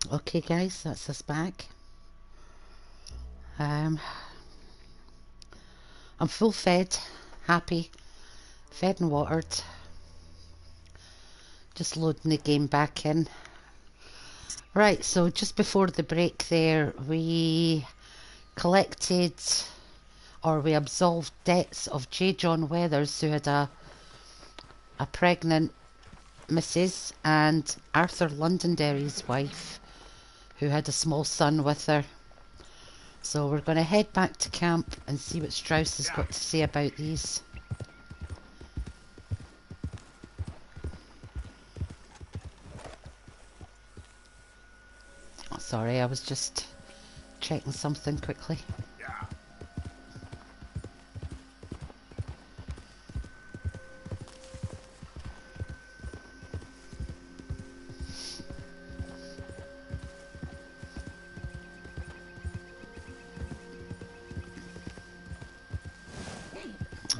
Okay guys, that's us back. I'm full fed, happy, fed and watered. Just loading the game back in. Right, so just before the break there, we collected, or we absolved debts of J. John Weathers, who had a pregnant missus, and Arthur Londonderry's wife, who had a small son with her. So we're going to head back to camp and see what Strauss has got to say about these. Oh, sorry, I was just checking something quickly.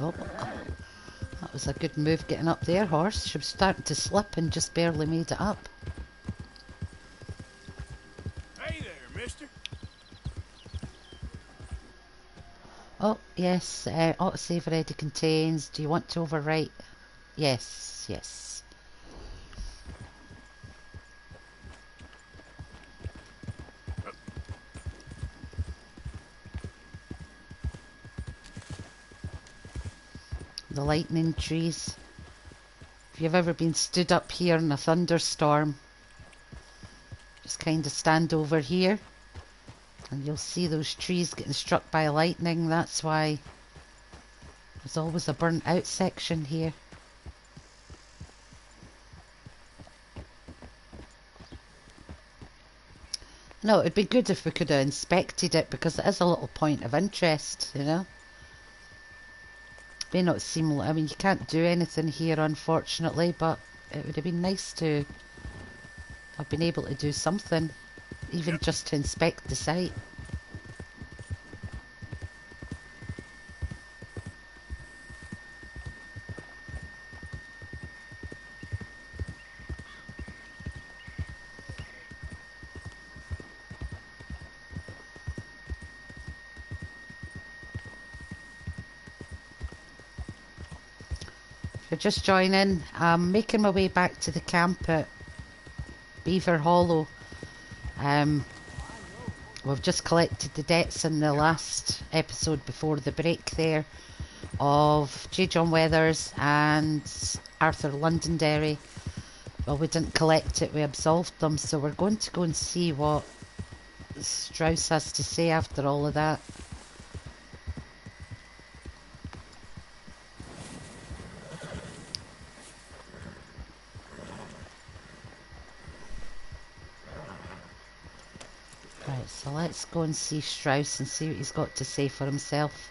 Oh, that was a good move getting up there, horse. She was starting to slip and just barely made it up. Hey there, mister. Oh, yes, autosave already contains. Do you want to overwrite? Yes, yes. The lightning trees. If you've ever been stood up here in a thunderstorm, just kind of stand over here and you'll see those trees getting struck by lightning. That's why there's always a burnt out section here. No, it'd be good if we could have inspected it, because it is a little point of interest, you know. May not seem like, I mean, you can't do anything here, unfortunately, but it would have been nice to have been able to do something, even just to inspect the site. If you're just joining, I'm making my way back to the camp at Beaver Hollow. We've just collected the debts in the last episode before the break there of J. John Weathers and Arthur Londonderry. Well, we didn't collect it, we absolved them, so we're going to go and see what Strauss has to say after all of that. Right, so let's go and see Strauss and see what he's got to say for himself.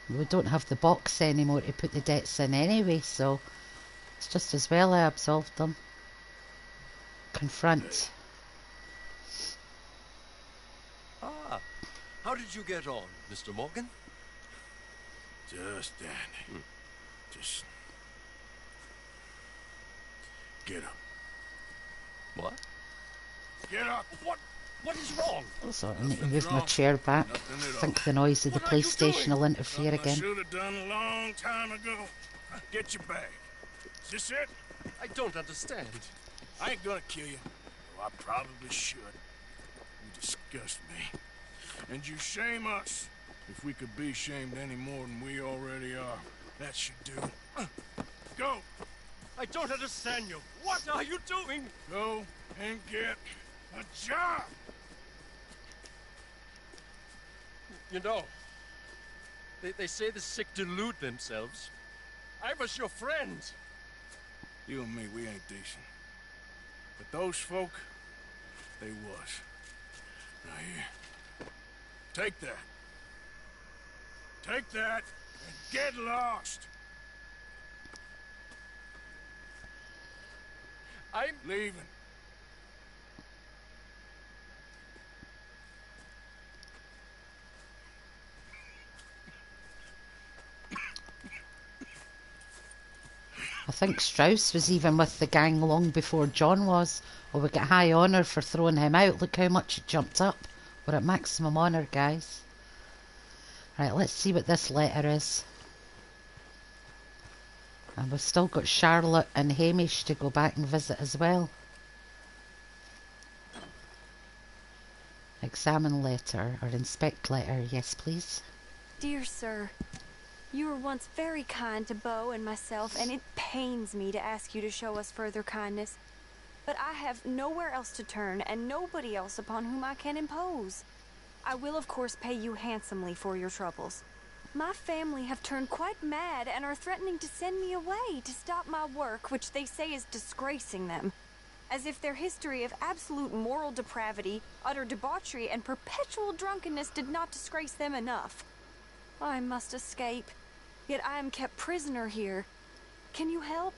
We don't have the box anymore to put the debts in anyway, so it's just as well I absolved them. Confront. Ah, how did you get on, Mr. Morgan? Just dandy. Just get up. What? Get up. What is wrong? So I need to move my chair back. I think the noise of the PlayStation will interfere Something I again. should have done a long time ago. Get your bag. Is this it? I don't understand. I ain't gonna kill you, though I probably should. You disgust me. And you shame us. If we could be shamed any more than we already are, that should do. Go! I don't understand you. What are you doing? Go and get a job! You know, they say the sick delude themselves. I was your friend. You and me, we ain't decent. But those folk, they was. Now here, take that. Take that and get lost. I'm leaving. I think Strauss was even with the gang long before John was. Well, we get high honour for throwing him out. Look how much it jumped up. We're at maximum honour, guys. Right, let's see what this letter is. And we've still got Charlotte and Hamish to go back and visit as well. Examine letter or inspect letter, yes please. Dear sir, you were once very kind to Beau and myself, and it pains me to ask you to show us further kindness. But I have nowhere else to turn and nobody else upon whom I can impose. I will of course pay you handsomely for your troubles. My family have turned quite mad and are threatening to send me away to stop my work, which they say is disgracing them. As if their history of absolute moral depravity, utter debauchery, and perpetual drunkenness did not disgrace them enough. I must escape, yet I am kept prisoner here. Can you help?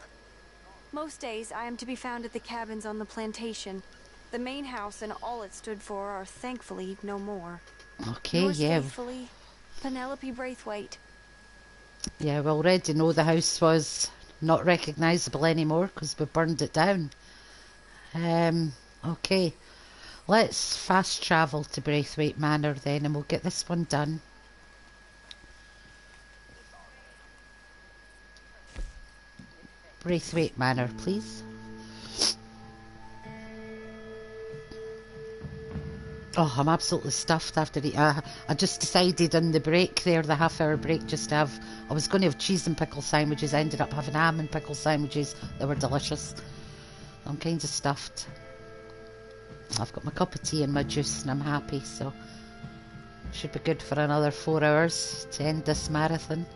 Most days I am to be found at the cabins on the plantation. The main house and all it stood for are thankfully no more. Okay, Yours yeah. faithfully, Penelope Braithwaite. Yeah, we already know the house was not recognisable anymore because we burned it down. Okay. Let's fast travel to Braithwaite Manor then and we'll get this one done. Braithwaite Manor, please. Oh, I'm absolutely stuffed after eating. I just decided on the break there, the half-hour break, just to have... I was going to have cheese and pickle sandwiches. I ended up having ham and pickle sandwiches. They were delicious. I'm kind of stuffed. I've got my cup of tea and my juice and I'm happy, so... Should be good for another 4 hours to end this marathon.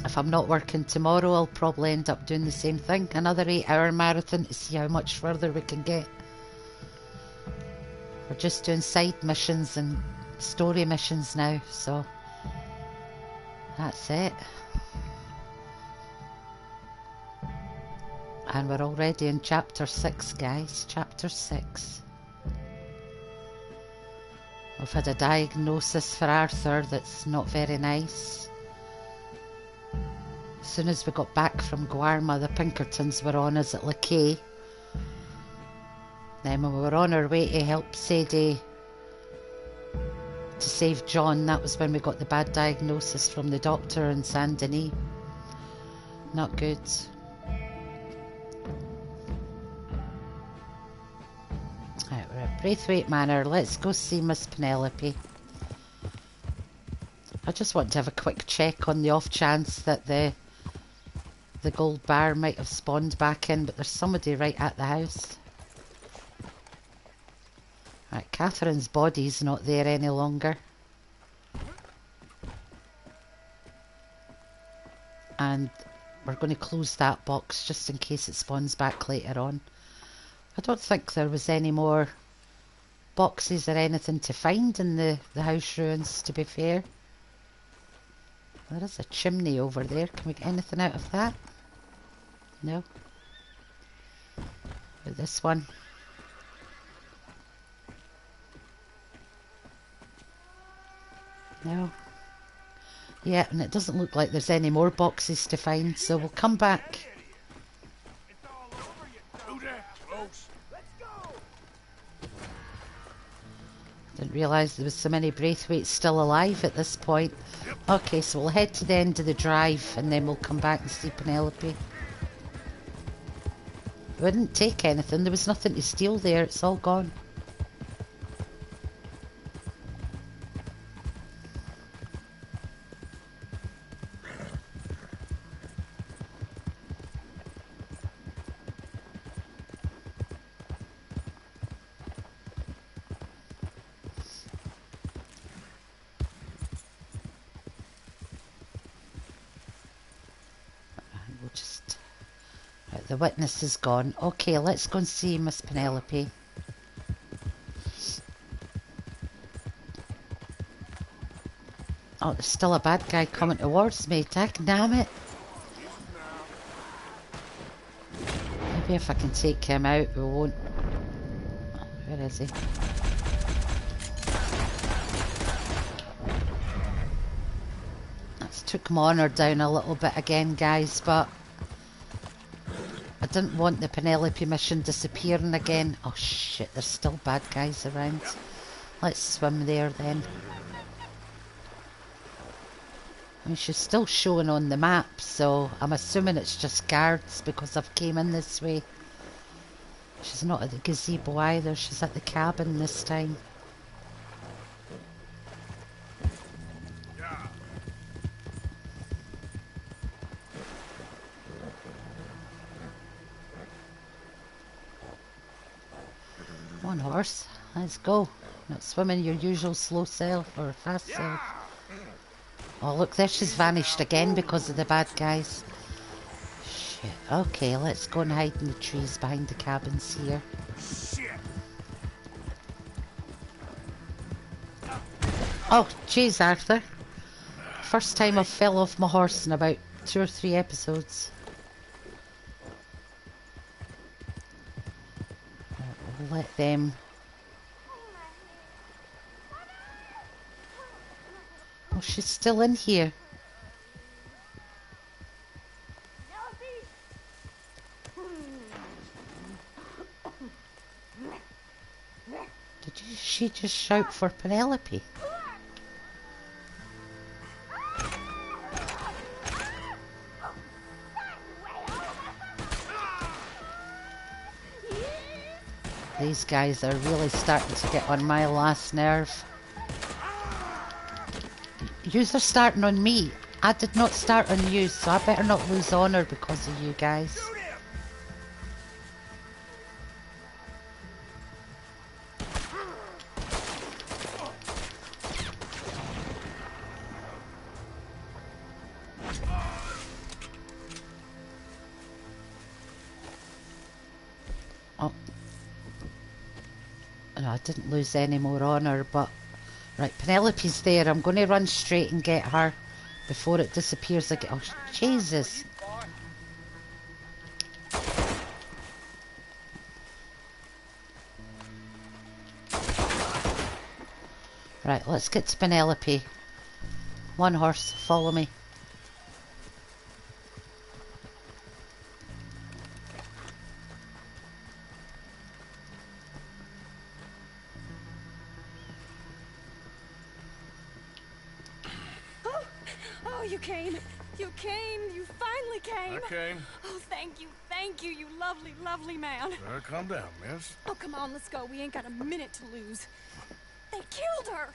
If I'm not working tomorrow, I'll probably end up doing the same thing. Another 8-hour marathon to see how much further we can get. We're just doing side missions and story missions now, so that's it. And we're already in chapter 6, guys. Chapter 6. We've had a diagnosis for Arthur that's not very nice. As soon as we got back from Guarma, the Pinkertons were on us at Lakay. Then when we were on our way to help Sadie to save John, that was when we got the bad diagnosis from the doctor in Saint Denis. Not good. Right, we're at Braithwaite Manor. Let's go see Miss Penelope. I just want to have a quick check on the off chance that the gold bar might have spawned back in, but there's somebody right at the house. Right, Catherine's body's not there any longer. And we're going to close that box just in case it spawns back later on. I don't think there was any more boxes or anything to find in the house ruins, to be fair. There is a chimney over there. Can we get anything out of that? No. But this one. No. Yeah, and it doesn't look like there's any more boxes to find, so we'll come back. Didn't realise there was so many Braithwaites still alive at this point. Okay, so we'll head to the end of the drive and then we'll come back and see Penelope. We didn't take anything, there was nothing to steal there, it's all gone. The witness is gone. Okay, let's go and see Miss Penelope. Oh, there's still a bad guy coming towards me. Damn it. Maybe if I can take him out, we won't... Where is he? Let's took my honour down a little bit again, guys, but I didn't want the Penelope mission disappearing again. Oh shit, there's still bad guys around. Let's swim there then. I mean, she's still showing on the map, so I'm assuming it's just guards because I've came in this way. She's not at the gazebo either, she's at the cabin this time. Come on, horse, let's go. Not swimming your usual slow self or fast self. Oh look, there she's vanished again because of the bad guys. Shit. Okay, let's go and hide in the trees behind the cabins here. Oh, jeez, Arthur. First time I've fell off my horse in about 2 or 3 episodes. We'll let them... Oh, she's still in here. She just shout for Penelope? These guys are really starting to get on my last nerve. Yous are starting on me. I did not start on you, so I better not lose honour because of you guys. Oh. No, I didn't lose any more honour, but... Right, Penelope's there. I'm going to run straight and get her before it disappears again. Oh, Jesus. Right, let's get to Penelope. One horse, follow me. Oh, you came. You came. You finally came. I came. Oh, thank you, you lovely, lovely man. Calm down, miss. Oh, come on, let's go. We ain't got a minute to lose. They killed her.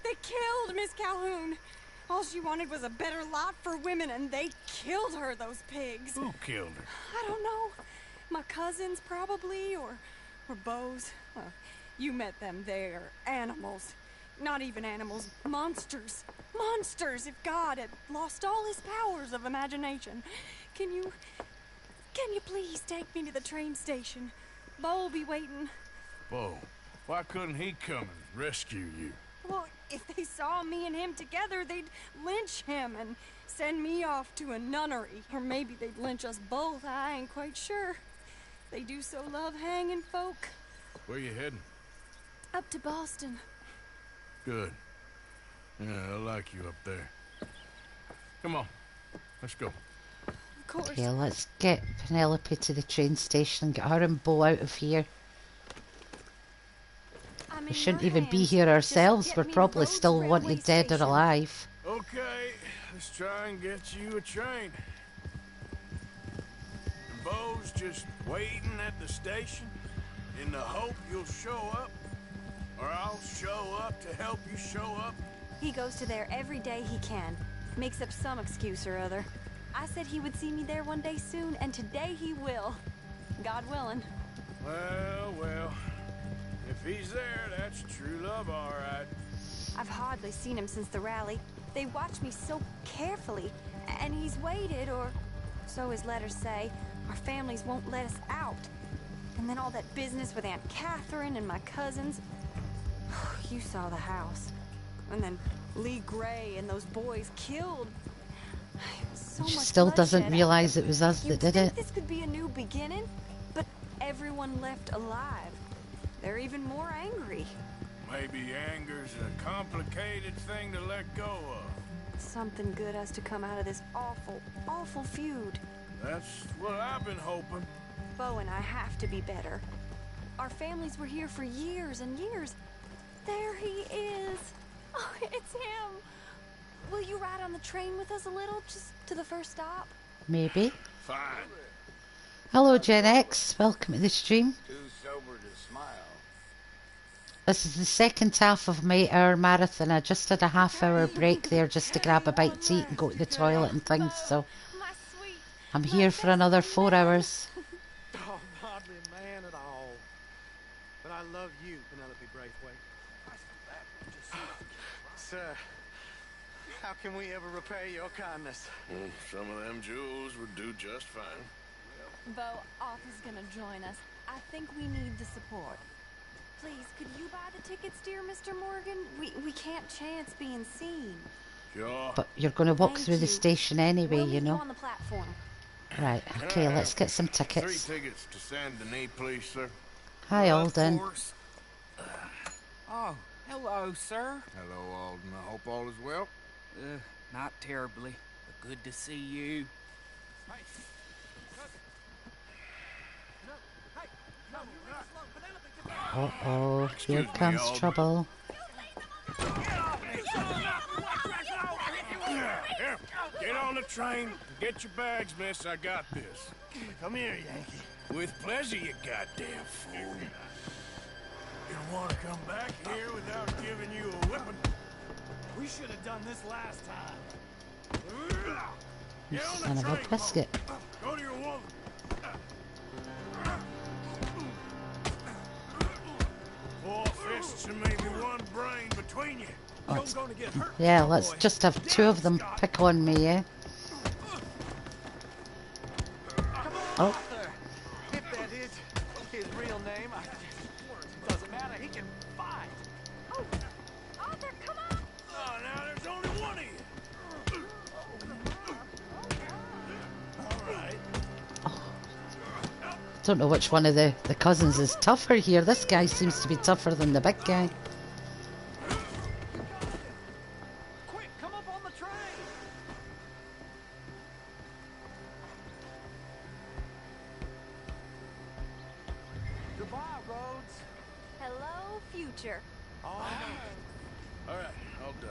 They killed Miss Calhoun. All she wanted was a better lot for women, and they killed her, those pigs. Who killed her? I don't know. My cousins, probably, or Beau's. You met them. They're animals. Not even animals. Monsters. Monsters, if God had lost all his powers of imagination. Can you please take me to the train station? Beau'll be waiting. Beau, why couldn't he come and rescue you? Well, if they saw me and him together, they'd lynch him and send me off to a nunnery. Or maybe they'd lynch us both, I ain't quite sure. They do so love hanging folk. Where you heading? Up to Boston. Good. Yeah, I like you up there. Come on, let's go. Of course. Okay, let's get Penelope to the train station and get her and Beau out of here. We shouldn't even be here ourselves. We're probably still wanted dead or alive. Okay, let's try and get you a train. And Beau's just waiting at the station in the hope you'll show up, or I'll show up to help you show up. He goes to there every day he can. Makes up some excuse or other. I said he would see me there one day soon, and today he will. God willing. Well, if he's there, that's true love, all right. I've hardly seen him since the rally. They watch me so carefully, and he's waited, or so his letters say. Our families won't let us out. And then all that business with Aunt Catherine and my cousins. You saw the house. And then Lee Gray and those boys killed. So She much still doesn't bloodshed. realise it was us that did You'd think it. this could be a new beginning, but everyone left alive. They're even more angry. Maybe anger's a complicated thing to let go of. Something good has to come out of this awful, awful feud. That's what I've been hoping. Bo and I have to be better. Our families were here for years and years. There he is. Oh, it's him. Will you ride on the train with us a little, just to the first stop? Maybe. Fine. Hello, Gen X. Welcome to the stream. Too sober to smile. This is the second half of our marathon. I just had a half-hour break there just to grab a bite to eat and go to the toilet and things, so My sweet. I'm here for another 4 hours. Oh, hardly a man at all. But I love you, Penelope Braithwaite. Sir, how can we ever repay your kindness? Some of them jewels would do just fine. Bo, Arthur's gonna join us. I think we need the support. Please, could you buy the tickets, dear Mr. Morgan? We can't chance being seen. Sure. But you're going to walk Thank through the you. station anyway, We'll you meet know. on the platform. Right, okay, let's get some 3 tickets. tickets to Saint Denis, please, sir. Hi, Alden. Of course. Oh, hello, sir. Hello, Alden. I hope all is well. Not terribly, but good to see you. Uh-oh, here Excuse me, comes Alden. trouble. Here, get on the train. Get your bags, miss. I got this. Come here, Yankee. With pleasure, you goddamn fool. You don't want to come back here without giving you a whipping. We should have done this last time. Get on Son the of a train, biscuit. Go to your woman. 4 fists and maybe 1 brain between you. Oh, You're gonna get hurt. yeah, let's just have 2 of them pick on me, yeah? Oh, Arthur, if that is his real name, doesn't matter. He can fight. Oh, Arthur, come on! Oh, now there's only 1 of you. All right. don't know which one of the cousins is tougher here. This guy seems to be tougher than the big guy. Quick, come up on the train. Goodbye, Rhodes. Hello, future. All right, all done.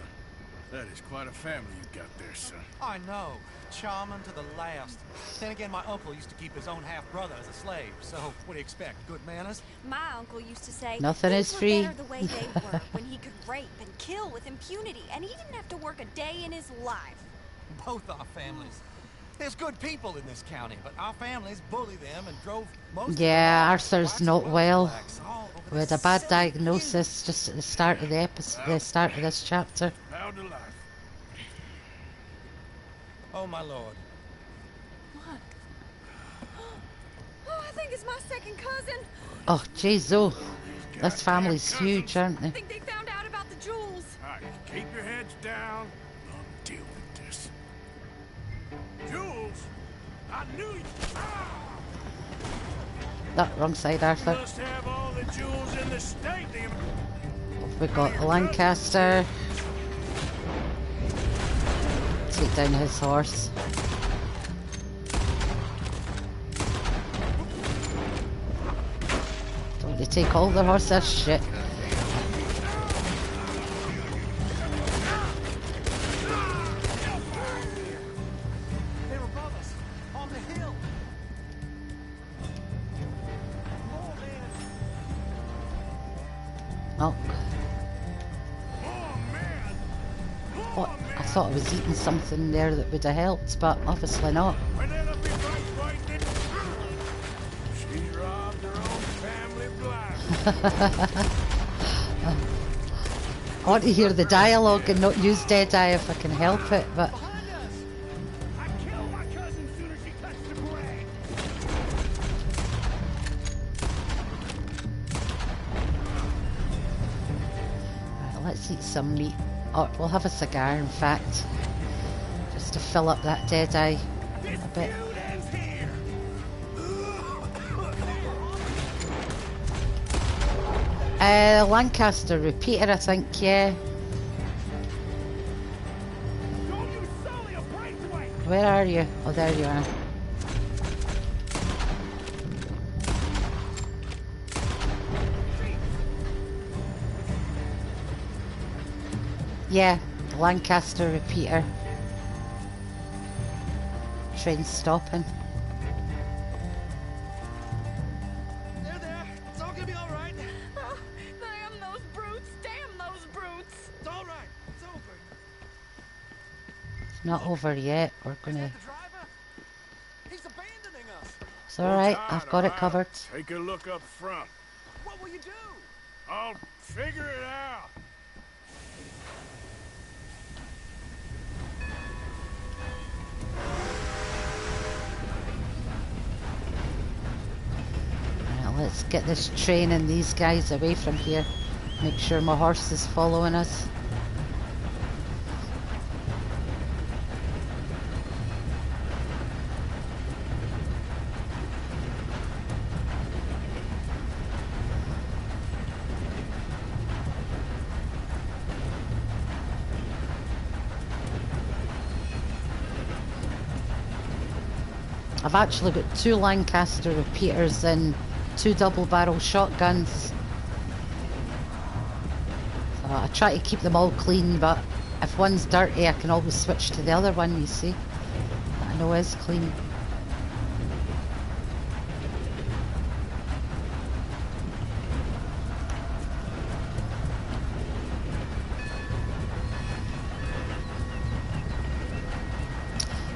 That is quite a family you got there, son. I know. Charming to the last. Then again, my uncle used to keep his own half-brother as a slave, so what do you expect? Good manners? My uncle used to say Nothing things is were free. better the way they were, when he could rape and kill with impunity, and he didn't have to work a day in his life. Both our families. There's good people in this county, but our families bully them and drove most of them Yeah, off. Arthur's Watch not the well. blacks all over We had a this bad silly diagnosis just at the start of the episode, the start of this chapter. How to life. Oh, my lord. What? Oh, I think it's my second cousin. Oh, jeez, oh, this family's Goddamn huge, aren't I they? think they found out about the jewels. All right, keep your heads down. I'll deal with this. Jules, I knew you. That wrong side, Arthur. Must have all the jewels in the state. We've got Lancaster. Take down his horse. Don't they take all their horses? Shit. They were brothers on the hill. Oh, man. Oh, Oh, man. what? I thought I was eating something there that would have helped, but obviously not. Penelope Braithwaite didn't. She robbed her own family blind. I want to hear the dialogue and not use Deadeye if I can help it, but Behind us. I killed my cousin soon as she touched the brake. right, let's eat some meat. Or we'll have a cigar, in fact, just to fill up that Deadeye a bit. Dude ends here. Lancaster repeater, I think, yeah. Don't Where are you? Oh, there you are. Yeah, Lancaster repeater. Train stopping. There. It's all gonna be all right. Oh, damn those brutes! Damn those brutes! It's all right. It's over. It's not over yet. We're Is gonna... that the driver? He's abandoning us. It's alright, I've got it covered. Take a look up front. What will you do? I'll figure it out. Right, let's get this train and these guys away from here. Make sure my horse is following us. I've actually got 2 Lancaster repeaters and 2 double-barrel shotguns. So I try to keep them all clean, but if one's dirty I can always switch to the other one, you see. That I know is clean.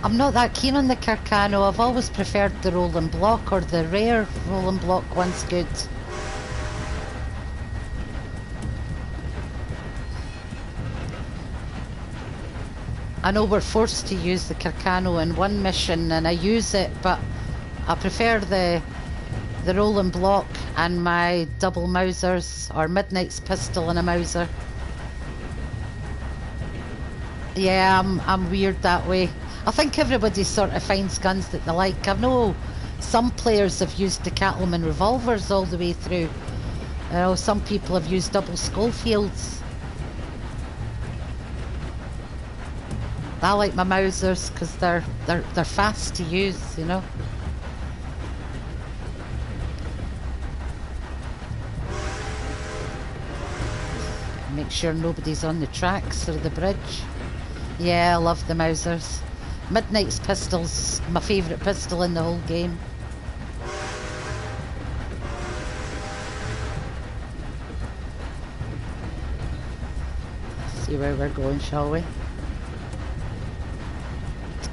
I'm not that keen on the Carcano. I've always preferred the rolling block, or the rare rolling block one's good. I know we're forced to use the Carcano in one mission and I use it, but I prefer the rolling block and my double Mausers, or Midnight's pistol and a Mauser. Yeah, I'm weird that way. I think everybody sort of finds guns that they like. I know some players have used the Cattleman revolvers all the way through. I know some people have used double Schofields. I like my Mausers because they're fast to use, you know. Make sure nobody's on the tracks or the bridge. Yeah, I love the Mausers. Midnight's pistol's my favourite pistol in the whole game. Let's see where we're going, shall we?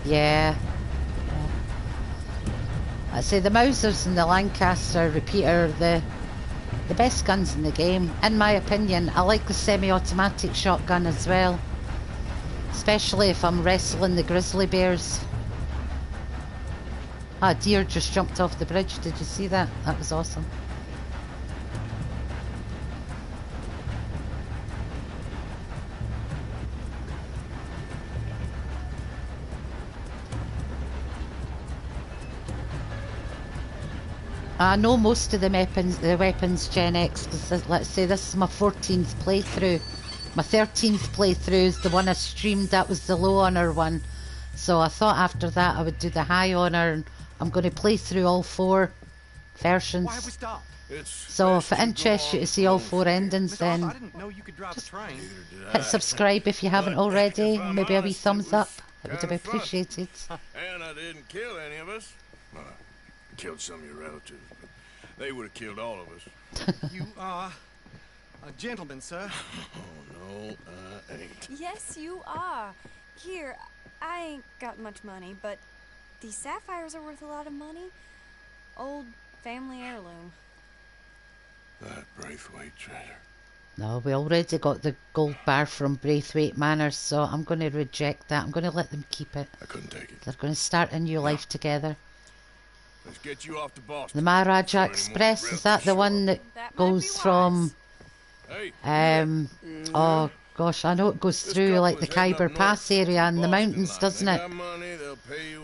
Yeah. I say the Mausers and the Lancaster repeater are the best guns in the game, in my opinion. I like the semi-automatic shotgun as well, especially if I'm wrestling the grizzly bears. Ah, a deer just jumped off the bridge. Did you see that? That was awesome. I know most of the weapons Gen X, because let's say this is my 14th playthrough. My 13th playthrough is the one I streamed. That was the low honor one. So I thought after that I would do the high honor, and I'm going to play through all 4 versions. Why have we stopped? So if it interests you to see all 4 endings, Mr. Arthur, I then didn't know you could drive a train. hit subscribe if you haven't already. Maybe a wee thumbs up. It would be appreciated. And I didn't kill any of us. Killed some of your relatives, but they would have killed all of us. You are a gentleman, sir. Oh, no, I ain't. Yes, you are. Here, I ain't got much money, but these sapphires are worth a lot of money. Old family heirloom. That Braithwaite treasure. No, we already got the gold bar from Braithwaite Manor, so I'm going to reject that. I'm going to let them keep it. I couldn't take it. They're going to start a new life together. Let's get you off to Boston. The Maharaja Express, is that the one that goes from... Hey, oh gosh, I know it goes through like the Khyber Pass area and the mountains, doesn't it?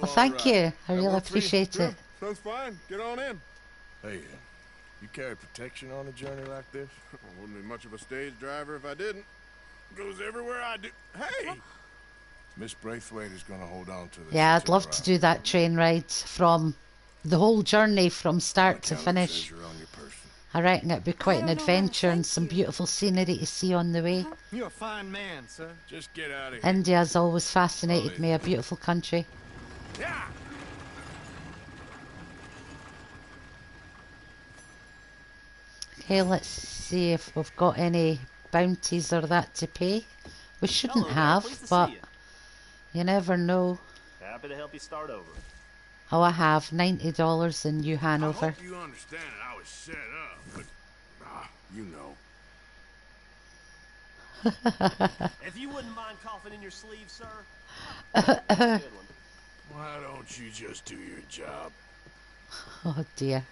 Well, thank you. I really appreciate it. Sounds fine. Get on in. Hey, you carry protection on a journey like this? Wouldn't be much of a stage driver if I didn't. Goes everywhere I do. Hey! Miss Braithwaite is gonna hold on to this. Yeah, I'd until love we're to out. do that train ride from the whole journey from My start to counter finish. says you're on your person. I reckon it'd be quite I an don't know how to adventure and thank some you. beautiful scenery to see on the way. You're a fine man, sir. Just get out of here. India's always fascinated Ollie. me, a beautiful country. Yeah. Okay, let's see if we've got any bounties or that to pay. We shouldn't Hello there, have, pleased to but see you. you never know. Happy to help you start over. Oh, I have $90 in New I Hanover. hope you understand that I was set up, but you know. If you wouldn't mind coughing in your sleeve, sir. Good one. Why don't you just do your job? Oh dear.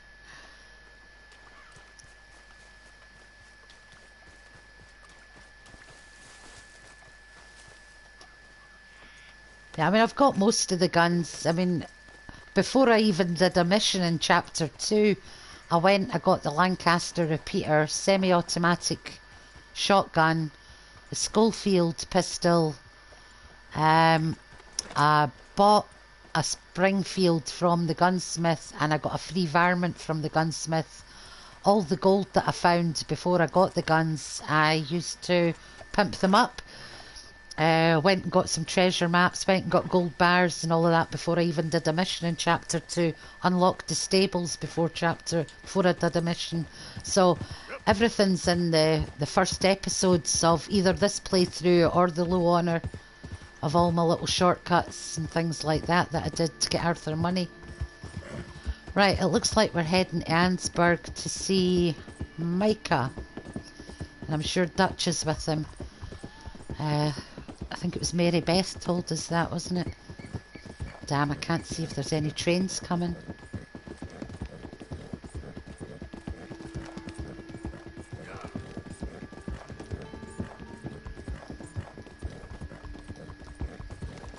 Yeah, I mean, I've got most of the guns. I mean, before I even did a mission in Chapter 2, I got the Lancaster repeater, semi-automatic shotgun, the Schofield pistol. I bought a Springfield from the gunsmith, and I got a free varmint from the gunsmith. All the gold that I found before I got the guns, I used to pimp them up. Went and got some treasure maps, went and got gold bars and all of that before I even did a mission in Chapter 2. Unlocked the stables before I did a mission. So everything's in the first episodes of either this playthrough or the Low Honour, of all my little shortcuts and things like that I did to get Arthur money. Right, it looks like we're heading to Ansburg to see Micah. And I'm sure Dutch is with him. I think it was Mary Beth told us that, wasn't it? Damn, I can't see if there's any trains coming.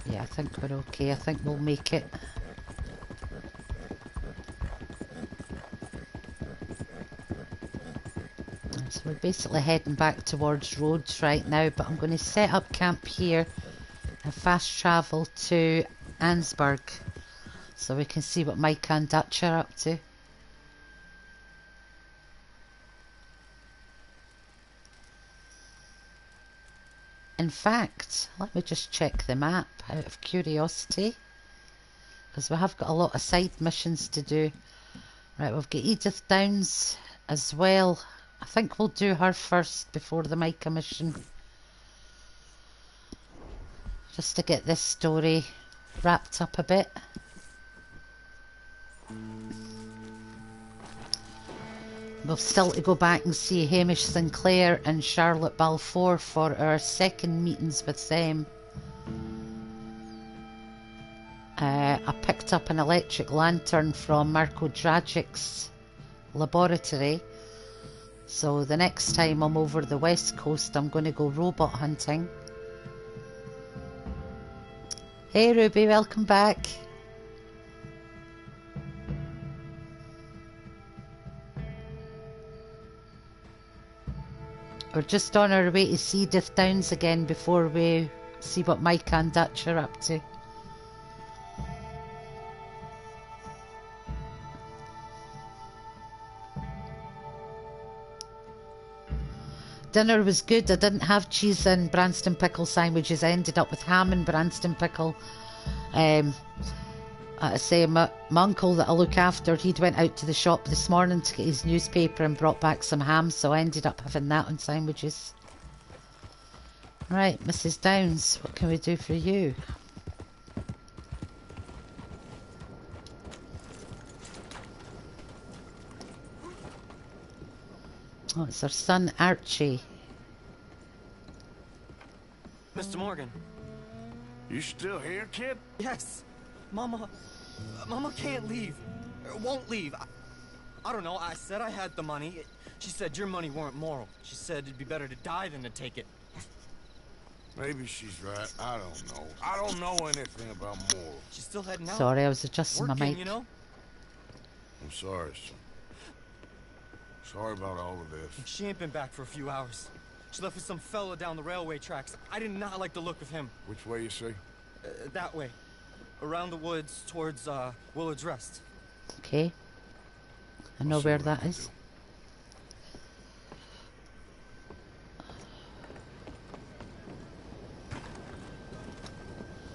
Yeah, I think we're okay. I think we'll make it. So we're basically heading back towards Rhodes right now, but I'm going to set up camp here and fast travel to Ansburg so we can see what Micah and Dutch are up to. In fact, let me just check the map out of curiosity, because we have got a lot of side missions to do. Right, we've got Edith Downs as well. I think we'll do her first before the Micah mission, just to get this story wrapped up a bit. We've still to go back and see Hamish Sinclair and Charlotte Balfour for our second meetings with them. I picked up an electric lantern from Marco Dragic's laboratory, so the next time I'm over the west coast I'm going to go robot hunting. Hey Ruby, welcome back. We're just on our way to see Edith Downs again before we see what Micah and Dutch are up to. Dinner was good. I didn't have cheese and Branston pickle sandwiches. I ended up with ham and Branston pickle. I say my uncle that I look after, he'd went out to the shop this morning to get his newspaper and brought back some ham, so I ended up having that on sandwiches. Right, Mrs. Downs, what can we do for you? Oh, it's our son Archie. Mr. Morgan. You still here, kid? Yes. Mama can't leave. Won't leave. I don't know. I said I had the money. She said your money weren't moral. She said it'd be better to die than to take it. Maybe she's right. I don't know. I don't know anything about morals. She's still heading out. Sorry, I was adjusting Working, my mic. you know? I'm sorry, son. Sorry about all of this. She ain't been back for a few hours. She left with some fella down the railway tracks. I did not like the look of him. Which way you say? That way. Around the woods towards, Willard's Rest. Okay. I know I'll see where what I that can is. do.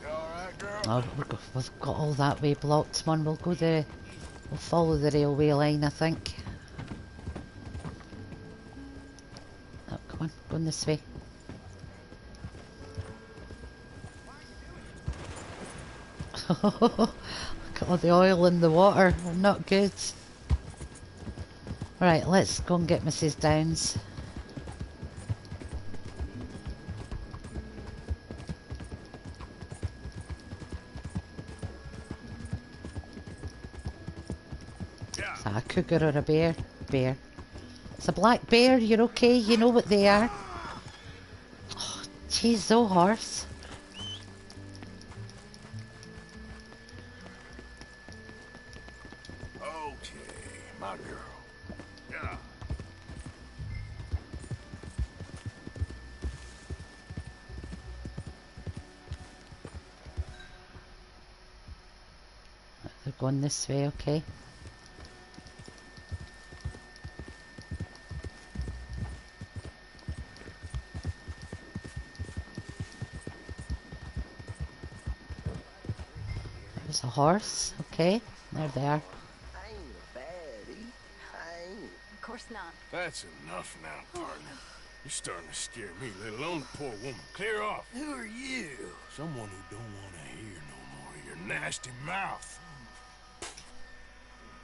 You all right, girl? Oh, we've got all that way blocked. Come on, we'll follow the railway line, I think. Oh, come on, going this way. Look at all the oil in the water. Not good. Right, let's go and get Mrs. Downs. Yeah. Is that a cougar or a bear? Bear. It's a black bear. You're okay. You know what they are. Oh, jeez, oh horse. Okay, my girl. Yeah. They're going this way, okay. There's a horse, okay. There they are. I ain't a baddie. I ain't. Of course not. That's enough now, partner. You're starting to scare me, let alone the poor woman. Clear off. Who are you? Someone who don't want to hear no more of your nasty mouth.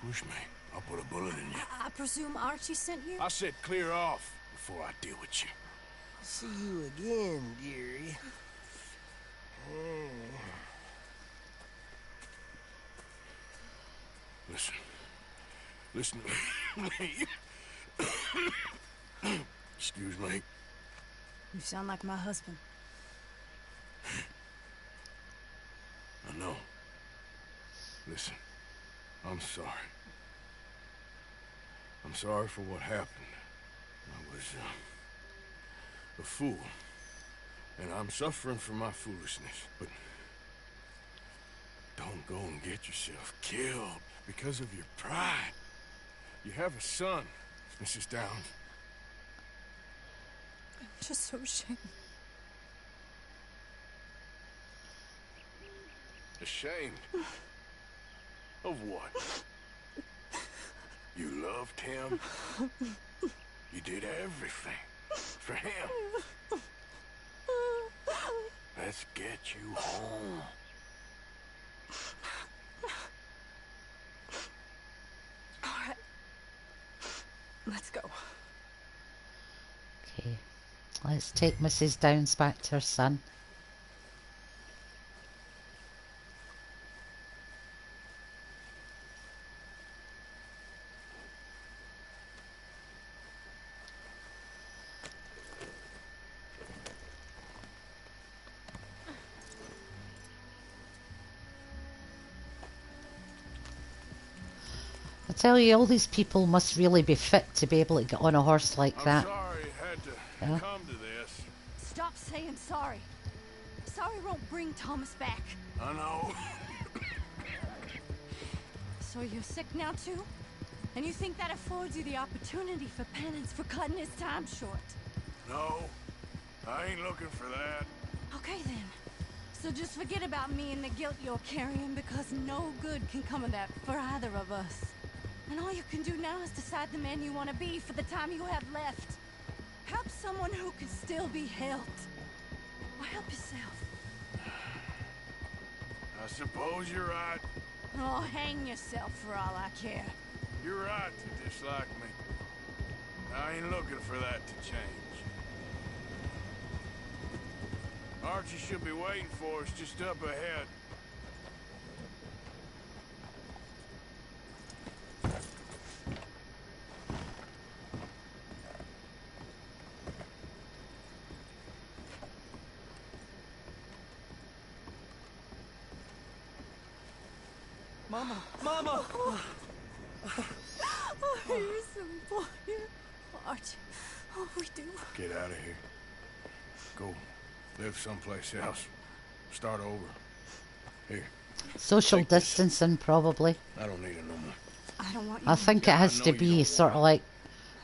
Push me. I'll put a bullet in you. I presume Archie sent you? I said clear off before I deal with you. See you again, dearie. Listen. Listen to me. Excuse me. You sound like my husband. I know. Listen, I'm sorry. I'm sorry for what happened. I was, a fool. And I'm suffering for my foolishness. But don't go and get yourself killed because of your pride. You have a son, Mrs. Downs. I'm just so ashamed. Ashamed? Of what? You loved him? You did everything for him. Let's get you home. All right. Let's go. Okay. Let's take Mrs. Downs back to her son. I tell you, all these people must really be fit to be able to get on a horse like I'm that. sorry it had to Yeah. come to this. Stop saying sorry. Sorry won't bring Thomas back. I know. So you're sick now too? And you think that affords you the opportunity for penance for cutting his time short? No, I ain't looking for that. Okay then. So just forget about me and the guilt you're carrying, because no good can come of that for either of us. And all you can do now is decide the man you want to be for the time you have left. Help someone who can still be helped. Or help yourself. I suppose you're right. Oh, hang yourself for all I care. You're right to dislike me. I ain't looking for that to change. Archie should be waiting for us just up ahead. Mama! Mama! Oh, you're so important. Archie, oh, we do. Get out of here. Go live someplace else. Start over. Here. Social Take this. distancing, probably. I don't need it no more. I don't want you. I think Yeah, it I has know to you be don't sort of want like...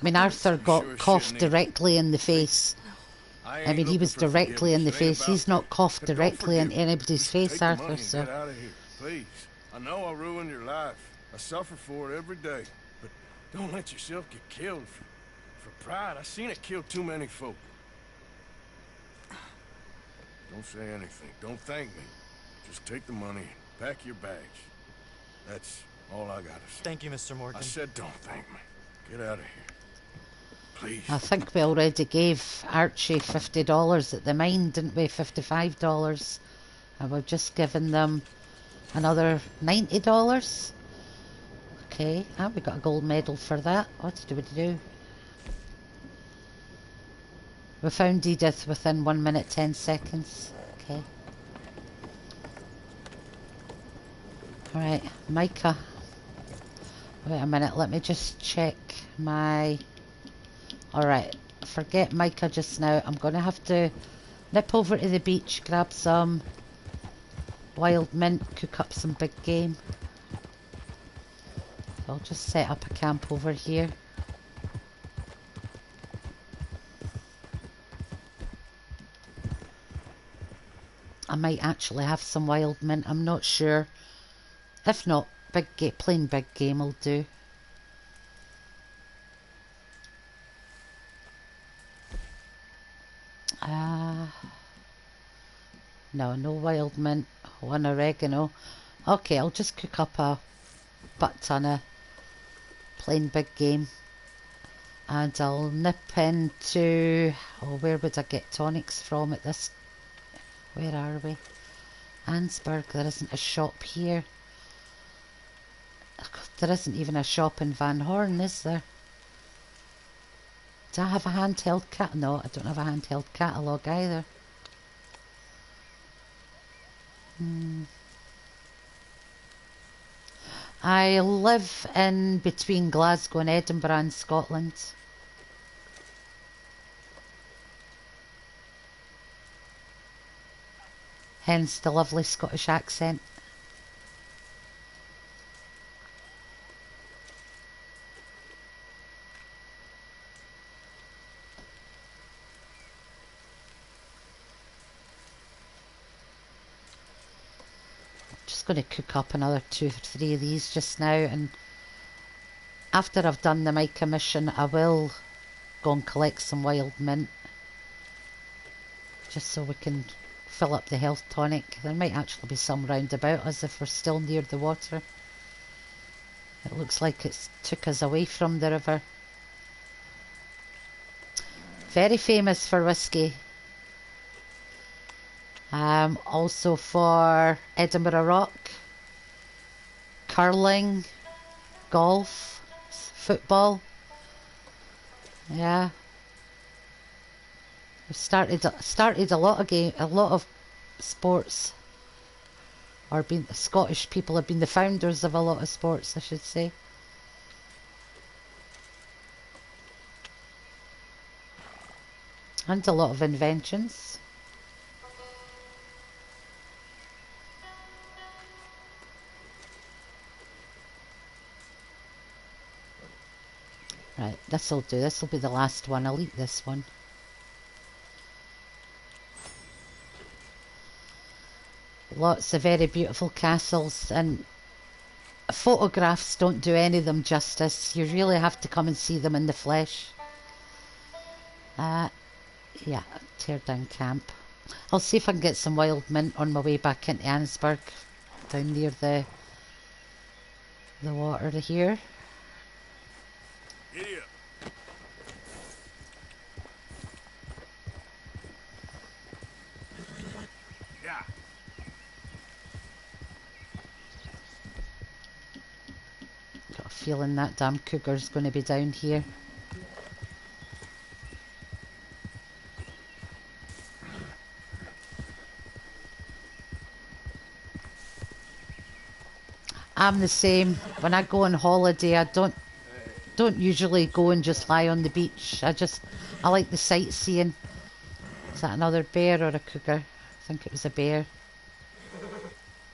I mean, Arthur You got sure coughed shouldn't either. directly in the face. I I ain't mean, he looking was for directly in the forgiveness. It ain't face. about He's not that. coughed But don't directly in forgive me. anybody's Just face, take the money Arthur, and so... get out of here, please. I know I ruined your life. I suffer for it every day. But don't let yourself get killed for pride. I seen it kill too many folk. Don't say anything. Don't thank me. Just take the money and pack your bags. That's all I gotta say. Thank you, Mr. Morgan. I said don't thank me. Get out of here. Please. I think we already gave Archie $50 at the mine, didn't we? $55. And we've just given them another $90. Okay, we got a gold medal for that. What did we do? We found Edith within 1 minute 10 seconds. Okay. Alright, Micah. Wait a minute, let me just check my... Alright, forget Micah just now. I'm going to have to nip over to the beach, grab some wild mint, cook up some big game. I'll just set up a camp over here. I might actually have some wild mint, I'm not sure. If not, plain big game will do. No wild mint, one oregano. Okay, I'll just cook up a butt ton of plain big game. And I'll nip into... Oh, where would I get tonics from at this... Where are we? Ansburg, there isn't a shop here. There isn't even a shop in Van Horn, is there? Do I have a handheld cat? No, I don't have a handheld catalogue either. I live in between Glasgow and Edinburgh in Scotland. Hence the lovely Scottish accent. Just going to cook up another 2 or 3 of these just now, and after I've done the Micah mission I will go and collect some wild mint just so we can fill up the health tonic. There might actually be some round about us if we're still near the water. It looks like it's took us away from the river. Very famous for whiskey. Also for Edinburgh Rock, curling, golf, football. Yeah, we've started a lot of sports, or Scottish people have been the founders of a lot of sports, I should say. And a lot of inventions. Right, this'll do. This'll be the last one. I'll eat this one. Lots of very beautiful castles, and photographs don't do any of them justice. You really have to come and see them in the flesh. Yeah, tear down camp. I'll see if I can get some wild mint on my way back into Ansburg, down near the water here. Idiot. Yeah. Got a feeling that damn cougar's going to be down here. I'm the same. When I go on holiday, I don't usually go and just lie on the beach. I like the sightseeing. Is that another bear or a cougar? I think it was a bear.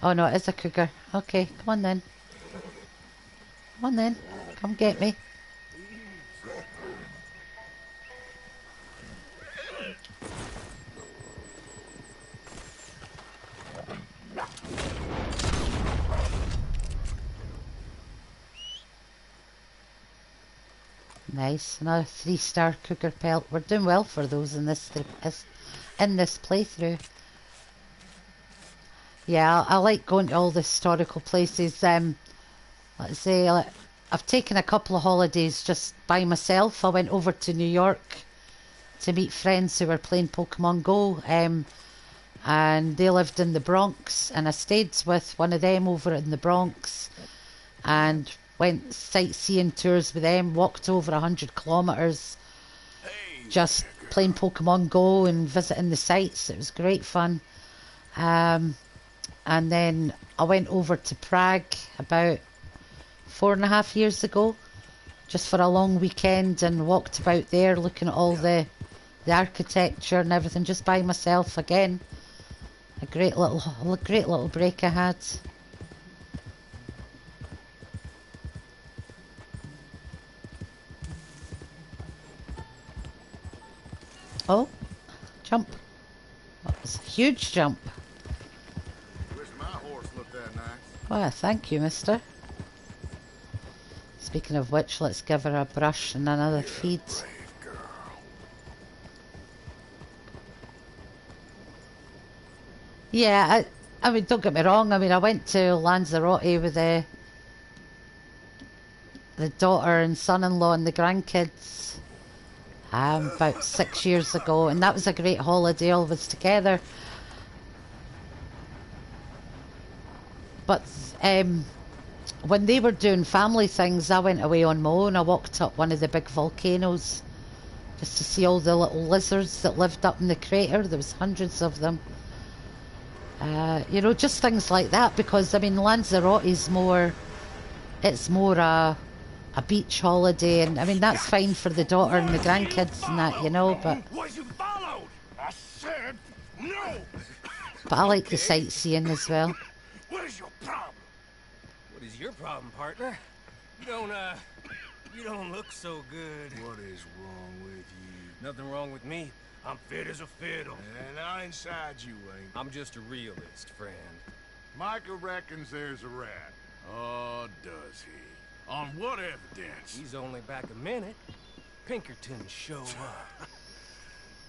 Oh no, it is a cougar. Okay, come on then. Come on then. Come get me. Nice, another 3-star cougar pelt. We're doing well for those in this playthrough. Yeah, I like going to all the historical places. Let's say I've taken a couple of holidays just by myself. I went over to New York to meet friends who were playing Pokemon Go, and they lived in the Bronx, and I stayed with one of them over in the Bronx and went sightseeing tours with them, walked over 100 kilometres just playing Pokemon Go and visiting the sites. It was great fun. And then I went over to Prague about 4.5 years ago, just for a long weekend, and walked about there looking at all the architecture and everything just by myself again. A great little break I had. Oh, jump. That was a huge jump. Wish my horse looked that nice. Well, thank you, mister. Speaking of which, let's give her a brush and another feed. Brave girl. Yeah, I mean, don't get me wrong. I mean, I went to Lanzarote with the daughter and son-in-law and the grandkids about 6 years ago, and that was a great holiday. All of us together. But when they were doing family things, I went away on my own. I walked up one of the big volcanoes just to see all the little lizards that lived up in the crater. There was hundreds of them. You know, just things like that, because I mean, Lanzarote's more, it's more a beach holiday, and I mean, that's fine for the daughter and the grandkids and that, you know, but Was you followed? I said no. I like the sightseeing as well. What is your problem? What is your problem, partner? You don't look so good. What is wrong with you? Nothing wrong with me. I'm fit as a fiddle. And not inside you ain't. I'm just a realist, friend. Micah reckons there's a rat. Oh, does he? On what evidence? He's only back a minute. Pinkerton show up.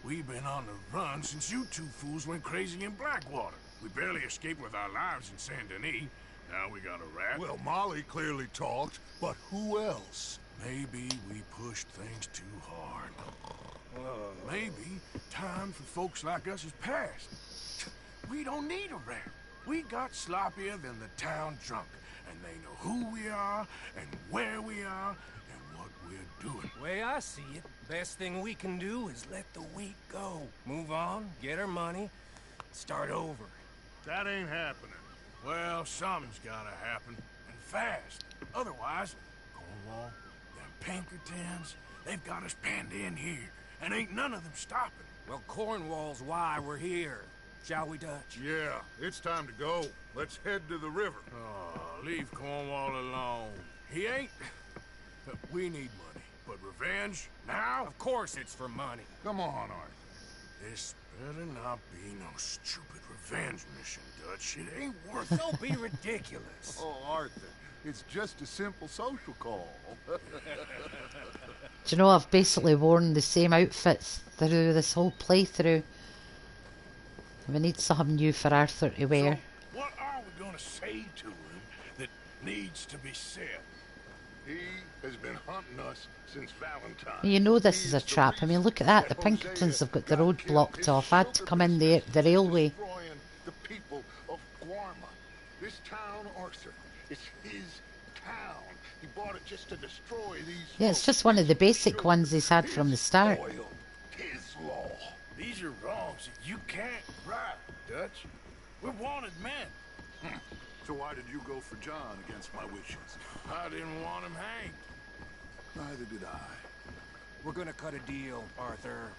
We've been on the run since you two fools went crazy in Blackwater. We barely escaped with our lives in Saint Denis. Now we got a rat. Well, Molly clearly talked, but who else? Maybe we pushed things too hard. Maybe time for folks like us is past. We don't need a rat. We got sloppier than the town drunk, and they know who we are, and where we are, and what we're doing. Way I see it, best thing we can do is let the week go. Move on, get our money, start over. That ain't happening. Well, something's gotta happen, and fast. Otherwise, Cornwall, them Pinkertons, they've got us penned in here, and ain't none of them stopping. Well, Cornwall's why we're here. Shall we, Dutch? Yeah, it's time to go. Let's head to the river. Oh, leave Cornwall alone. He ain't... We need money, but revenge, now? Of course it's for money. Come on, Art. This better not be no stupid revenge mission, Dutch. It ain't worth Don't be ridiculous. Oh, Arthur, it's just a simple social call. Do you know, I've basically worn the same outfits through this whole playthrough. We need something new for Arthur to wear. So, what are we gonna say to him that needs to be said? He has been hunting us since Valentine. You know this is a trap. I mean, look at that. The Pinkertons have got the road blocked off. I had to come in the railway. Destroying the people of Guarma. This town, Arthur, it's his town. He bought it just to destroy these. Yeah, it's just one of the basic ones he's had from the start. Oil, his law. These are wrongs that you can't right, Dutch. We're wanted men. So why did you go for John against my wishes? I didn't want him hanged. Neither did I. We're gonna cut a deal, Arthur.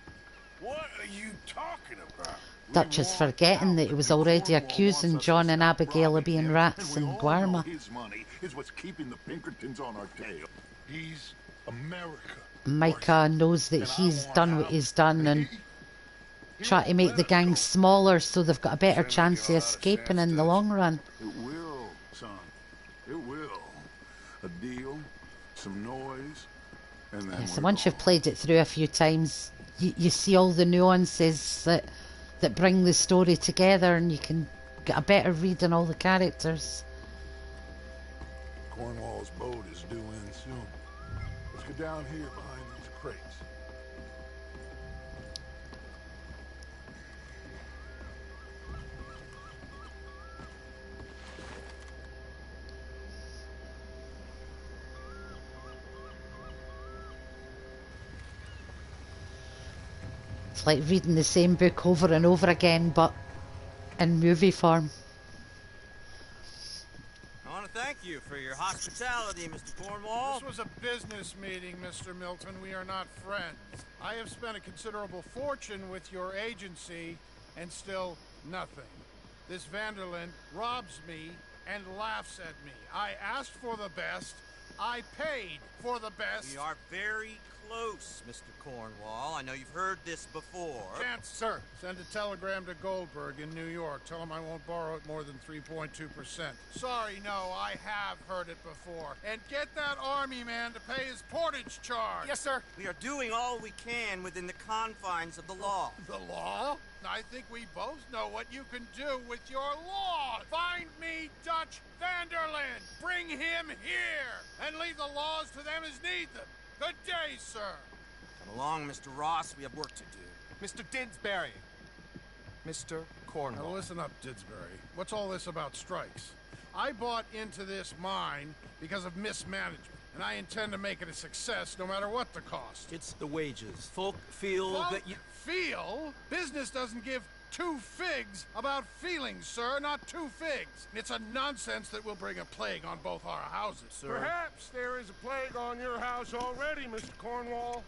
What are you talking about? Dutch is forgetting that he was already accusing John and Abigail of being rats in Guarma. His money is what's keeping the Pinkertons on our tail. He's America. Micah knows that he's done what he's done and try to make the gang smaller so they've got a better chance of escaping in the long run. It will, son. It will. A deal, some noise, and then Yeah, so once you've played it through a few times, you see all the nuances that bring the story together, and you can get a better read on all the characters. Cornwall's boat is due in soon. Let's get down here behind these crates. It's like reading the same book over and over again, but in movie form. I want to thank you for your hospitality, Mr. Cornwall. This was a business meeting, Mr. Milton. We are not friends. I have spent a considerable fortune with your agency, and still nothing. This Vanderlyn robs me and laughs at me. I asked for the best. I paid for the best. We are very close, Mr. Cornwall. I know you've heard this before. Chance, sir. Send a telegram to Goldberg in New York. Tell him I won't borrow it more than 3.2%. Sorry, no, I have heard it before. And get that army man to pay his portage charge. Yes, sir. We are doing all we can within the confines of the law. The law? I think we both know what you can do with your law. Find me Dutch Vanderlyn. Bring him here. And leave the laws to them as need them. Good day, sir. Come along, Mr. Ross. We have work to do. Mr. Didsbury. Mr. Cornwall. Now listen up, Didsbury. What's all this about strikes? I bought into this mine because of mismanagement, and I intend to make it a success no matter what the cost. It's the wages. Folk feel that you... Feel? Business doesn't give two figs about feelings, sir, not two figs. It's a nonsense that will bring a plague on both our houses, sir. Perhaps there is a plague on your house already, Mr. Cornwall.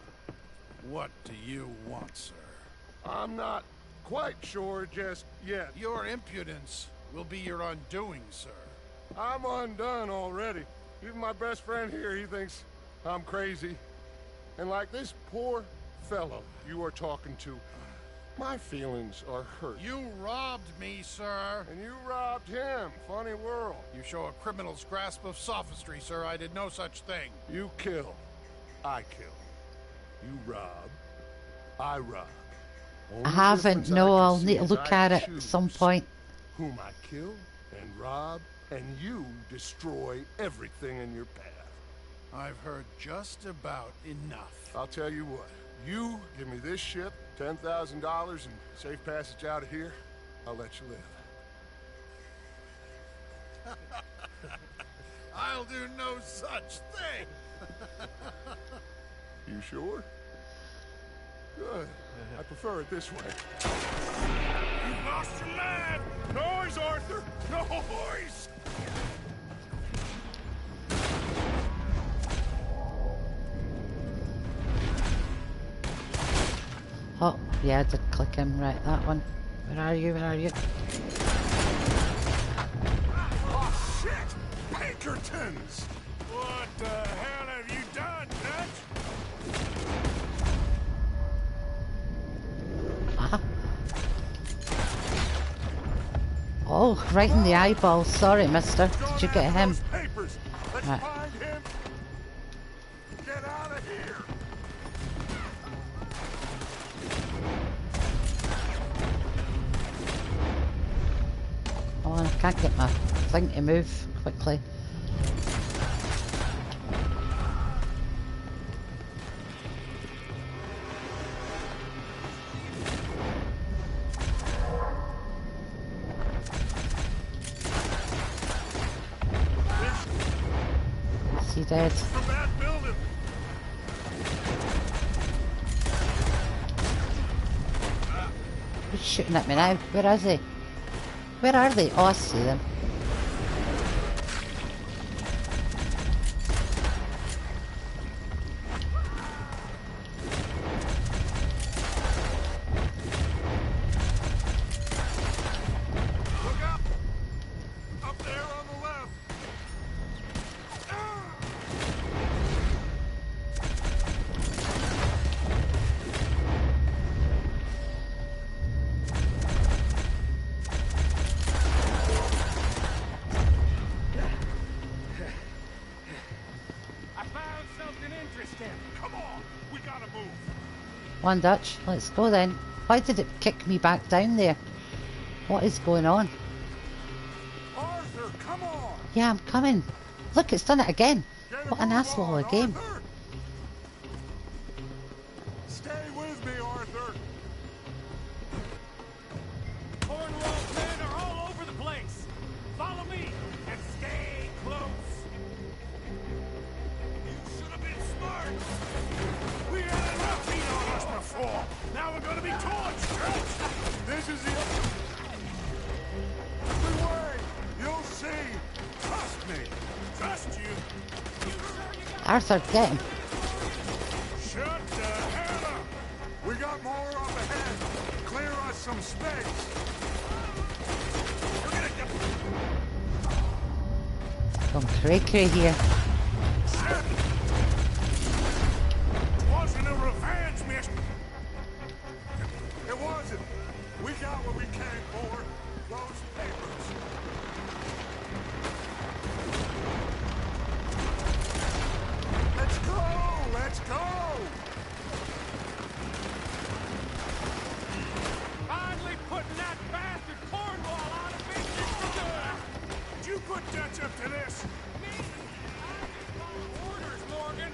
What do you want, sir? I'm not quite sure just yet. Your impudence will be your undoing, sir. I'm undone already. Even my best friend here, he thinks I'm crazy. And like this poor fellow you are talking to, my feelings are hurt. You robbed me, sir. And you robbed him. Funny world. You show a criminal's grasp of sophistry, sir. I did no such thing. You kill. I kill. You rob. I rob. I haven't, no, I'll need to look at it at some point. Whom I kill and rob, and you destroy everything in your path. I've heard just about enough. I'll tell you what. You give me this ship, $10,000, and safe passage out of here, I'll let you live. I'll do no such thing. You sure? Good. I prefer it this way. You lost your man! Noise, Arthur! Noise! Oh, yeah, I did click him. Right, that one. Where are you? Where are you? Oh, shit! Pinkertons! What the hell have you done, Dutch? Ah. Oh, right in the eyeball. Sorry, mister. Did you get him? Papers. Let's Right. find him. Get out of here. Oh, I can't get my thing to move quickly. Is he dead? From that building. Who's shooting at me now? Where is he? Where are they? Oh, I see them. Come on, Dutch. Let's go then. Why did it kick me back down there? What is going on? Arthur, come on! Yeah, I'm coming. Look, it's done it again. Get a What an move asshole on, of a game. Arthur! Stay with me, Arthur! Cornwall's men are all over the place. Follow me and stay close. You should have been smart. We had enough heat on us before. Now we're gonna be torched. This is the only way! You'll see! Trust me! Trust you? Arthur, get him. Shut the hell up! We got more up ahead! Clear us some space! We're gonna Come cray-cray here. Shit! Wasn't a revenge mission. It wasn't! We got what we came for! Those papers! Let's go! Let's go! Finally putting that bastard Cornwall out of business for good. Did you put Dutch up to this? Me? I just follow orders, Morgan.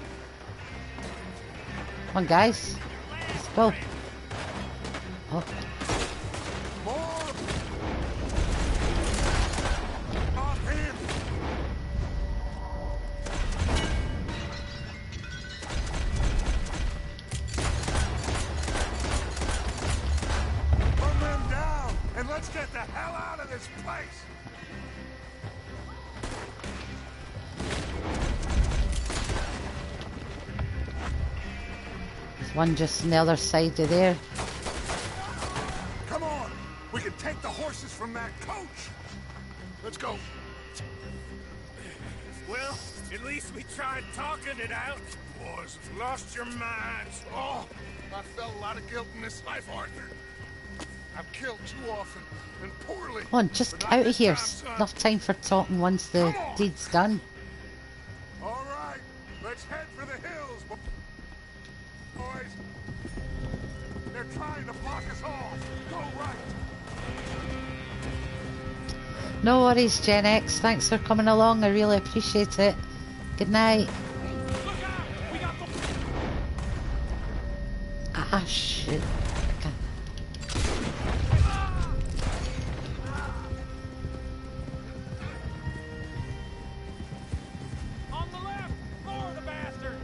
Come on, guys. Let's go. Oh, More! Off him! Run them down, and let's get the hell out of this place! there's one just on the other side of there. Come on! We can take the horses from that coach! Let's go! Well, at least we tried talking it out. Boys have lost your minds. Oh, I felt a lot of guilt in this life, Arthur. I've killed too often, and poorly. Come on, just But get not out of this here. time, son. Enough time for talking once the Come on. deed's done. All right, let's head for the hills, boys. They're trying to block us off. Go right. No worries, Gen X. Thanks for coming along. I really appreciate it. Good night. Look out! We got the... Ah, shit. Okay. On the left! For the bastard!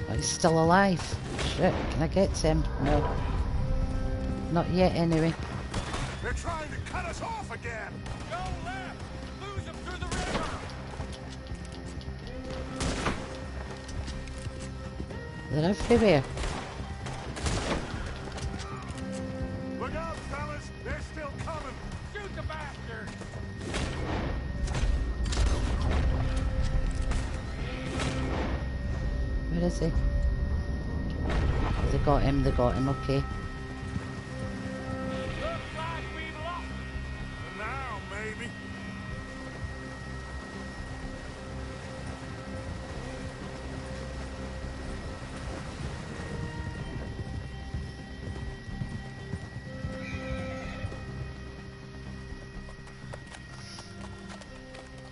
Oh, he's still alive. Shit, can I get to him? No. Not yet, anyway. They're trying to cut us off again. Go left! Lose him through the river! They're everywhere. Look out, fellas. They're still coming. Shoot the bastard! Where is he? Oh, they got him, okay. Looks like we've lost him. For now, maybe.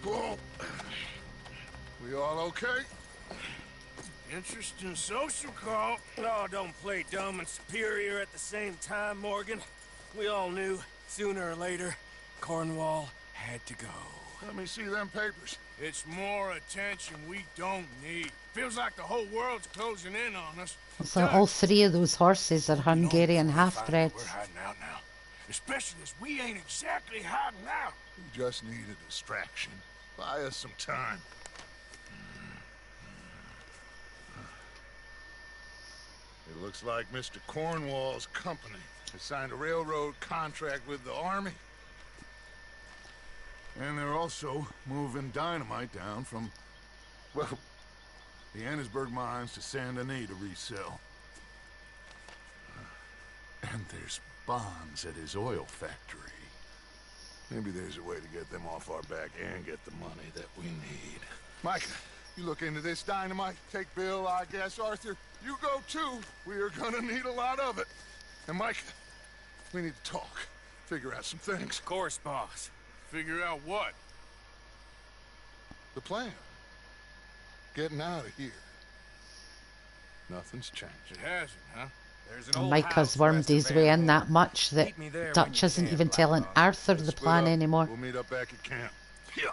Whoa. We all okay? Interesting social call. Oh, don't play dumb and superior at the same time, Morgan. We all knew, sooner or later, Cornwall had to go. Let me see them papers. It's more attention we don't need. Feels like the whole world's closing in on us. So all three of those horses are Hungarian half-breds. We're hiding out now. Especially as we ain't exactly hiding out. We just need a distraction. Buy us some time. It looks like Mr. Cornwall's company has signed a railroad contract with the army. And they're also moving dynamite down from, well, the Annesburg mines to Saint Denis to resell. And there's bombs at his oil factory. Maybe there's a way to get them off our back and get the money that we need. Mike, you look into this dynamite. Take Bill, I guess. Arthur, you go too. We are gonna need a lot of it. And Mike, we need to talk. Figure out some things. Of course, boss. Figure out what? The plan. Getting out of here. Nothing's changed. It hasn't, huh? There's an old Mike has house wormed west of his way in Van that Horn. much that Meet me there when Dutch you isn't can, even telling Blackhawk. Arthur the Split plan up. anymore. We'll meet up back at camp. Yeah.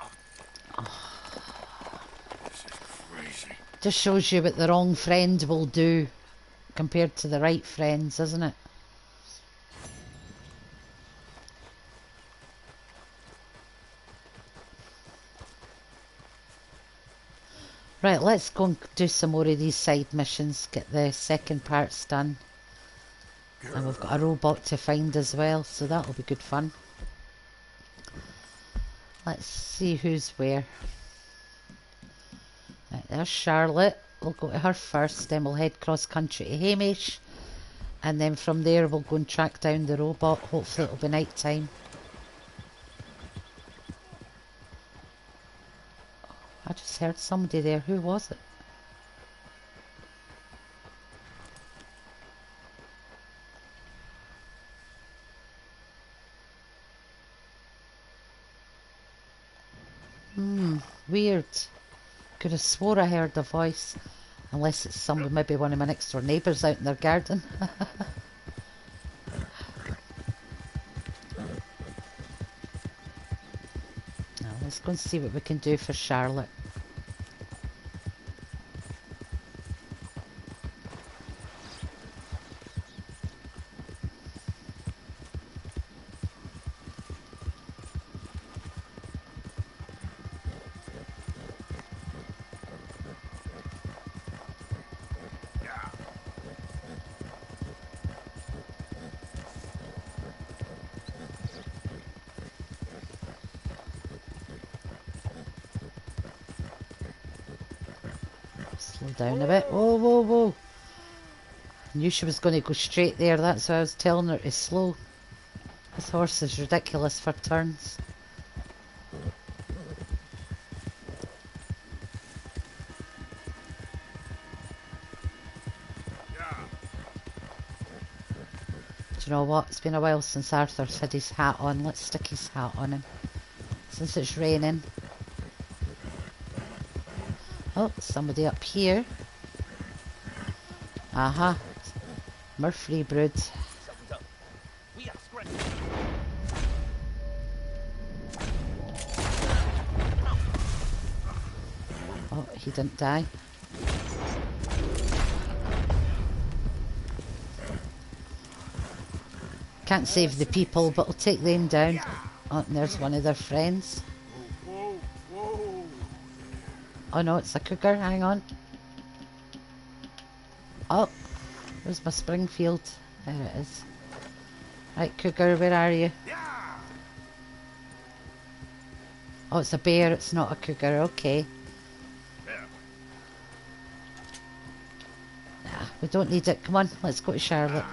This is crazy. Just shows you what the wrong friend will do compared to the right friends, isn't it? Right, let's go and do some more of these side missions, get the second parts done. And we've got a robot to find as well, so that'll be good fun. Let's see who's where. Right, there's Charlotte. We'll go to her first, then we'll head cross country to Hamish. And then from there we'll go and track down the robot. Hopefully it'll be night time. I just heard somebody there. Who was it? Weird. Could have swore I heard a voice. Unless it's somebody, maybe one of my next door neighbours out in their garden. Now let's go and see what we can do for Charlotte. Slow down a bit. Whoa, whoa, whoa. I knew she was going to go straight there. That's why I was telling her to slow. This horse is ridiculous for turns. Do you know what? It's been a while since Arthur's had his hat on. Let's stick his hat on him. Since it's raining. Oh, somebody up here. Aha. Murphy brood. Oh, he didn't die. Can't save the people, but we'll take them down. Oh, and there's one of their friends. Whoa, whoa. Oh no, it's a cougar. Hang on. Oh, where's my Springfield? There it is. Right, cougar, where are you? Oh, it's a bear. It's not a cougar. Okay. Nah, we don't need it. Come on, let's go to Charlotte.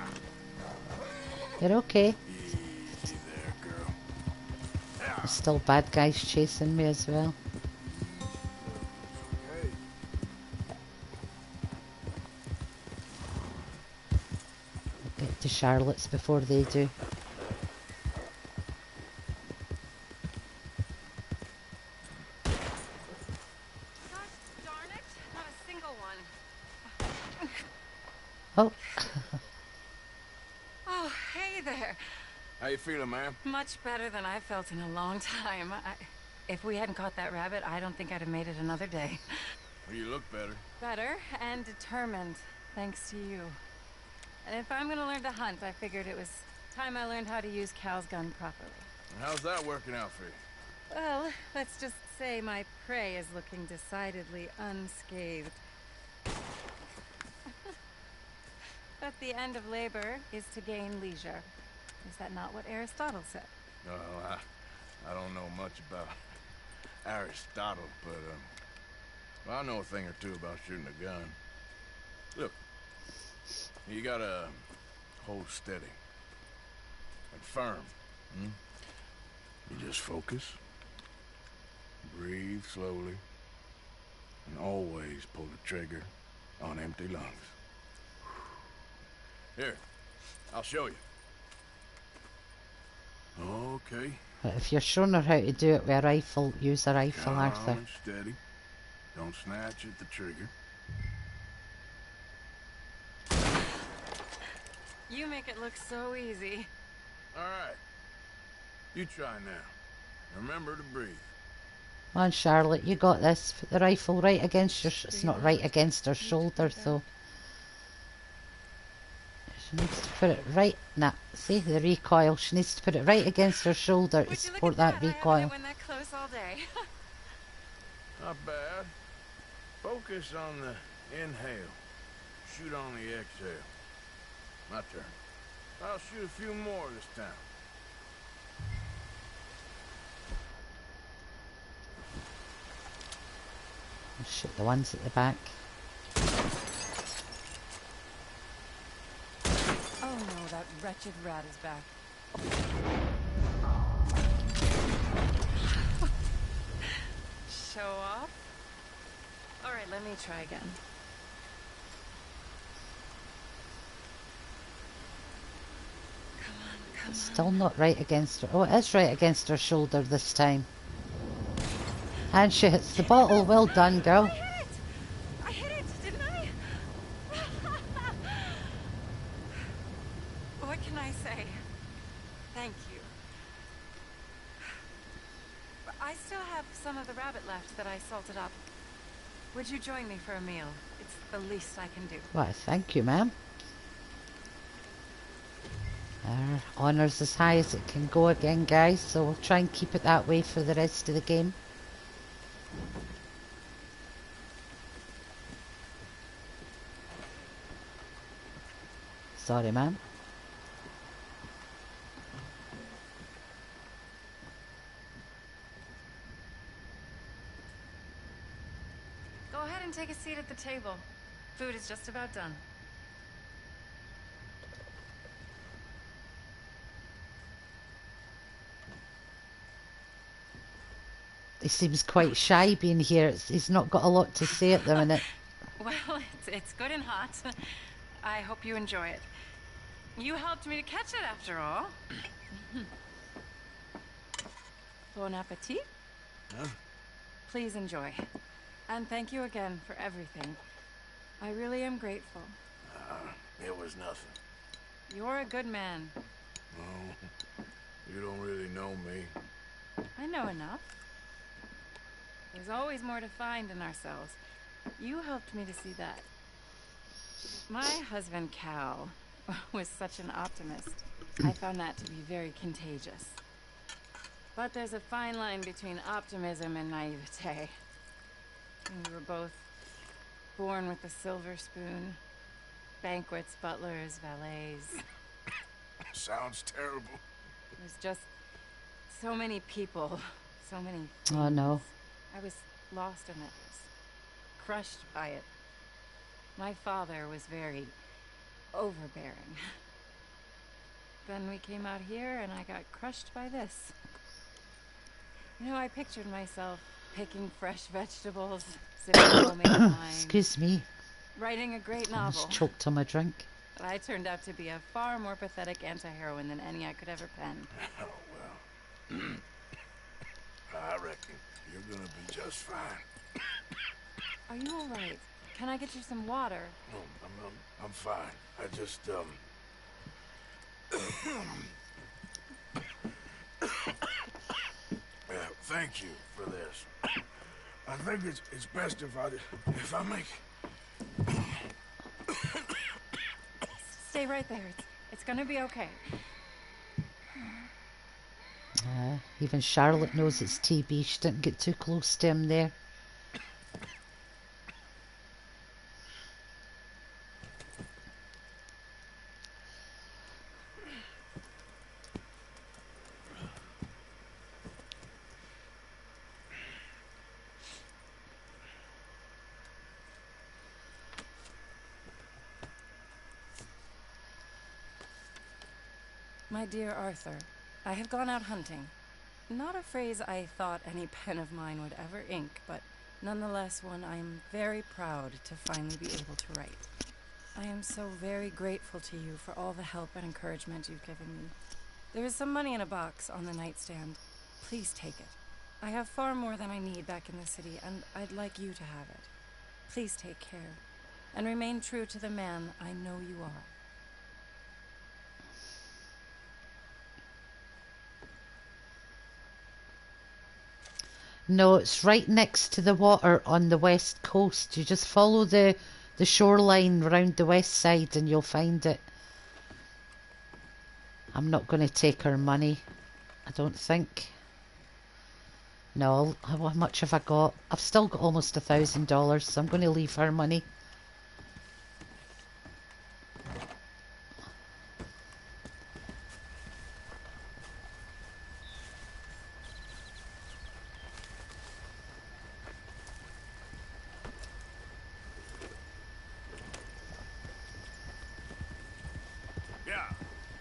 You're okay. Easy there, girl. There's still bad guys chasing me as well. Okay. Get to Charlotte's before they do. Gosh darn it, not a single one. Oh. Oh, hey there. How you feeling, ma'am? Much better than I felt in a long time. If we hadn't caught that rabbit, I don't think I'd have made it another day. Well, you look better. Better and determined, thanks to you. And if I'm gonna learn to hunt, I figured it was time I learned how to use Cal's gun properly. And how's that working out for you? Well, let's just say my prey is looking decidedly unscathed. But the end of labor is to gain leisure. Is that not what Aristotle said? Well, I don't know much about Aristotle, but well, I know a thing or two about shooting a gun. Look, you gotta hold steady and firm. You just focus, breathe slowly, and always pull the trigger on empty lungs. Here, I'll show you. Okay. But if you're showing her how to do it with a rifle, use a rifle, Calm Arthur. and steady. Don't snatch at the trigger. You make it look so easy. All right. You try now. Remember to breathe. Come on, Charlotte, you got this. Put the rifle right against your... It's not right against her shoulder, so... She needs to put it right... Nah, see, the recoil. She needs to put it right against her shoulder to support that recoil. When that close all day. Not bad. Focus on the inhale. Shoot on the exhale. My turn. I'll shoot a few more this time. I'll shoot the ones at the back. Oh no, that wretched rat is back. Show off? Alright, let me try again. Still not right against her. Oh, it is right against her shoulder this time. And she hits the bottle. Well done, girl. I hit it, didn't I? What can I say? Thank you. I still have some of the rabbit left that I salted up. Would you join me for a meal? It's the least I can do. Why, thank you, ma'am. Our honour's as high as it can go again, guys, so we'll try and keep it that way for the rest of the game. Sorry, ma'am. Go ahead and take a seat at the table. Food is just about done. He seems quite shy being here. He's not got a lot to say at the minute. Well, it's good and hot. I hope you enjoy it. You helped me to catch it after all. Bon appetit. Huh? Please enjoy. And thank you again for everything. I really am grateful. It was nothing. You're a good man. Oh, you don't really know me. I know enough. There's always more to find in ourselves. You helped me to see that. My husband, Cal, was such an optimist. I found that to be very contagious. But there's a fine line between optimism and naivete. And we were both born with a silver spoon. Banquets, butlers, valets. Sounds terrible. There's just so many people, so many things. Oh, no. I was lost in it, crushed by it. My father was very overbearing. Then we came out here and I got crushed by this. You know, I pictured myself picking fresh vegetables, sipping homemade wine, Excuse me. writing a great I novel. almost choked on my drink. But I turned out to be a far more pathetic anti-heroine than any I could ever pen. Oh, well. I reckon you're gonna be just fine. Are you all right? Can I get you some water? No, I'm fine. I just, thank you for this. I think it's best if I make... Stay right there. It's gonna be okay. Even Charlotte knows it's TB. She didn't get too close to him there. My dear Arthur, I have gone out hunting. Not a phrase I thought any pen of mine would ever ink, but nonetheless one I'm very proud to finally be able to write. I am so very grateful to you for all the help and encouragement you've given me. There is some money in a box on the nightstand. Please take it. I have far more than I need back in the city, and I'd like you to have it. Please take care, and remain true to the man I know you are. No, it's right next to the water on the west coast. You just follow the shoreline round the west side and you'll find it. I'm not going to take her money, I don't think. No, how much have I got? I've still got almost $1,000, so I'm going to leave her money.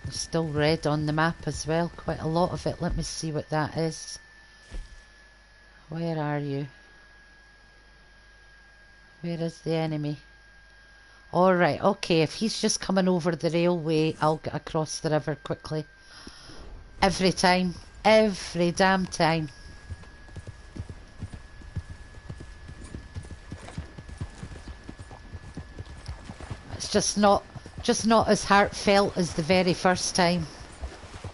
There's still red on the map as well, quite a lot of it. Let me see what that is. Where are you? Where is the enemy? Alright, okay, if he's just coming over the railway, I'll get across the river quickly. Every time. Every damn time. It's just not as heartfelt as the very first time.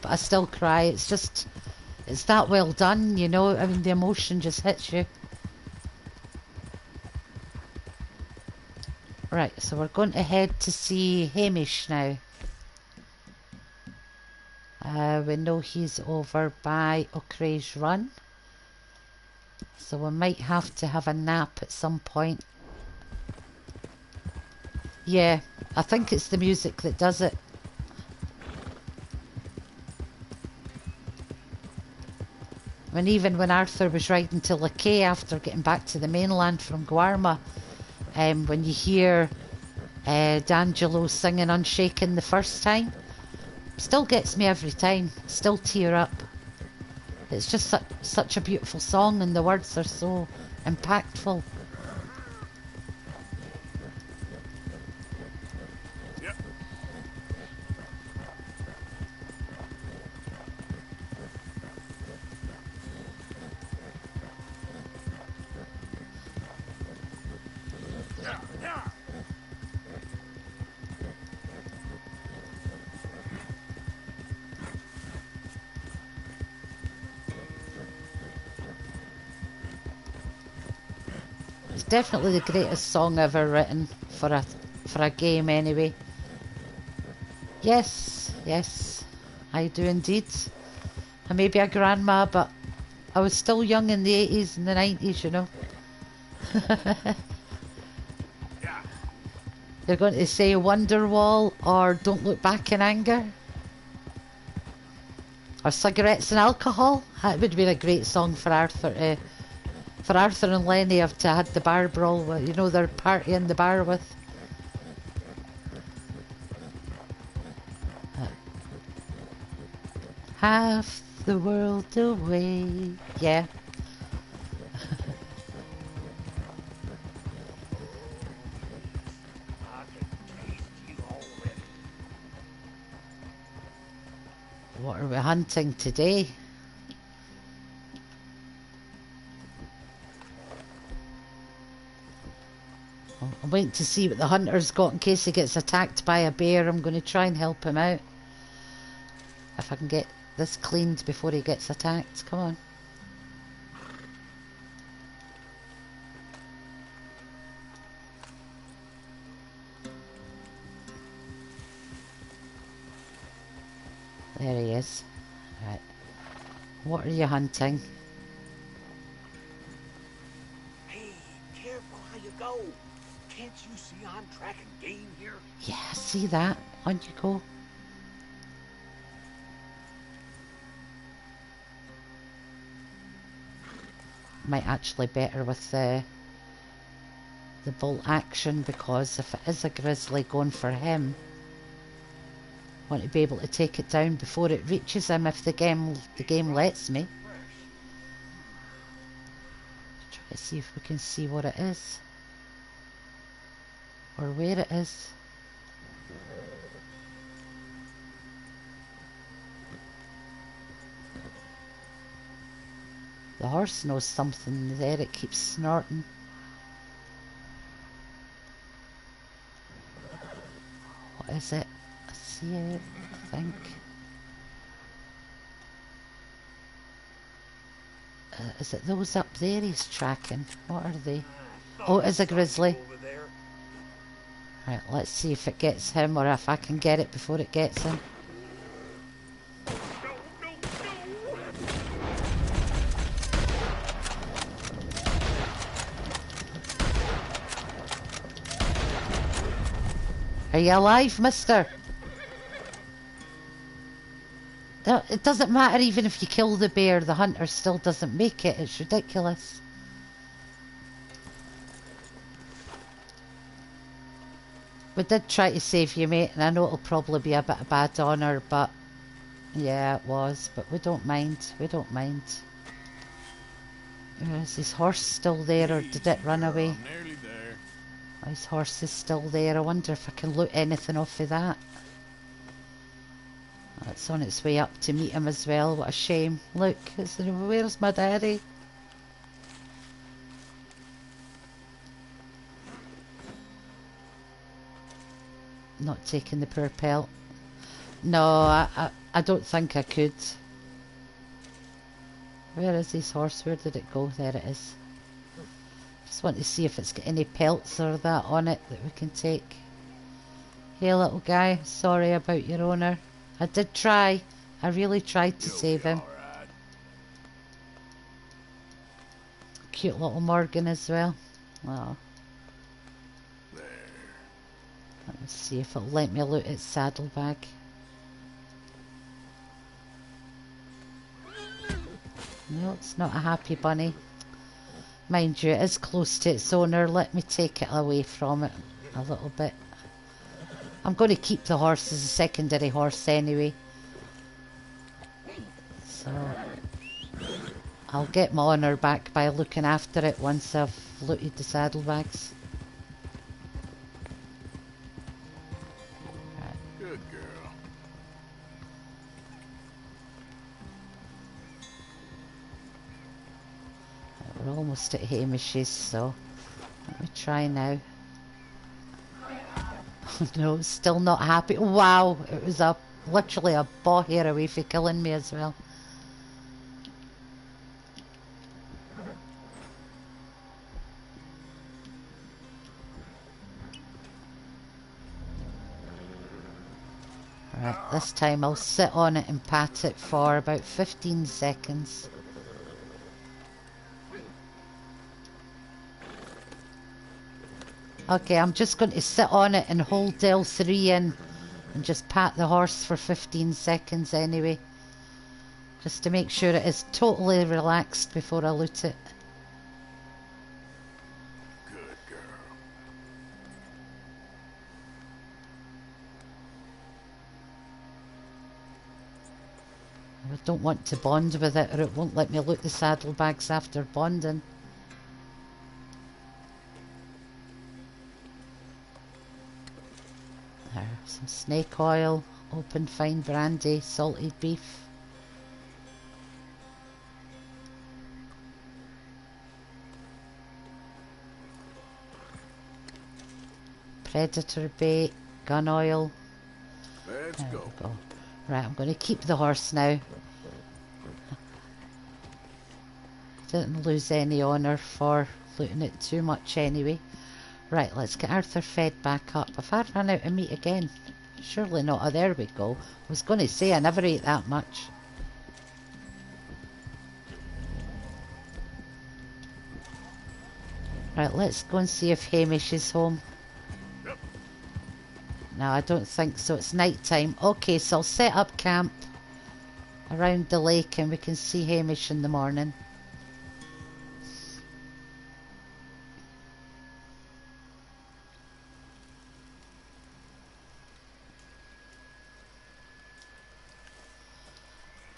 But I still cry. It's that well done, you know. I mean, the emotion just hits you. Right, so we're going to head to see Hamish now. We know he's over by O'Creagh's Run. So we might have to have a nap at some point. Yeah, I think it's the music that does it. I mean, even when Arthur was riding to Lakay after getting back to the mainland from Guarma, when you hear D'Angelo singing Unshaken the first time, still gets me every time, still tear up. It's just such a beautiful song and the words are so impactful. Definitely the greatest song ever written for a game anyway. Yes, I do indeed. I may be a grandma, but I was still young in the 80s and the 90s, you know. You're going to say Wonderwall or Don't Look Back in Anger? Or Cigarettes and Alcohol? That would have been a great song for Arthur and Lenny have to had the bar brawl with, you know, their party in the bar with. Half the world away. Yeah. What are we hunting today? I'm waiting to see what the hunter's got in case he gets attacked by a bear. I'm going to try and help him out. If I can get this cleaned before he gets attacked. Come on. There he is. Right. What are you hunting? Hey, careful how you go. Can't you see I'm tracking game here? Yeah, see that? On you go. Might actually better with the bolt action, because if it is a grizzly going for him, I want to be able to take it down before it reaches him if the game lets me. Let's see if we can see what it is. Or where it is. The horse knows something there, it keeps snorting. What is it? I see it, I think. Is it those up there he's tracking? What are they? Oh, it is a grizzly. Right, let's see if it gets him or if I can get it before it gets him. Are you alive, mister? No, it doesn't matter even if you kill the bear, the hunter still doesn't make it. It's ridiculous. We did try to save you, mate, and I know it'll probably be a bit of bad honour, but yeah, it was. But we don't mind. We don't mind. Is his horse still there, or did it run away? I'm nearly there. His horse is still there. I wonder if I can loot anything off of that. It's on its way up to meet him as well. What a shame. Look, where's my daddy? Not taking the poor pelt. No, I don't think I could. Where is his horse? Where did it go? There it is. Just want to see if it's got any pelts or that on it that we can take. Hey little guy, sorry about your owner. I did try. I really tried to save him. Right. Cute little Morgan as well. Oh. There. Let me see if it'll let me loot its saddlebag. No, it's not a happy bunny. Mind you, it is close to its owner. Let me take it away from it a little bit. I'm going to keep the horse as a secondary horse anyway. So I'll get my honour back by looking after it once I've looted the saddlebags. Good girl. We're almost at Hamish's, so let me try now. No, still not happy. Wow, it was literally a ball hair away for killing me as well. Right, this time I'll sit on it and pat it for about 15 seconds. Okay, I'm just going to sit on it and hold L3 in and just pat the horse for 15 seconds anyway. Just to make sure it is totally relaxed before I loot it. Good girl. I don't want to bond with it or it won't let me loot the saddlebags after bonding. There, some snake oil, open fine brandy, salted beef. Predator bait, gun oil. Let's There go. we go. Right, I'm going to keep the horse now. Didn't lose any honour for looting it too much anyway. Right, let's get Arthur fed back up. If I run out of meat again, surely not. Oh, there we go. I was going to say I never ate that much. Right, let's go and see if Hamish is home. Yep. No, I don't think so. It's night time. Okay, so I'll set up camp around the lake and we can see Hamish in the morning.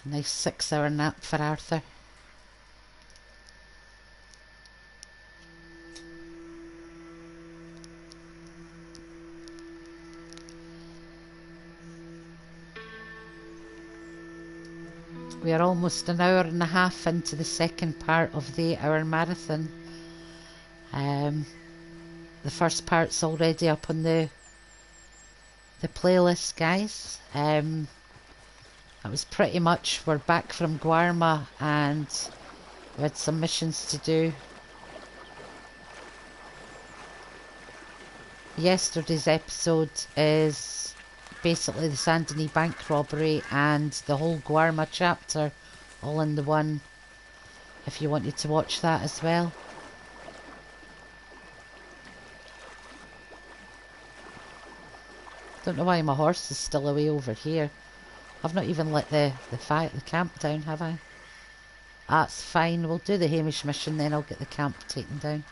Nice 6-hour nap for Arthur. We are almost an hour and a half into the second part of the 8-hour marathon. The first part's already up on the playlist, guys. That was pretty much, we're back from Guarma and we had some missions to do. Yesterday's episode is basically the Saint Denis bank robbery and the whole Guarma chapter all in the one, if you wanted to watch that as well. Don't know why my horse is still away over here. I've not even let the camp down, have I? That's fine, we'll do the Hamish mission, then I'll get the camp taken down.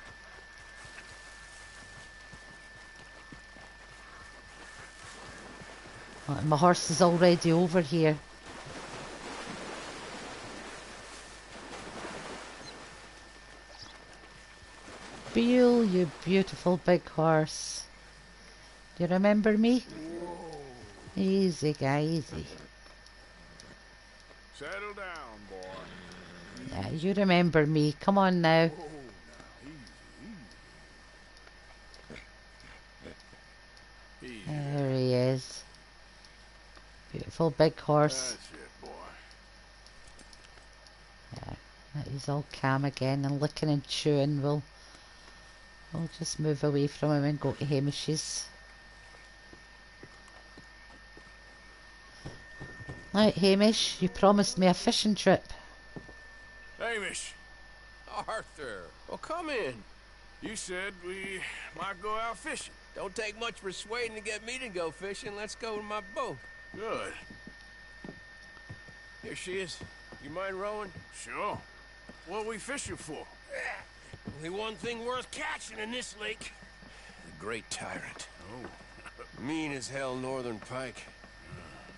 Oh, my horse is already over here. Beale, you beautiful big horse. Do you remember me? Easy, guy, easy. Settle down, boy. Yeah, you remember me. Come on now. There he is. Beautiful big horse. That's it, boy. Yeah, he's all calm again and licking and chewing. We'll just move away from him and go to Hamish's. Right, Hamish, you promised me a fishing trip. Hamish! Arthur, well, come in. You said we might go out fishing. Don't take much persuading to get me to go fishing. Let's go in my boat. Good. Here she is. You mind rowing? Sure. What are we fishing for? Only one thing worth catching in this lake. The great tyrant. Oh. Mean as hell northern pike.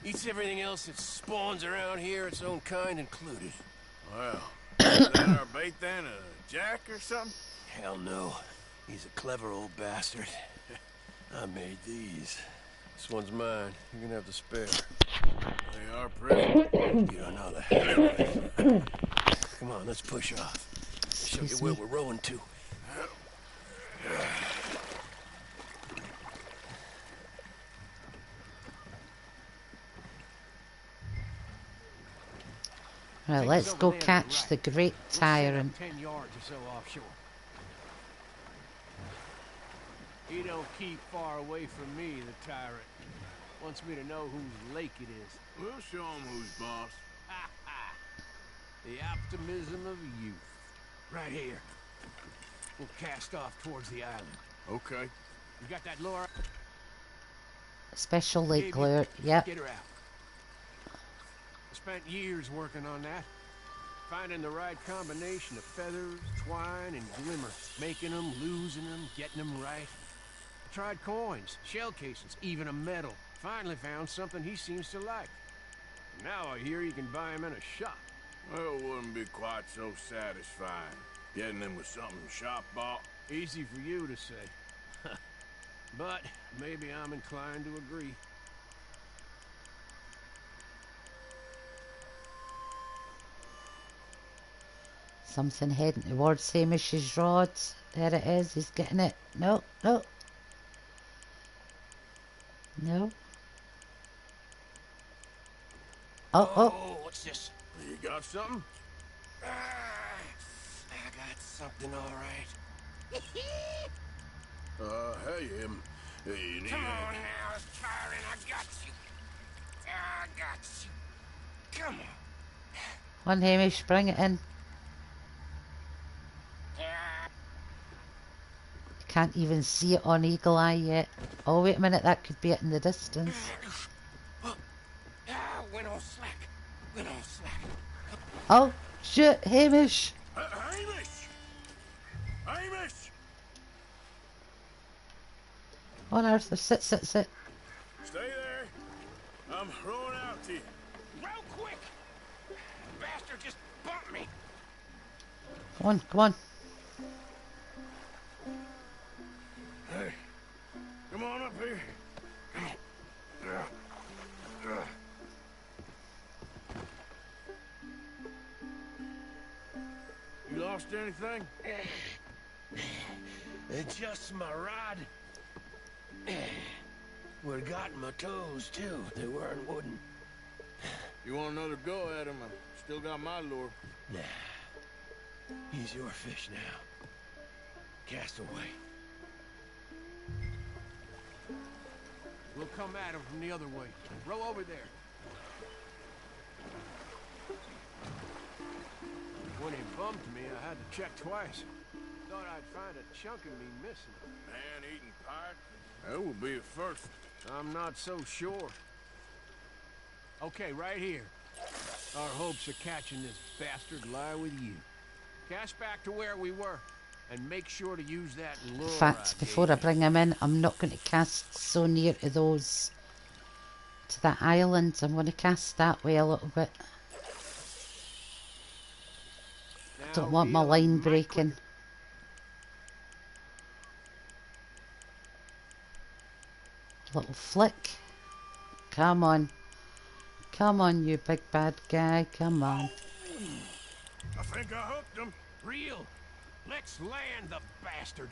Eats everything else that spawns around here, its own kind included. Well, is that our bait then? A jack or something? Hell no. He's a clever old bastard. I made these. This one's mine. You can have the spare. They are pretty. You don't know the half of it. Come on, let's push off. Show you where we're rowing to. Right, let's go catch the great tyrant. 10 yards or so offshore. He don't keep far away from me, the tyrant. Wants me to know whose lake it is. We'll show him who's boss. Ha ha! The optimism of youth. Right here. We'll cast off towards the island. Okay. You got that lure? Special lake lure, yep. Get her out. I spent years working on that. Finding the right combination of feathers, twine, and glimmer. Making them, losing them, getting them right. I tried coins, shell cases, even a medal. Finally found something he seems to like. Now I hear you can buy him in a shop. Well, it wouldn't be quite so satisfying. Getting them with something shop bought. Easy for you to say. But maybe I'm inclined to agree. Something heading towards Hamish's rod. There it is, he's getting it. No, no. No. Oh. What's this? You got something? I got something, all right. Hey, you need Come on now, tyrant, I got you. I got you. Come on. On, Hamish, bring it in. Can't even see it on Eagle Eye yet. Oh, wait a minute, that could be it in the distance. Went all slack. Went all slack. Oh, shoot, Hamish! Hamish! Hamish! On, Arthur, sit. Stay there. I'm throwing out to you. Real quick! The bastard just bumped me. Come on. Hey, come on up here. lost anything? Just my rod. Would've gotten my toes, too. They weren't wooden. You want another go at him? I've still got my lure. Nah. He's your fish now. Cast away. We'll come at him from the other way. Row over there. When he bumped me, I had to check twice. Thought I'd find a chunk of me missing. Man-eating pirate? That will be a first. I'm not so sure. Okay, right here. Our hopes of catching this bastard lie with you. Cast back to where we were, and make sure to use that lure. In fact, before I bring him in, I'm not going to cast so near to those, to that island. I'm going to cast that way a little bit. I don't want my line breaking. Little flick. Come on. Come on, you big bad guy. Come on. I think I hooked him. Reel. Let's land the bastard.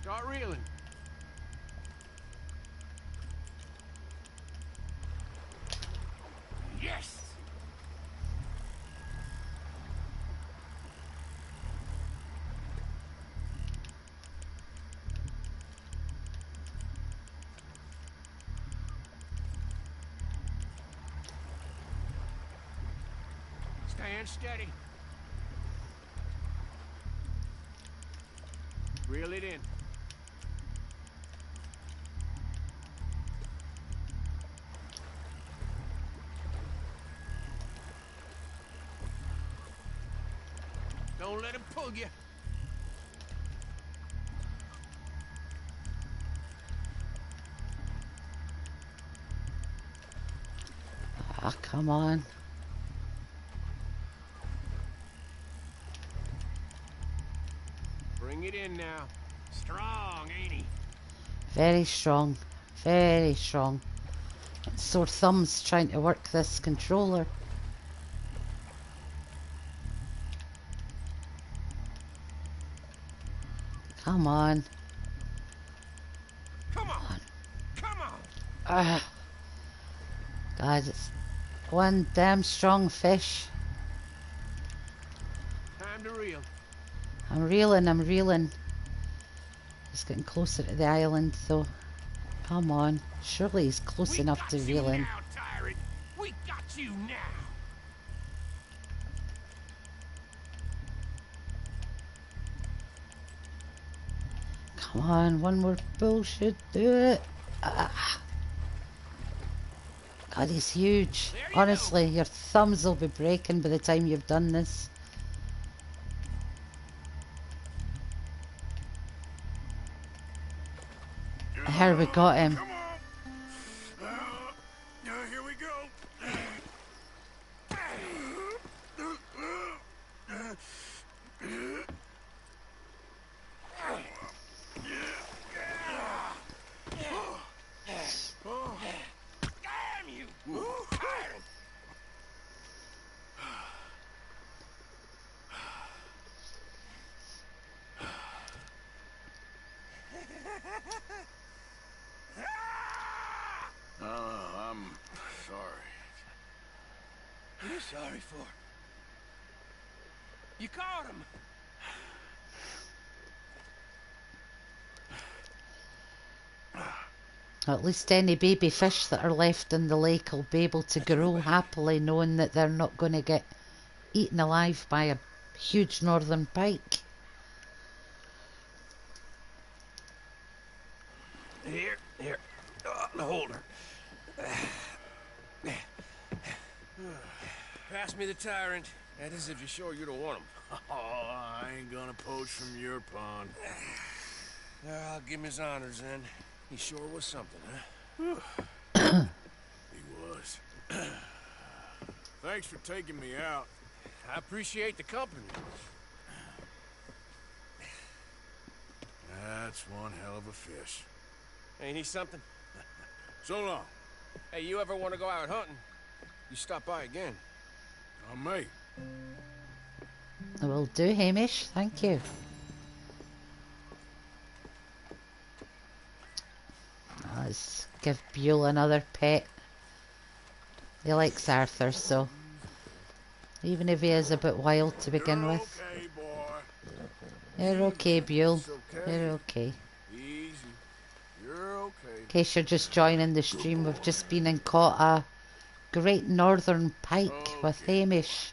Start reeling. Yes! Stand steady. Reel it in. Don't let him pull you. Ah, come on. Bring it in now. Strong, ain't he? Very strong. Very strong. Sore thumbs trying to work this controller. Come on. Come on. Come on. Ah. God, it's one damn strong fish. Time to reel. I'm reeling, I'm reeling. Just getting closer to the island though. Come on. Surely he's close enough to reel in. Now, tyrant. We got you now. Come on, one more bullshit. Do it. Ah. God, he's huge. Honestly, your thumbs will be breaking by the time you've done this. Here we got him. Come on. Here we go. Damn you! Tyrant! I'm sorry. What are you sorry for? You caught him! At least any baby fish that are left in the lake will be able to grow happily knowing that they're not going to get eaten alive by a huge northern pike. Here. The holder. Pass me the tyrant. That is if you're sure you don't want him. Oh, I ain't gonna poach from your pond. I'll give him his honors then. He sure was something, huh? He was. Thanks for taking me out. I appreciate the company. That's one hell of a fish. Ain't he something? So long. Hey, you ever want to go out hunting? You stop by again. I may. Will do, Hamish. Thank you. Let's give Buell another pet. He likes Arthur, so even if he is a bit wild to begin You're with. okay, boy. You're okay, Buell. It's okay. You're okay. Easy. You're okay. In case you're just joining the stream, we've just been and caught a great northern pike with Hamish.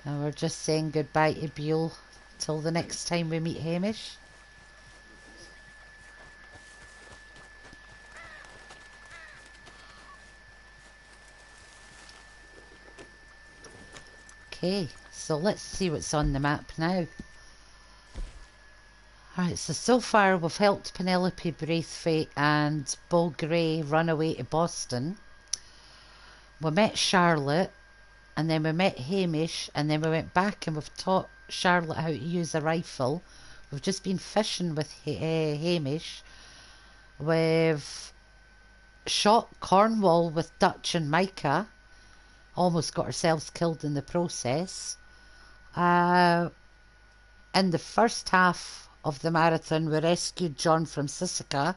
And we're just saying goodbye to Buell till the next time we meet Hamish. Okay, so let's see what's on the map now. Alright, so far we've helped Penelope Braithwaite and Beau Gray run away to Boston. We met Charlotte, and then we met Hamish, and then we went back and we've taught Charlotte how to use a rifle. We've just been fishing with Hamish. We've shot Cornwall with Dutch and Micah. Almost got ourselves killed in the process. In the first half of the marathon, we rescued John from Sisika.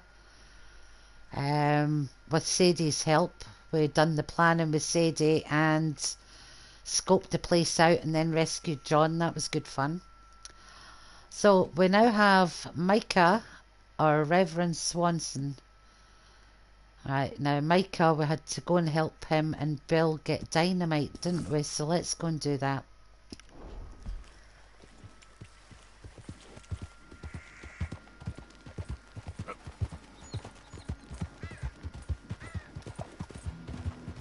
With Sadie's help, we done the planning with Sadie and scoped the place out and then rescued John. That was good fun. So we now have Micah, or Reverend Swanson. Right, now Micah, we had to go and help him and Bill get dynamite, didn't we? So let's go and do that.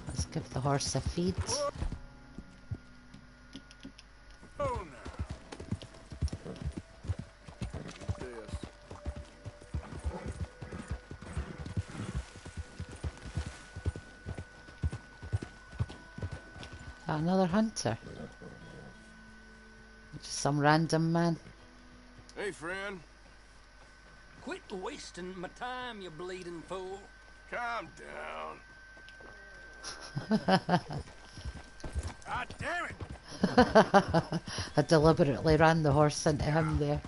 Let's give the horse a feed. Oh, no. Another hunter. Just some random man. Hey, friend. Quit wasting my time, you bleeding fool. Calm down. God damn it! I deliberately ran the horse into him there.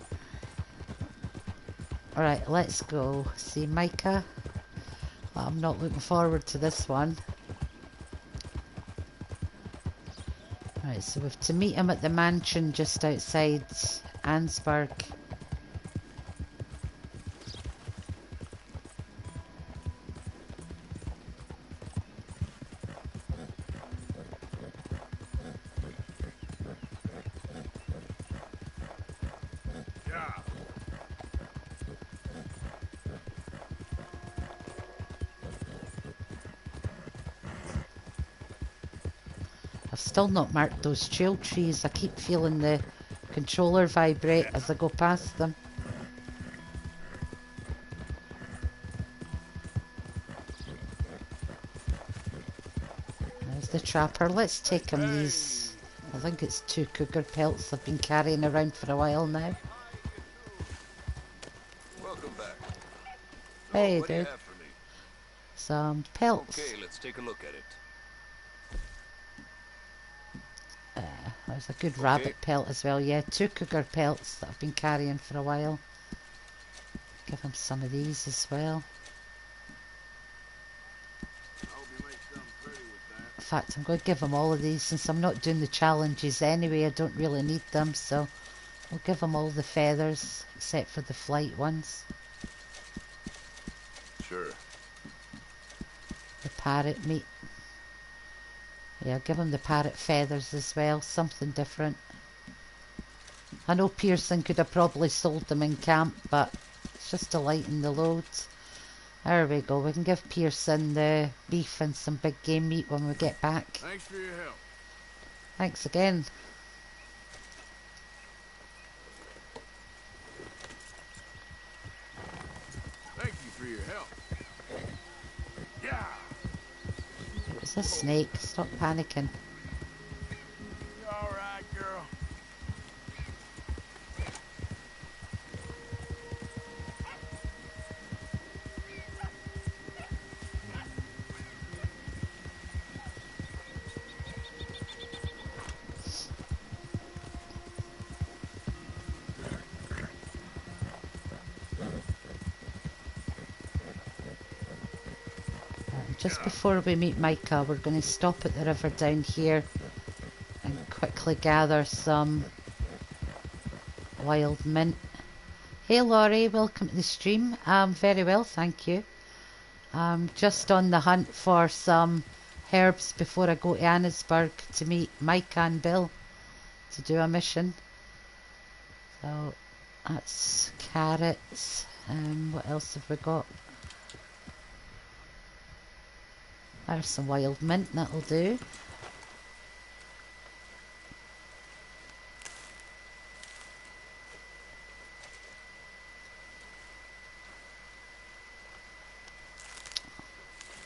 Alright, let's go see Micah. I'm not looking forward to this one. Right, so we have to meet him at the mansion just outside Ansburg. I've still not marked those trail trees. I keep feeling the controller vibrate as I go past them. There's the trapper. Let's take him these. I think it's 2 cougar pelts I've been carrying around for a while now. Welcome back. Hey, What do you dude. have for me? Some pelts. Okay, let's take a look at it. There's a good rabbit pelt as well. Yeah, 2 cougar pelts that I've been carrying for a while. Give him some of these as well. In fact, I'm going to give him all of these since I'm not doing the challenges anyway. I don't really need them, so I'll give him all the feathers except for the flight ones. Sure. The parrot meat. Yeah, I'll give him the parrot feathers as well, something different. I know Pearson could have probably sold them in camp, but it's just to lighten the load. There we go, we can give Pearson the beef and some big game meat when we get back. Thanks for your help. Thanks again. Thank you for your help. Yeah. It's a snake, stop panicking. You all right, girl? just before we meet Micah, we're going to stop at the river down here and quickly gather some wild mint. Hey Laurie, welcome to the stream. Very well, thank you. I'm just on the hunt for some herbs before I go to Annesburg to meet Micah and Bill to do a mission. So that's carrots. What else have we got? There's some wild mint, that'll do.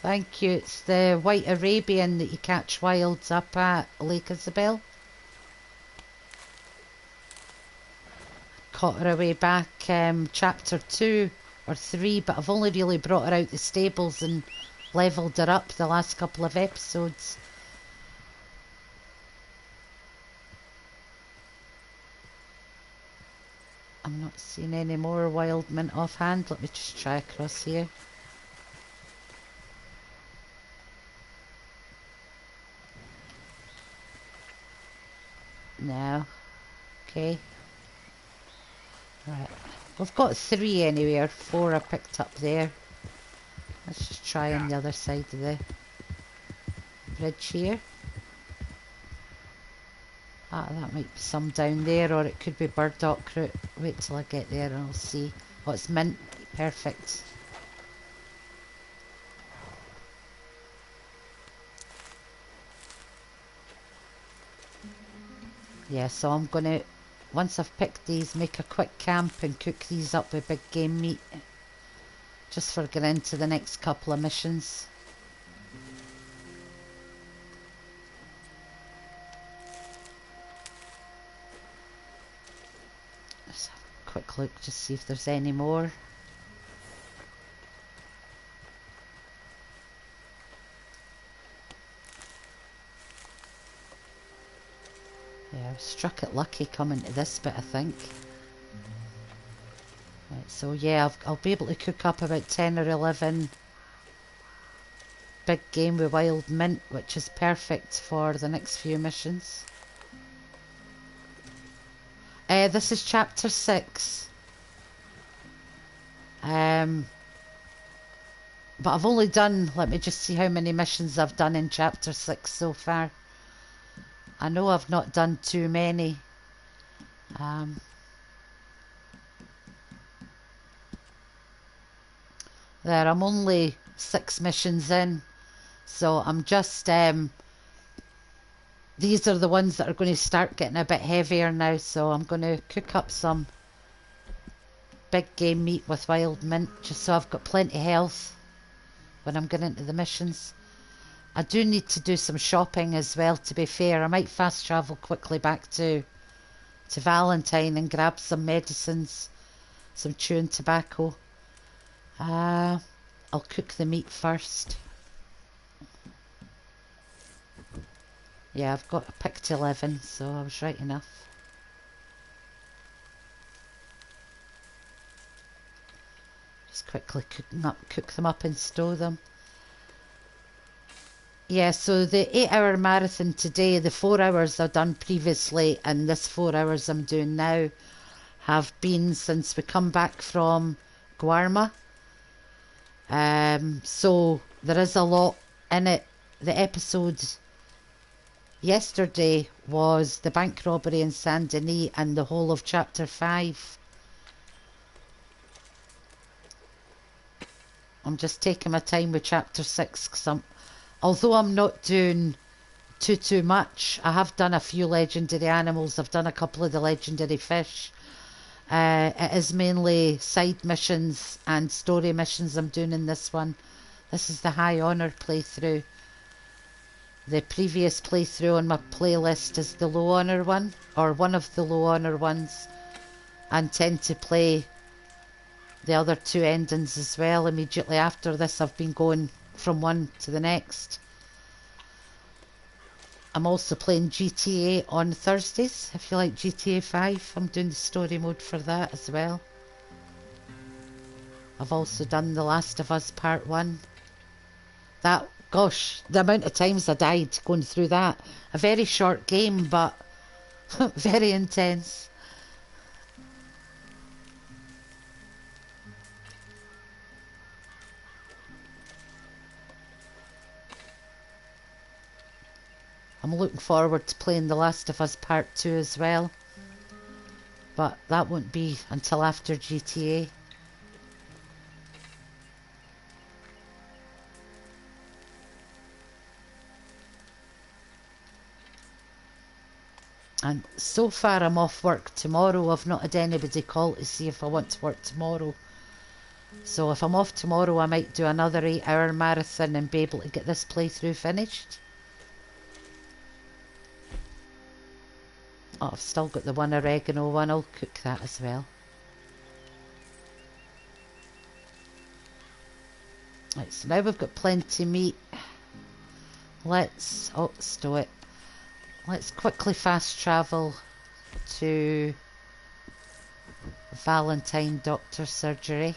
Thank you. It's the white Arabian that you catch wilds up at Lake Isabel. Caught her away back chapter 2 or 3, but I've only really brought her out the stables and levelled her up the last couple of episodes. I'm not seeing any more wild mint offhand. Let me just try across here. No. Okay. Right. We've got 3 anyway, or 4 I picked up there. Let's just try on the other side of the bridge here. Ah, that might be some down there, or it could be burdock root. Wait till I get there and I'll see. Oh, it's mint. Perfect. Yeah, so I'm gonna, once I've picked these, make a quick camp and cook these up with big game meat. Just for getting into the next couple of missions. Let's have a quick look, just see if there's any more. Yeah, I've struck it lucky coming to this bit, I think. Right, so yeah, I'll be able to cook up about 10 or 11 big game with wild mint, which is perfect for the next few missions. This is chapter 6. But I've only done, let me just see how many missions I've done in chapter 6 so far. I know I've not done too many. There, I'm only 6 missions in, so I'm just, these are the ones that are going to start getting a bit heavier now, so I'm going to cook up some big game meat with wild mint, just so I've got plenty of health when I'm getting into the missions. I do need to do some shopping as well, to be fair. I might fast travel quickly back to Valentine and grab some medicines, some chewing tobacco. I'll cook the meat first. Yeah, I've got picked 11, so I was right enough. Just quickly cook them up and stow them. Yeah, so the 8-hour marathon today, the 4 hours I've done previously and this 4 hours I'm doing now have been since we come back from Guarma. So there is a lot in it. The episode yesterday was the bank robbery in Saint Denis and the whole of chapter 5. I'm just taking my time with chapter 6 because although I'm not doing too much, I have done a few legendary animals. I've done a couple of the legendary fish. It is mainly side missions and story missions I'm doing in this one. This is the High Honour playthrough. The previous playthrough on my playlist is the Low Honour one, or one of the Low Honour ones. I intend to play the other 2 endings as well. Immediately after this, I've been going from one to the next. I'm also playing GTA on Thursdays. If you like GTA 5, I'm doing the story mode for that as well. I've also done The Last of Us Part 1. That, gosh, the amount of times I died going through that. A very short game, but very intense. I'm looking forward to playing The Last of Us Part 2 as well. But that won't be until after GTA. And so far I'm off work tomorrow. I've not had anybody call to see if I want to work tomorrow. So if I'm off tomorrow, I might do another 8-hour marathon and be able to get this playthrough finished. Oh, I've still got the one oregano one. I'll cook that as well. Right, so now we've got plenty of meat. Let's... oh, stow it. Let's quickly fast travel to Valentine Doctor Surgery.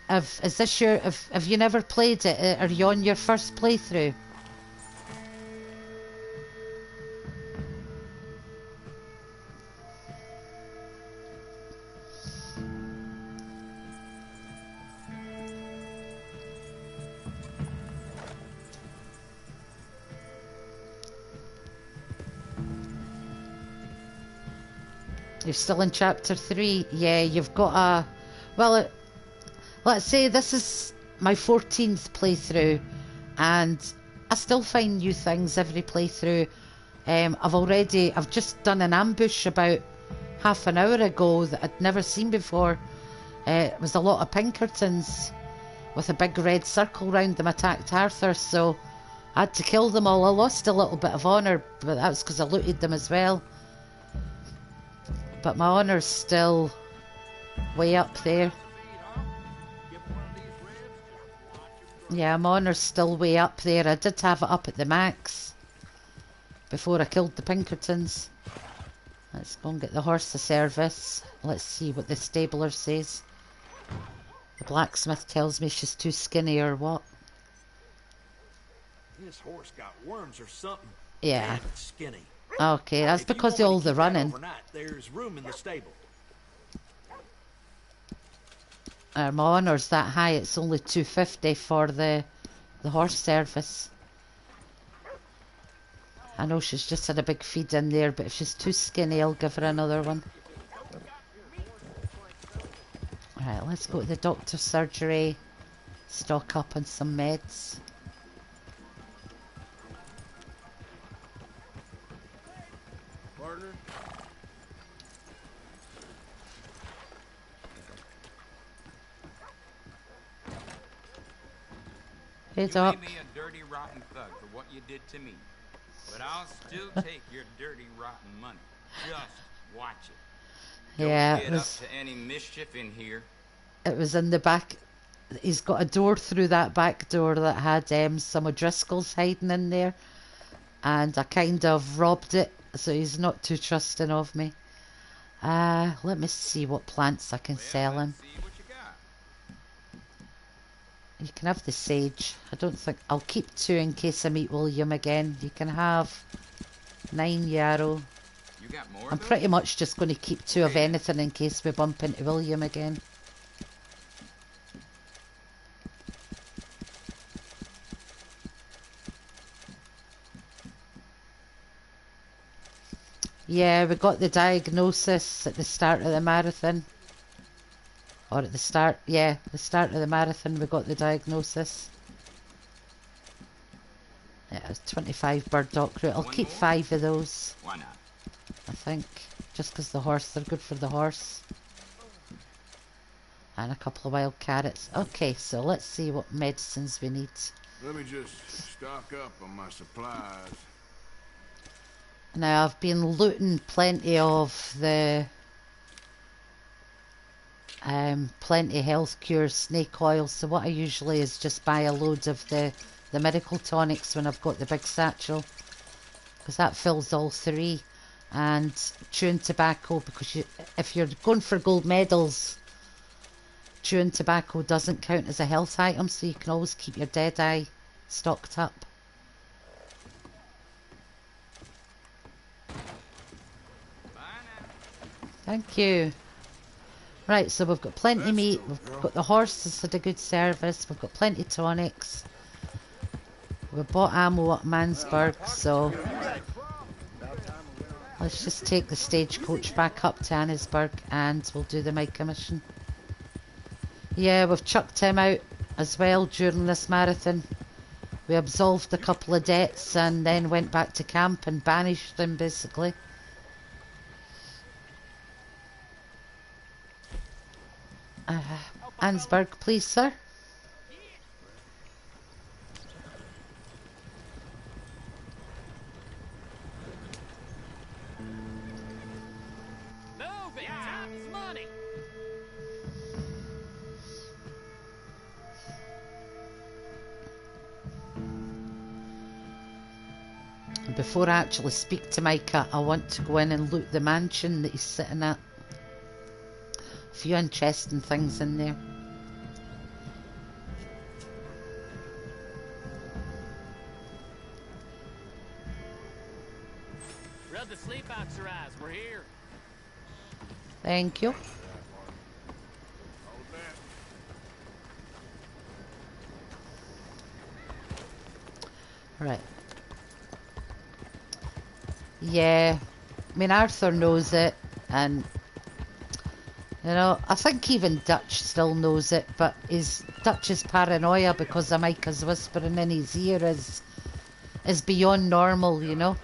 Is this your... Have you never played it? Are you on your first playthrough? You're still in chapter 3. Yeah, you've got a... well, let's say this is my 14th playthrough, and I still find new things every playthrough. I've just done an ambush about half an hour ago that I'd never seen before. It was a lot of Pinkertons with a big red circle round them attacked Arthur, so I had to kill them all. I lost a little bit of honour, but that was because I looted them as well. But my honour's still way up there. Yeah, my honour's still way up there. I did have it up at the max before I killed the Pinkertons. Let's go and get the horse of service. Let's see what the stabler says. The blacksmith tells me she's too skinny or what. This horse got worms or something. Yeah. Damn, it's skinny. Okay, that's because of all the running. There's room in the stable. My honour's that high, it's only 250 for the horse service. I know she's just had a big feed in there, but if she's too skinny, I'll give her another one. Alright, let's go to the doctor's surgery, stock up on some meds. Partner? Hey, You Doc. may be a dirty, rotten thug for what you did to me, but I'll still take your dirty, rotten money. Just watch it. Yeah, Don't get up to any mischief in here. it was in the back. He's got a door through that back door that had some O'Driscolls hiding in there, and I kind of robbed it, so he's not too trusting of me. Let me see what plants I can sell him. See what you got. You can have the sage. I don't think... I'll keep 2 in case I meet William again. You can have 9 yarrow. You got more I'm of those? pretty much just going to keep 2 of anything in case we bump into William again. Yeah, we got the diagnosis at the start of the marathon. Or at the start, yeah, the start of the marathon we got the diagnosis. Yeah, it was 25 burdock root. I'll keep 5 of those. Why not? I think. Just because the horse, they're good for the horse. And a couple of wild carrots. Okay, so let's see what medicines we need. Let me just stock up on my supplies. Now, I've been looting plenty of the... plenty health cures, snake oil. So what I usually is just buy a load of the miracle tonics when I've got the big satchel. Because that fills all 3. And chewing tobacco, because if you're going for gold medals, chewing tobacco doesn't count as a health item, so you can always keep your Deadeye stocked up. Thank you. Right, so we've got plenty of meat, we've got the horse that's had a good service, we've got plenty of tonics. We've bought ammo at Mansburg, so let's just take the stagecoach back up to Annesburg and we'll do the Micah mission. Yeah, we've chucked him out as well during this marathon. We absolved a couple of debts and then went back to camp and banished him, basically. Annesburg, please, sir. Before I actually speak to Micah, I want to go in and loot the mansion that he's sitting at. A few interesting things in there. Rub the sleep out your eyes. We're here. Thank you. Right. Yeah, I mean Arthur knows it, and you know, I think even Dutch still knows it, but Dutch's paranoia because of Micah's whispering in his ear is beyond normal, you know.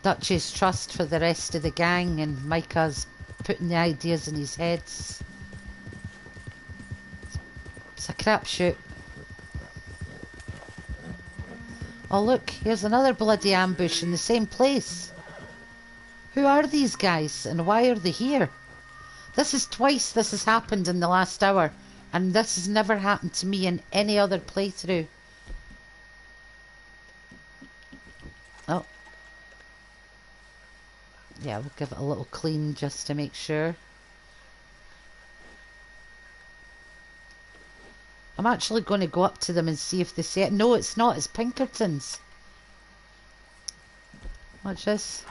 Dutch's trust for the rest of the gang, and Micah's putting the ideas in his head. It's a crapshoot. Oh look, here's another bloody ambush in the same place. Who are these guys and why are they here? This is twice this has happened in the last hour, and this has never happened to me in any other playthrough. Oh. Yeah, we'll give it a little clean just to make sure. I'm actually going to go up to them and see if they say it. No, it's not. It's Pinkerton's. Watch this.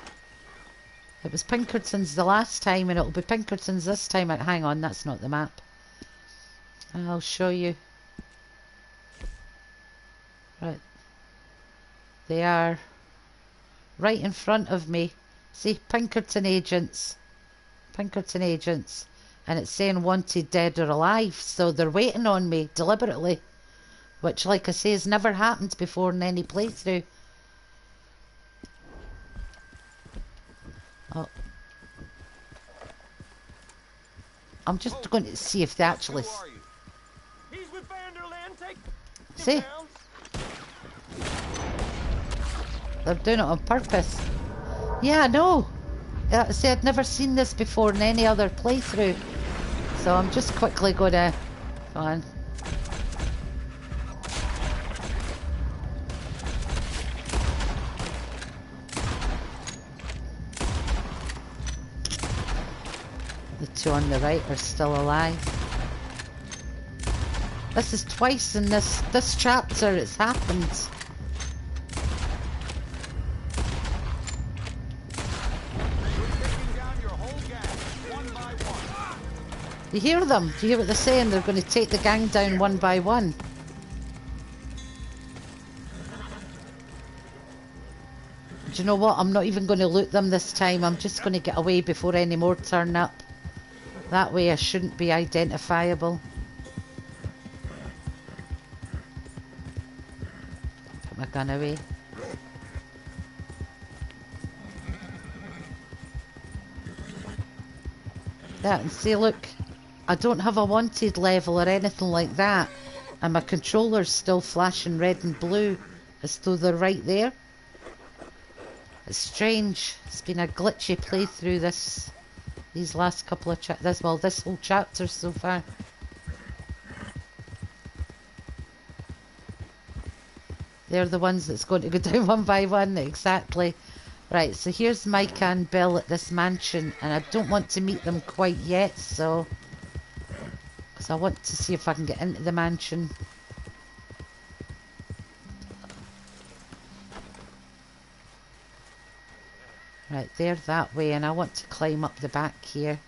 It was Pinkerton's the last time, and it'll be Pinkerton's this time. Hang on, that's not the map. I'll show you. Right. They are right in front of me. See, Pinkerton agents. Pinkerton agents. And it's saying wanted dead or alive, so they're waiting on me deliberately, which, like I say, has never happened before in any playthrough. Oh, I'm just going to see if they actually see. They're doing it on purpose. Yeah, I know. See, I'd never seen this before in any other playthrough. So I'm just quickly going to... Go on. The two on the right are still alive. This is twice in this chapter it's happened. You hear them? Do you hear what they're saying? They're going to take the gang down one by one. Do you know what? I'm not even going to loot them this time. I'm just going to get away before any more turn up. That way I shouldn't be identifiable. Put my gun away. That, and see, look. I don't have a wanted level or anything like that, and my controller's still flashing red and blue as though they're right there. It's strange. It's been a glitchy playthrough these last couple of this whole chapter so far. They're the ones that's going to go down one by one, exactly. Right, so here's Micah and Bill at this mansion, and I don't want to meet them quite yet, so So I want to see if I can get into the mansion. Right, there that way, and I want to climb up the back here.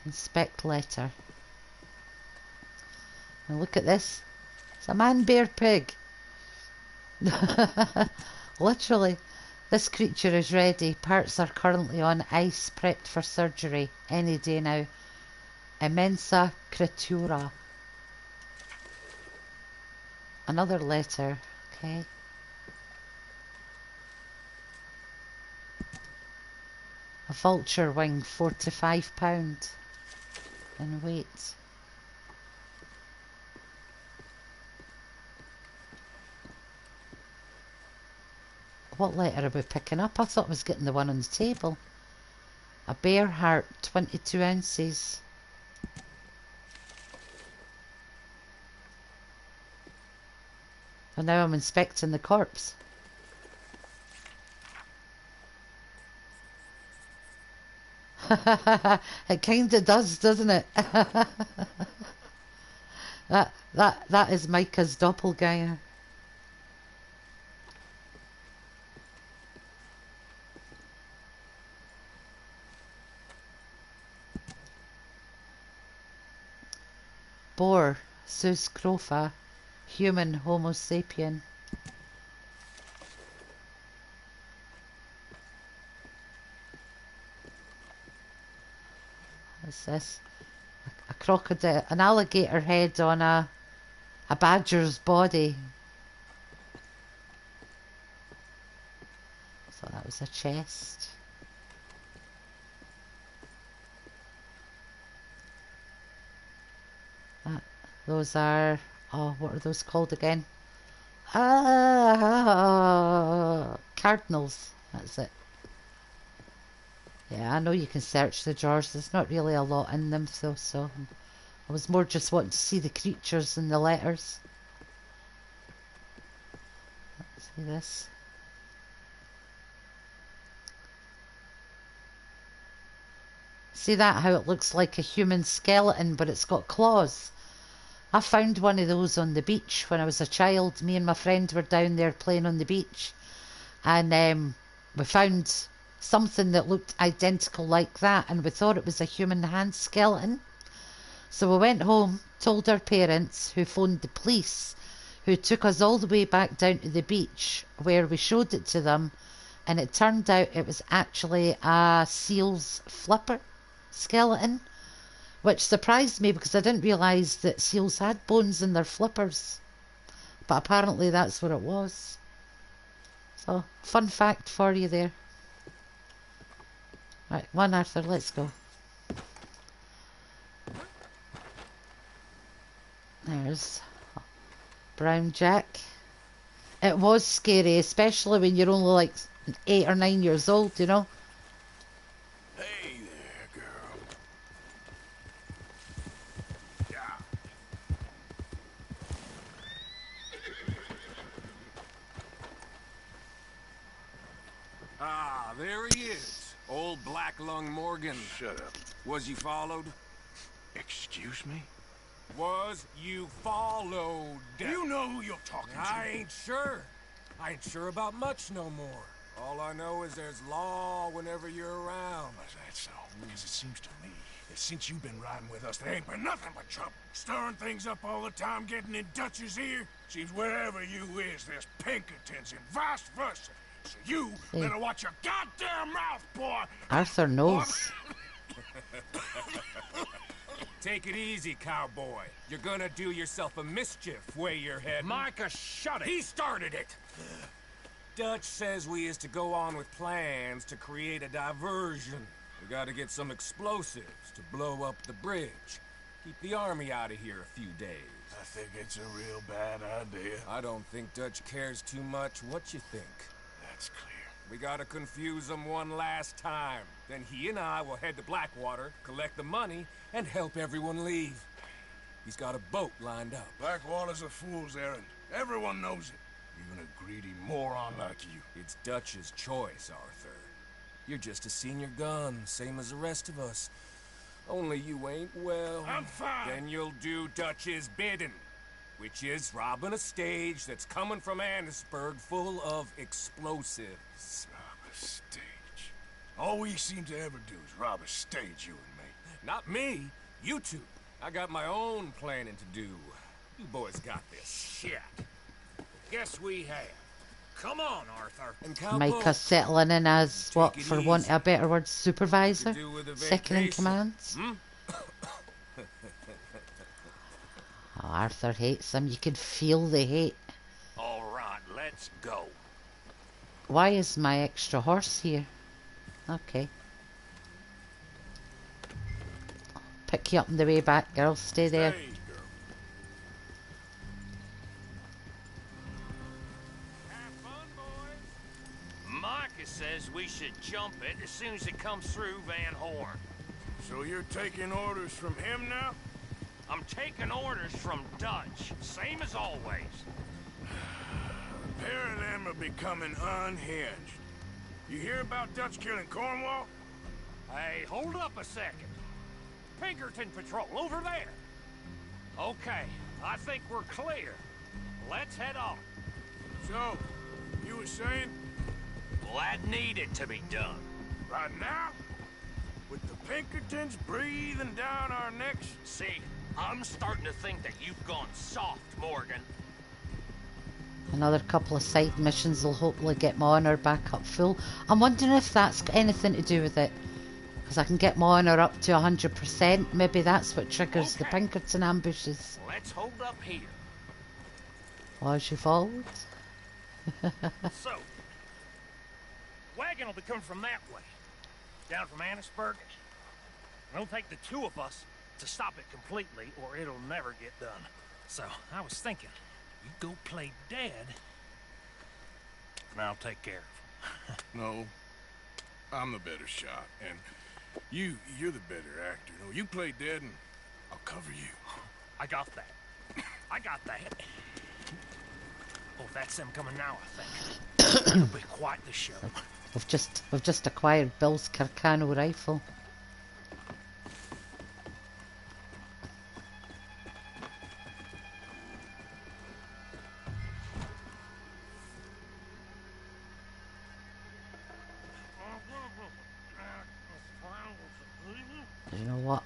Inspect letter. Now look at this. It's a man bear pig. Literally. This creature is ready. Parts are currently on ice, prepped for surgery any day now. Immensa creatura. Another letter. Okay. A vulture wing, £45 in weight. What letter are we picking up? I thought I was getting the one on the table. A bear heart, 22 ounces. And now I'm inspecting the corpse. It kinda does, doesn't it? that is Micah's doppelganger. Boar, Sus Crofa, human Homo sapien. What's this? A crocodile, an alligator head on a badger's body. So that was a chest. Those are, oh, what are those called again? Cardinals. That's it. Yeah, I know you can search the drawers. There's not really a lot in them, so I was more just wanting to see the creatures and the letters. Let's see this. See that, how it looks like a human skeleton, but it's got claws. I found one of those on the beach when I was a child. Me and my friend were down there playing on the beach, and we found something that looked identical like that, and we thought it was a human hand skeleton. So we went home, told our parents, who phoned the police, who took us all the way back down to the beach, where we showed it to them, and it turned out it was actually a seal's flipper skeleton, which surprised me because I didn't realise that seals had bones in their flippers. But apparently that's what it was. So, fun fact for you there. Right, come on Arthur, let's go. There's Brown Jack. It was scary, especially when you're only like 8 or 9 years old, you know. Hey there, girl. Yeah. Ah, there he is. Old Black Lung Morgan. Shut up. Was you followed? Excuse me? Was you followed? You know who you're talking to. I ain't sure. I ain't sure about much no more. All I know is there's law whenever you're around. Is that so? Because it seems to me that since you've been riding with us, there ain't been nothing but trouble. Stirring things up all the time, getting in Dutch's ear. Seems wherever you is, there's Pinkertons and vice versa. So you better watch your goddamn mouth, boy. Arthur knows. Take it easy, cowboy. You're gonna do yourself a mischief way you're heading. Micah, shut it! He started it! Dutch says we is to go on with plans to create a diversion. We gotta get some explosives to blow up the bridge. Keep the army out of here a few days. I think it's a real bad idea. I don't think Dutch cares too much what you think. That's clear. We gotta confuse him one last time. Then he and I will head to Blackwater, collect the money, and help everyone leave. He's got a boat lined up. Blackwater's a fool's errand. Everyone knows it. Even a greedy moron like you. It's Dutch's choice, Arthur. You're just a senior gun, same as the rest of us. Only you ain't well. I'm fine. Then you'll do Dutch's bidding, which is robbing a stage that's coming from Annisburg full of explosives. Rob a stage. All we seem to ever do is rob a stage, you and me. Not me, you two. I got my own planning to do. You boys got this. Shit. Guess we have. Come on, Arthur. And Cowboy, Micah's settling in as, what, Take it for want easy. of a better word, supervisor? do with a Second in vacation? command? Hmm? Oh, Arthur hates him. You can feel the hate. All right, let's go. Why is my extra horse here? Okay. Pick you up on the way back, girl. Stay there. Hey, girl. Have fun, boys. Micah says we should jump it as soon as it comes through Van Horn. So you're taking orders from him now? I'm taking orders from Dutch, same as always. The pair of them are becoming unhinged. You hear about Dutch killing Cornwall? Hey, hold up a second. Pinkerton Patrol, over there. Okay, I think we're clear. Let's head on. So, you were saying? Well, that needed to be done. Right now? With the Pinkertons breathing down our necks? See, I'm starting to think that you've gone soft, Morgan. Another couple of side missions will hopefully get my honour back up full. I'm wondering if that's got anything to do with it. Because I can get my honour up to 100%. Maybe that's what triggers the Pinkerton ambushes. Let's hold up here. Was you followed? So, wagon will be coming from that way. Down from Annisburg. It'll take the two of us to stop it completely, or it'll never get done. So, I was thinking, you go play dead, and I'll take care of him. No. I'm the better shot, and you're the better actor. No, you play dead and I'll cover you. I got that. I got that. Oh, that's them coming now, I think. It'll be quite the show. We've just acquired Bill's Carcano rifle. You know what?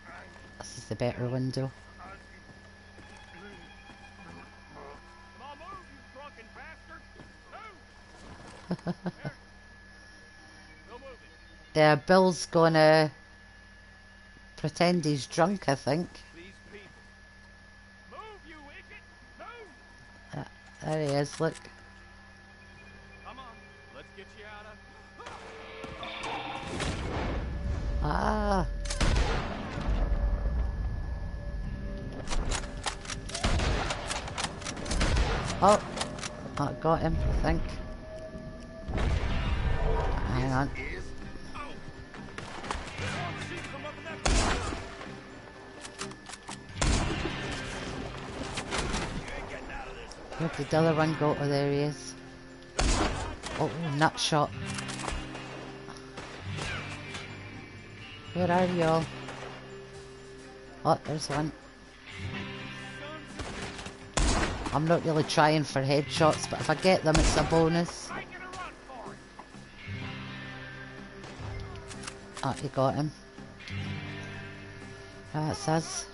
This is the better window. Yeah, Bill's gonna pretend he's drunk, I think. There he is, look. Come on, let's get you out of... Ah. Oh, I got him, I think. Hang on. Where did the other one go? Oh, there he is. Oh, nut shot. Where are you all? Oh, there's one. I'm not really trying for headshots, but if I get them, it's a bonus. Oh, you got him. That's us.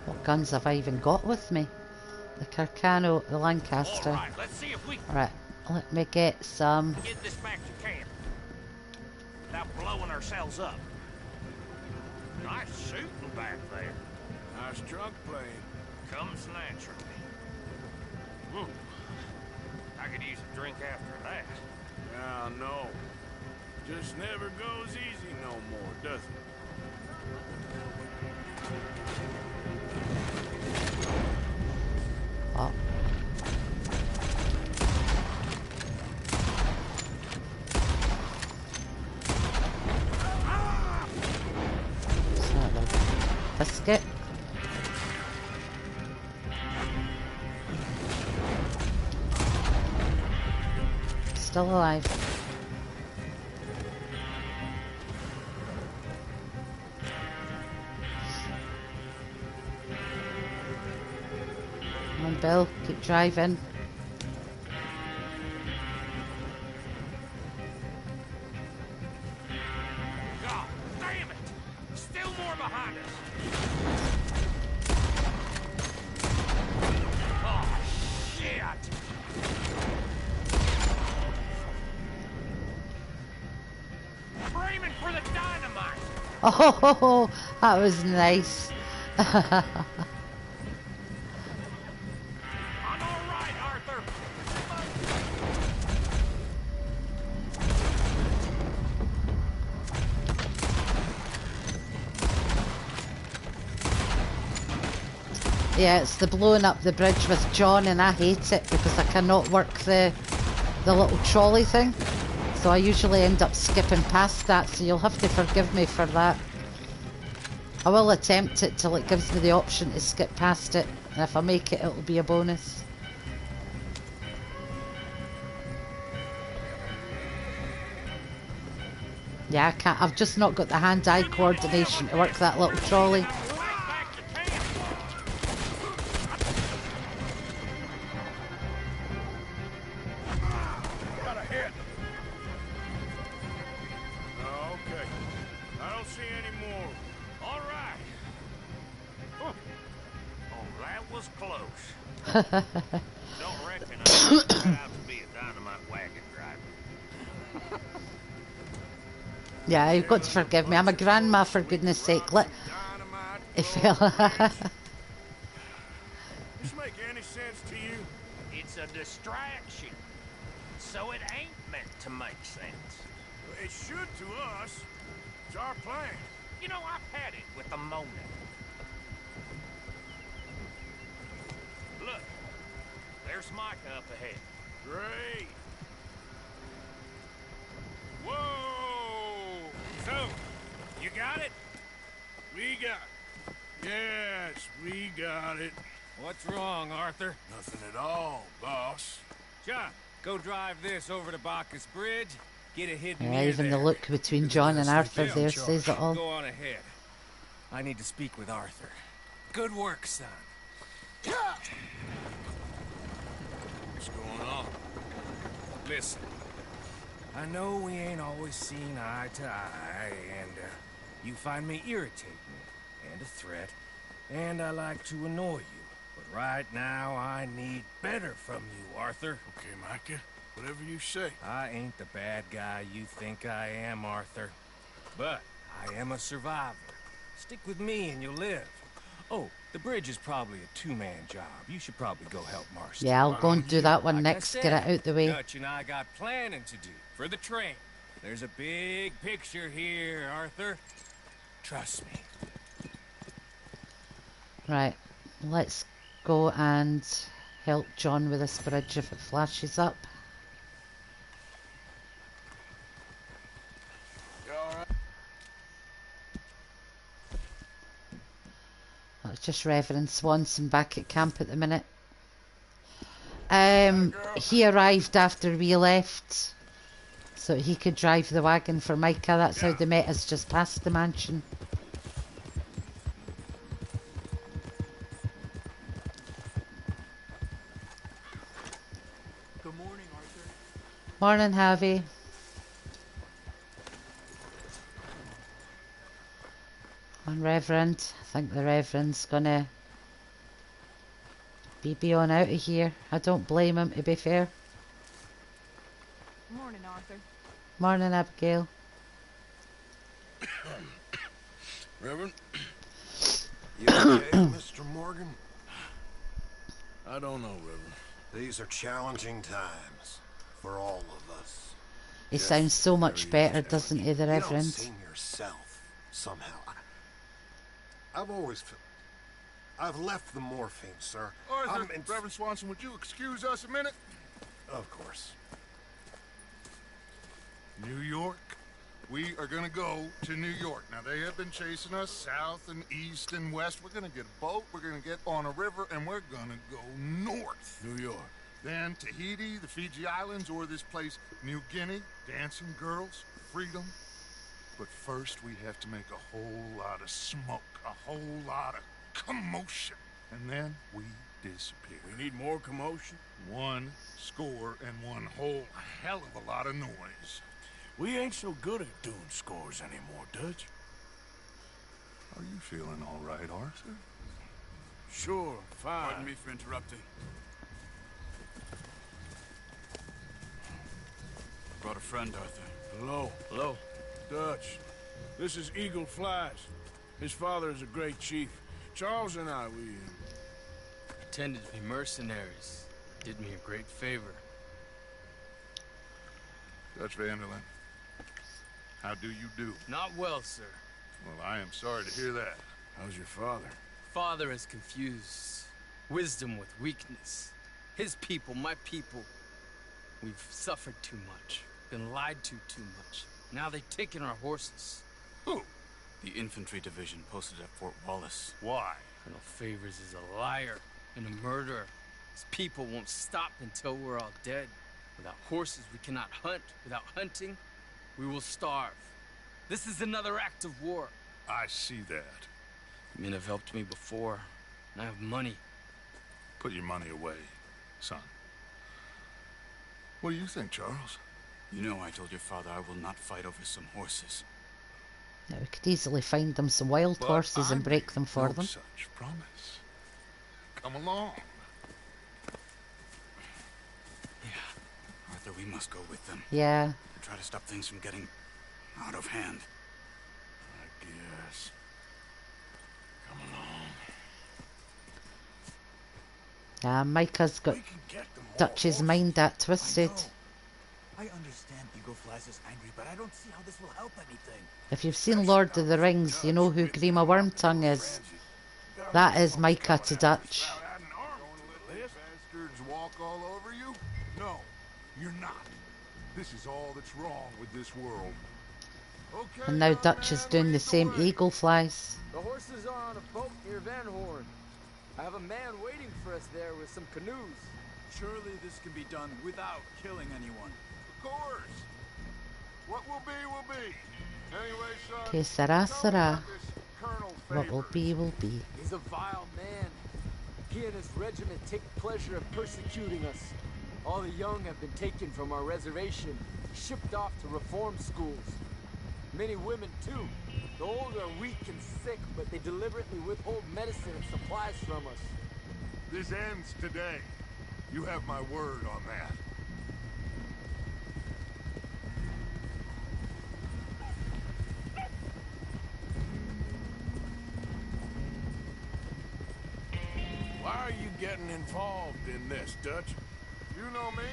What guns have I even got with me? The Carcano, the Lancaster. All right, let's see if we can Alright, let me get some. get this back to camp without blowing ourselves up. Nice shooting back there. Nice drunk playing. Comes naturally. I could use a drink after that. Yeah, no. Just never goes easy no more, does it? Oh. Biscuit. Still alive. Come on, Bill, keep driving. God damn it! Still more behind us. Oh, shit! Framing for the dynamite! Oh, that was nice. I'm all right, Arthur. Yeah, it's the blowing up the bridge with John, and I hate it because I cannot work the little trolley thing. So I usually end up skipping past that, so you'll have to forgive me for that. I will attempt it till it gives me the option to skip past it, and if I make it, it'll be a bonus. Yeah, I can't. I've just not got the hand-eye coordination to work that little trolley. Got a hit. Okay. I don't see any more. All right. Oh, that was close. Don't reckon I'm out to be a dynamite wagon driver. Yeah, you've got to forgive me. I'm a grandma, for goodness sake. It fell. This make any sense to you? It's a distraction, so it ain't meant to make sense. It should to us. It's our plan. You know, I've had it with the Mona. Look, there's Micah up ahead. Great. Whoa! So, you got it? We got it. Yes, we got it. What's wrong, Arthur? Nothing at all, boss. John, go drive this over to Bacchus Bridge. Get it hidden Yeah, near even there. the look between John and Arthur there says it all. Go on ahead. I need to speak with Arthur. Good work, son. What's going on? Listen, I know we ain't always seen eye to eye, and you find me irritating and a threat, and I like to annoy you. But right now, I need better from you, Arthur. Okay, Micah. Whatever you say. I ain't the bad guy you think I am, Arthur. But I am a survivor. Stick with me and you'll live. Oh, the bridge is probably a two-man job. You should probably go help Marston. Yeah, I'll go and do that one Like next. I Get said, it out the way. Dutch and I got planning to do for the train. There's a big picture here, Arthur. Trust me. Right, let's go and help John with this bridge if it flashes up. That's just Reverend Swanson back at camp at the minute. He arrived after we left, so he could drive the wagon for Micah. That's how they met us, just past the mansion. Good morning, Arthur. Morning, Harvey. And Reverend. I think the Reverend's gonna be on out of here. I don't blame him, to be fair. Morning, Arthur. Morning, Abigail. Reverend? You okay, Mr. Morgan? I don't know, Reverend. These are challenging times for all of us. He sounds so much better, doesn't he, the You don't Reverend? seem yourself, somehow. I've left the morphine, sir. Arthur, Reverend Swanson, would you excuse us a minute? Of course. New York. We are gonna go to New York. Now, they have been chasing us south and east and west. We're gonna get a boat, we're gonna get on a river, and we're gonna go north. New York. Then Tahiti, the Fiji Islands, or this place, New Guinea, dancing girls, freedom. But first, we have to make a whole lot of smoke, a whole lot of commotion. And then we disappear. We need more commotion? 1 score and 1 whole hell of a lot of noise. We ain't so good at doing scores anymore, Dutch. Are you feeling all right, Arthur? Sure, fine. Pardon me for interrupting. Brought a friend, Arthur. Hello. Hello. Dutch. This is Eagle Flies. His father is a great chief. Charles and I, we... Pretended to be mercenaries. Did me a great favor. Dutch Vanderlyn. How do you do? Not well, sir. Well, I am sorry to hear that. How's your father? Father has confused wisdom with weakness. His people, my people, we've suffered too much. Been lied to too much. Now they've taken our horses. Who? The infantry division posted at Fort Wallace. Why? Colonel Favors is a liar and a murderer. His people won't stop until we're all dead. Without horses, we cannot hunt. Without hunting, we will starve. This is another act of war. I see that. Men have helped me before, and I have money. Put your money away, son. What do you think, Charles? You know I told your father I will not fight over some horses. Now we could easily find them some wild horses and break them for them. Such promise. Come along. Arthur, we must go with them. Yeah. And try to stop things from getting out of hand. I guess. Come along. Micah's got Dutch's mind that twisted. I understand Eagle Flies is angry, but I don't see how this will help anything. If you've seen Lord of the Rings, you know who Grima Wormtongue is. That is Micah to Dutch. Bastards walk all over you? No, you're not. This is all that's wrong with this world. Okay. And now Dutch is doing the same Eagle Flies. The horses are on a boat near Van Horn. I have a man waiting for us there with some canoes. Surely this can be done without killing anyone. Of course. What will be. Anyway, son. Que sera, sera. What will be, will be. He's a vile man. He and his regiment take pleasure in persecuting us. All the young have been taken from our reservation, shipped off to reform schools. Many women, too. The old are weak and sick, but they deliberately withhold medicine and supplies from us. This ends today. You have my word on that. Why are you getting involved in this, Dutch? You know me.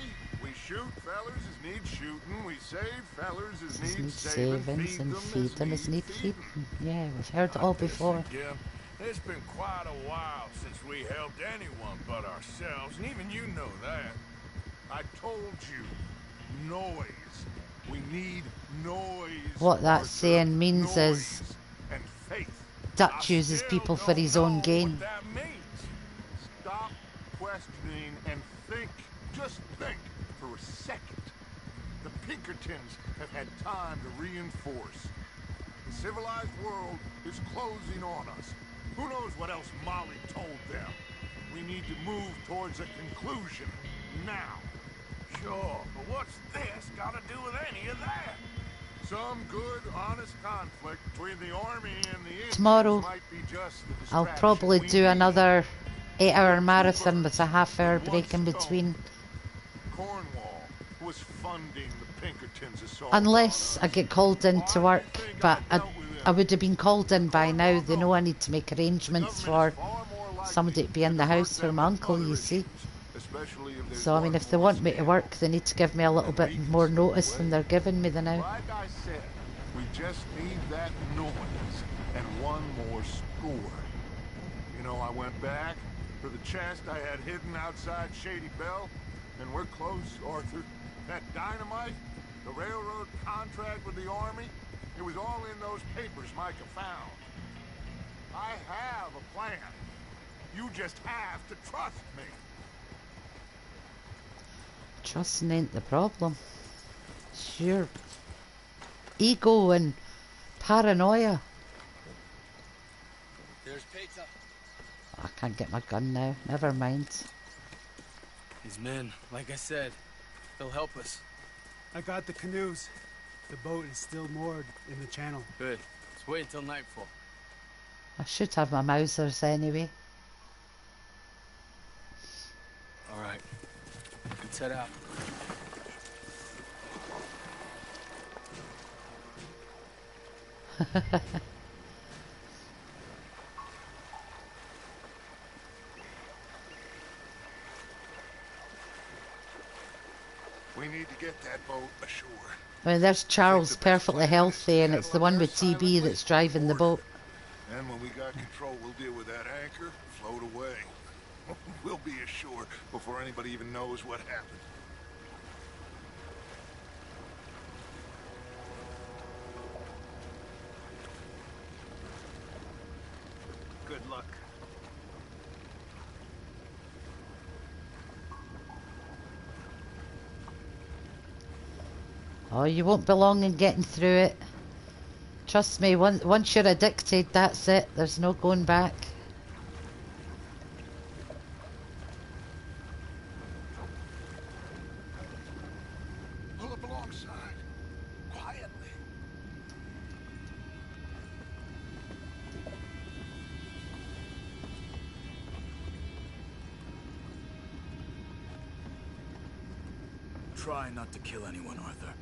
We shoot fellers as need shooting. We save fellers as need saving. Feed them as need feeding. Yeah, we've heard it all before. Again. It's been quite a while since we helped anyone but ourselves, and even you know that. I told you, noise. We need noise. What that saying means is and faith. Dutch uses people for his own gain. What that means. Stop questioning and think. Just think for a second. The Pinkertons have had time to reinforce. The civilized world is closing on us. Who knows what else Molly told them? We need to move towards a conclusion now. Sure, but what's this got to do with any of that? Some good, honest conflict between the army and the Indians Tomorrow, might be just the I'll probably do another 8-hour marathon with a half-hour break in between. Cornwall was funding the Pinkertons' assault. Unless I get called in to work, but I would have been called in by now. They know I need to make arrangements for somebody to be in the house for my uncle, you see. So, I mean, if they want me to work, they need to give me a little bit more notice than they're giving me the now. Like I said, we just need that noise and one more score. You know, I went back for the chest I had hidden outside Shady Belle, and we're close, Arthur. That dynamite, the railroad contract with the army, it was all in those papers Micah found. I have a plan. You just have to trust me. Trusting ain't the problem. It's your ego and paranoia. There's pizza. I can't get my gun now. Never mind. These men, like I said, they'll help us. I got the canoes. The boat is still moored in the channel. Good. Let's wait until nightfall. I should have my Mausers anyway. All right. Let's head out. We need to get that boat ashore. I mean, there's Charles, perfectly healthy, and it's the one with TB that's driving the boat. And when we got control, we'll deal with that anchor, float away. We'll be ashore before anybody even knows what happened. Good luck. Oh, you won't be long in getting through it. Trust me, once you're addicted, that's it. There's no going back. Pull up alongside. Quietly. Try not to kill anyone, Arthur.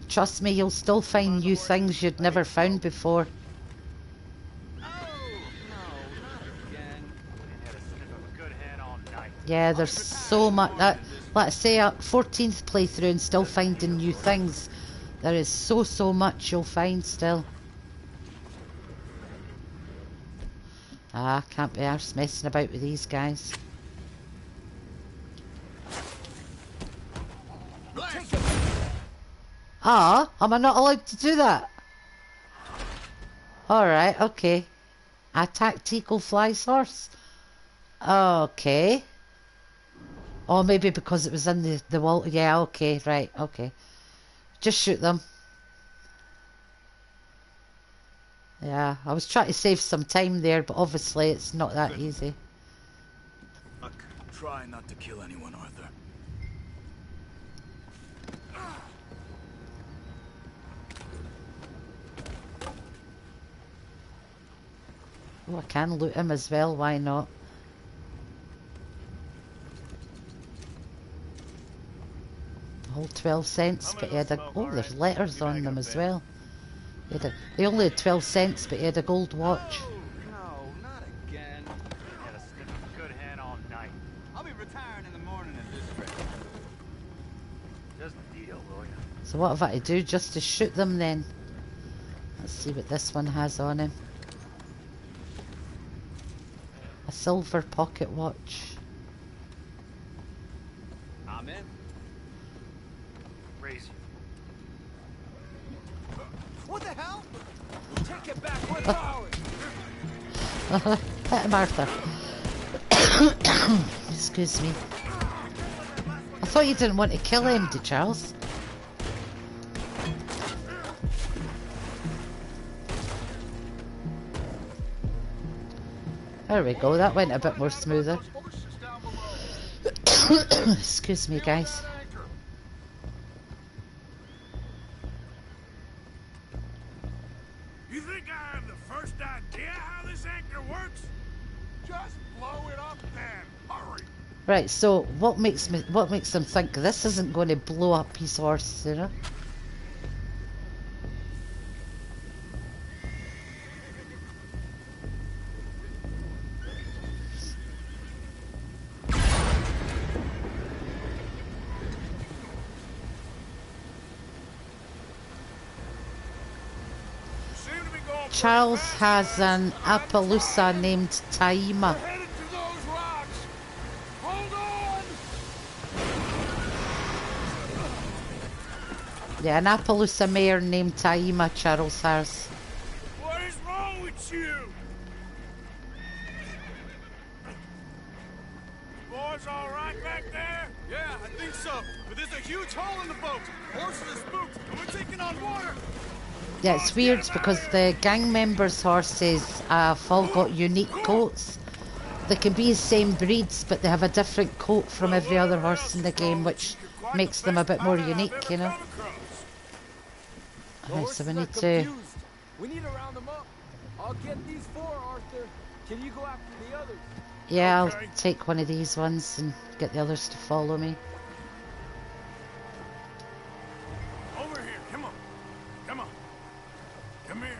Trust me, you'll still find new things you'd never found before. Yeah, there's so much. That, let's say a 14th playthrough and still finding new things. There is so much you'll find still. Ah, can't be arsed messing about with these guys. Ah, am I not allowed to do that? Alright, okay. A tactical fly source. Okay. Oh, maybe because it was in the wall. Yeah, okay, right, okay. Just shoot them. Yeah, I was trying to save some time there, but obviously it's not that easy. Look, try not to kill anyone, Arthur. Oh, I can loot him as well, why not? The whole 12 cents, but he had a... Oh, there's letters on them as well. They only had 12 cents, but he had a gold watch. No, not again. Had a sniff of a good hand all night. I'll be retiring in the morning at this rate. Just a deal, will ya? So what have I to do just to shoot them then? Let's see what this one has on him. A silver pocket watch. I'm in. Raise you. What the hell? Take it back. We're forward. Hit him, Arthur. Excuse me. I thought you didn't want to kill him, did Charles? There we go, that went a bit more smoother. Excuse me, guys. You think I have the first idea how this anchor works? Just blow it up then. Hurry. Right, so what makes them think this isn't going to blow up his horse, you know? Charles has an Appaloosa named Taima. We're headed to those rocks. Hold on. Yeah, an Appaloosa mare named Taima, Charles has. What is wrong with you? Boys all right back there? Yeah, I think so. But there's a huge hole in the boat. Horses are spooked, and we're taking on water. Yeah, it's weird because the gang members' horses have all got unique coats. They can be the same breeds, but they have a different coat from every other horse in the game, which makes them a bit more unique, you know. Right, so we need to... We need to round them up. I'll get these four, Arthur. Can you go after the others? Yeah, I'll take one of these ones and get the others to follow me. Over here, come on. Come on. Come here.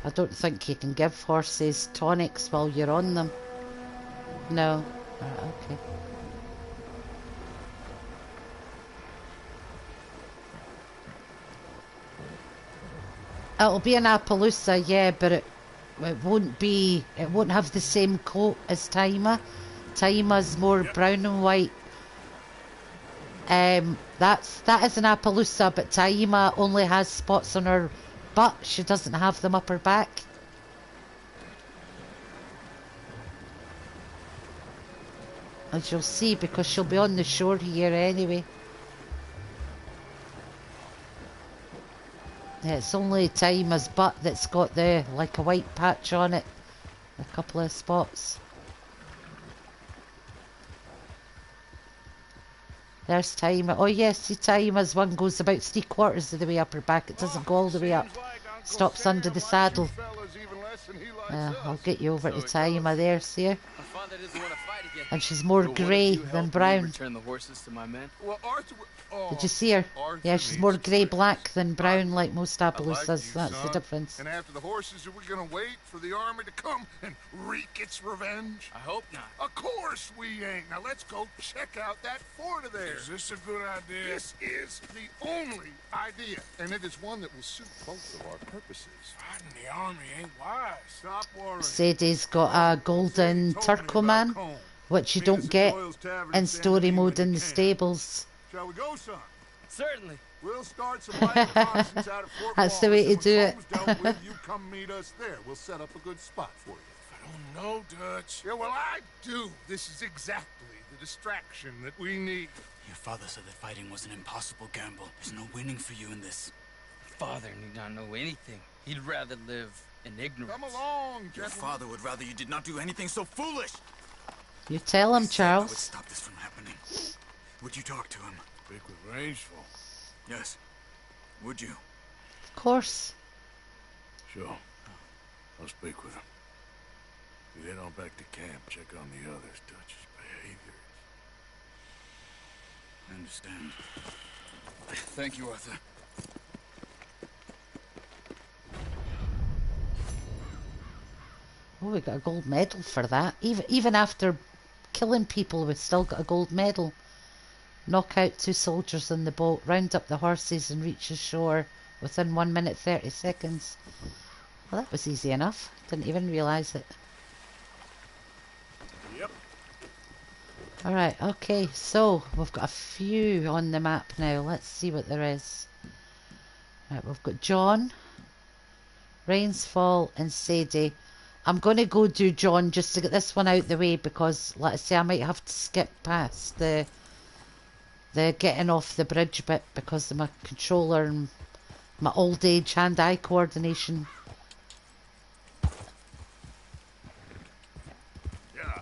I don't think you can give horses tonics while you're on them. No. Okay. It'll be an Appaloosa, yeah, but it won't have the same coat as Taima. Taima's more brown and white. That is an Appaloosa, but Taima only has spots on her butt. She doesn't have them up her back. As you'll see, because she'll be on the shore here anyway. Yeah, it's only Taima's butt that's got the like a white patch on it. A couple of spots. There's Taima. Oh yes, see Taima's one goes about 3/4 of the way up her back. It doesn't go all the way up. Stops under the saddle. I'll get you over to Taima there, see her? And she's more grey than brown. Return the horses to my men? Well, Arthur... Did you see her? Yeah, she's more grey-black than brown like most Appaloosas. That's the son. difference. And after the horses, are we going to wait for the army to come and wreak its revenge? I hope not. Of course we ain't. Now let's go check out that fort of theirs. Is this a good idea? This is the only idea, and it is one that will suit both of our purposes. Fighting the army ain't wise. Stop worrying. Sadie's got a golden Turkoman, which you don't get in story mode in the stables. Shall we go, son? Certainly. We'll start some light reconnaissance out at Fort That's the way to do it. Dealt with, you come meet us there. We'll set up a good spot for you. I don't know, Dutch. Yeah, well, I do. This is exactly the distraction that we need. Your father said that fighting was an impossible gamble. There's no winning for you in this. Father need not know anything. He'd rather live in ignorance. Come along, Your gentlemen. father would rather you did not do anything so foolish. You tell him, I would Charles. stop this from happening. Would you talk to him? Speak with Rangeful. Yes. Would you? Of course. Sure. I'll speak with him. You head on back to camp, check on the others. Dutch's behavior. I understand. Thank you, Arthur. Oh, we got a gold medal for that. Even after killing people, we still got a gold medal. Knock out 2 soldiers in the boat, round up the horses and reach the shore within 1 minute 30 seconds. Well, that was easy enough. Didn't even realise it. Yep. Alright, okay, so we've got a few on the map now. Let's see what there is. Right, we've got John, Rainsfall and Sadie. I'm going to go do John just to get this one out the way because, like I say, I might have to skip past the getting off the bridge bit because of my controller and my old age hand-eye coordination. Yeah.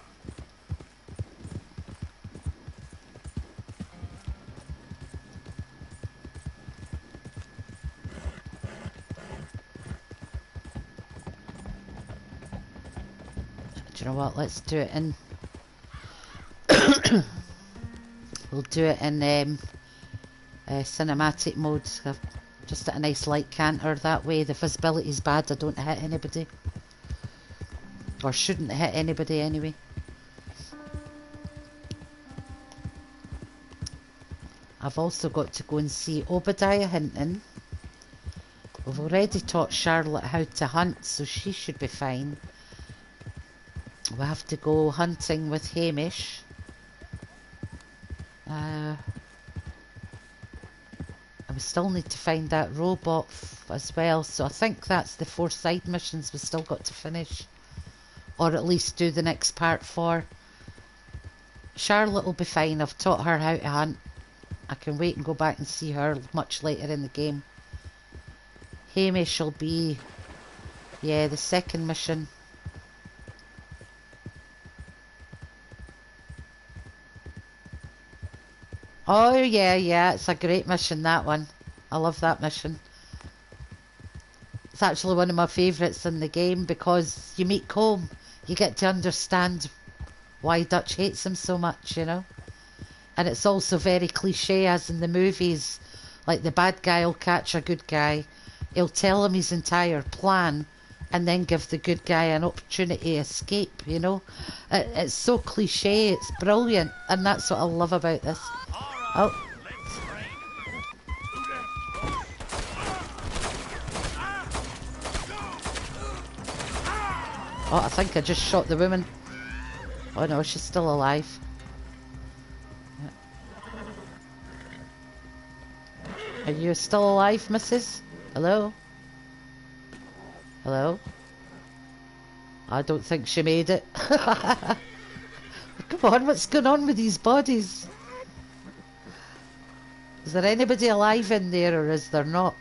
Do you know what? Let's do it in... We'll do it in cinematic mode. Just at a nice light canter. That way the visibility's bad. I don't hit anybody. Or shouldn't hit anybody anyway. I've also got to go and see Obadiah Hinton. We've already taught Charlotte how to hunt, so she should be fine. We'll have to go hunting with Hamish. And we still need to find that robot as well, so I think that's the 4 side missions we still got to finish. Or at least do the next part for. Charlotte will be fine. I've taught her how to hunt. I can wait and go back and see her much later in the game. Hamish will be, yeah, the second mission. Oh yeah, it's a great mission, that one. I love that mission. It's actually one of my favourites in the game because you meet Colm. You get to understand why Dutch hates him so much, you know. And it's also very cliche, as in the movies. Like, the bad guy will catch a good guy. He'll tell him his entire plan and then give the good guy an opportunity to escape, you know. It's so cliche, it's brilliant. And that's what I love about this. Oh. Oh, I think I just shot the woman. Oh no, she's still alive. Are you still alive, missus? Hello? Hello? I don't think she made it. Come on, what's going on with these bodies? Is there anybody alive in there, or is there not?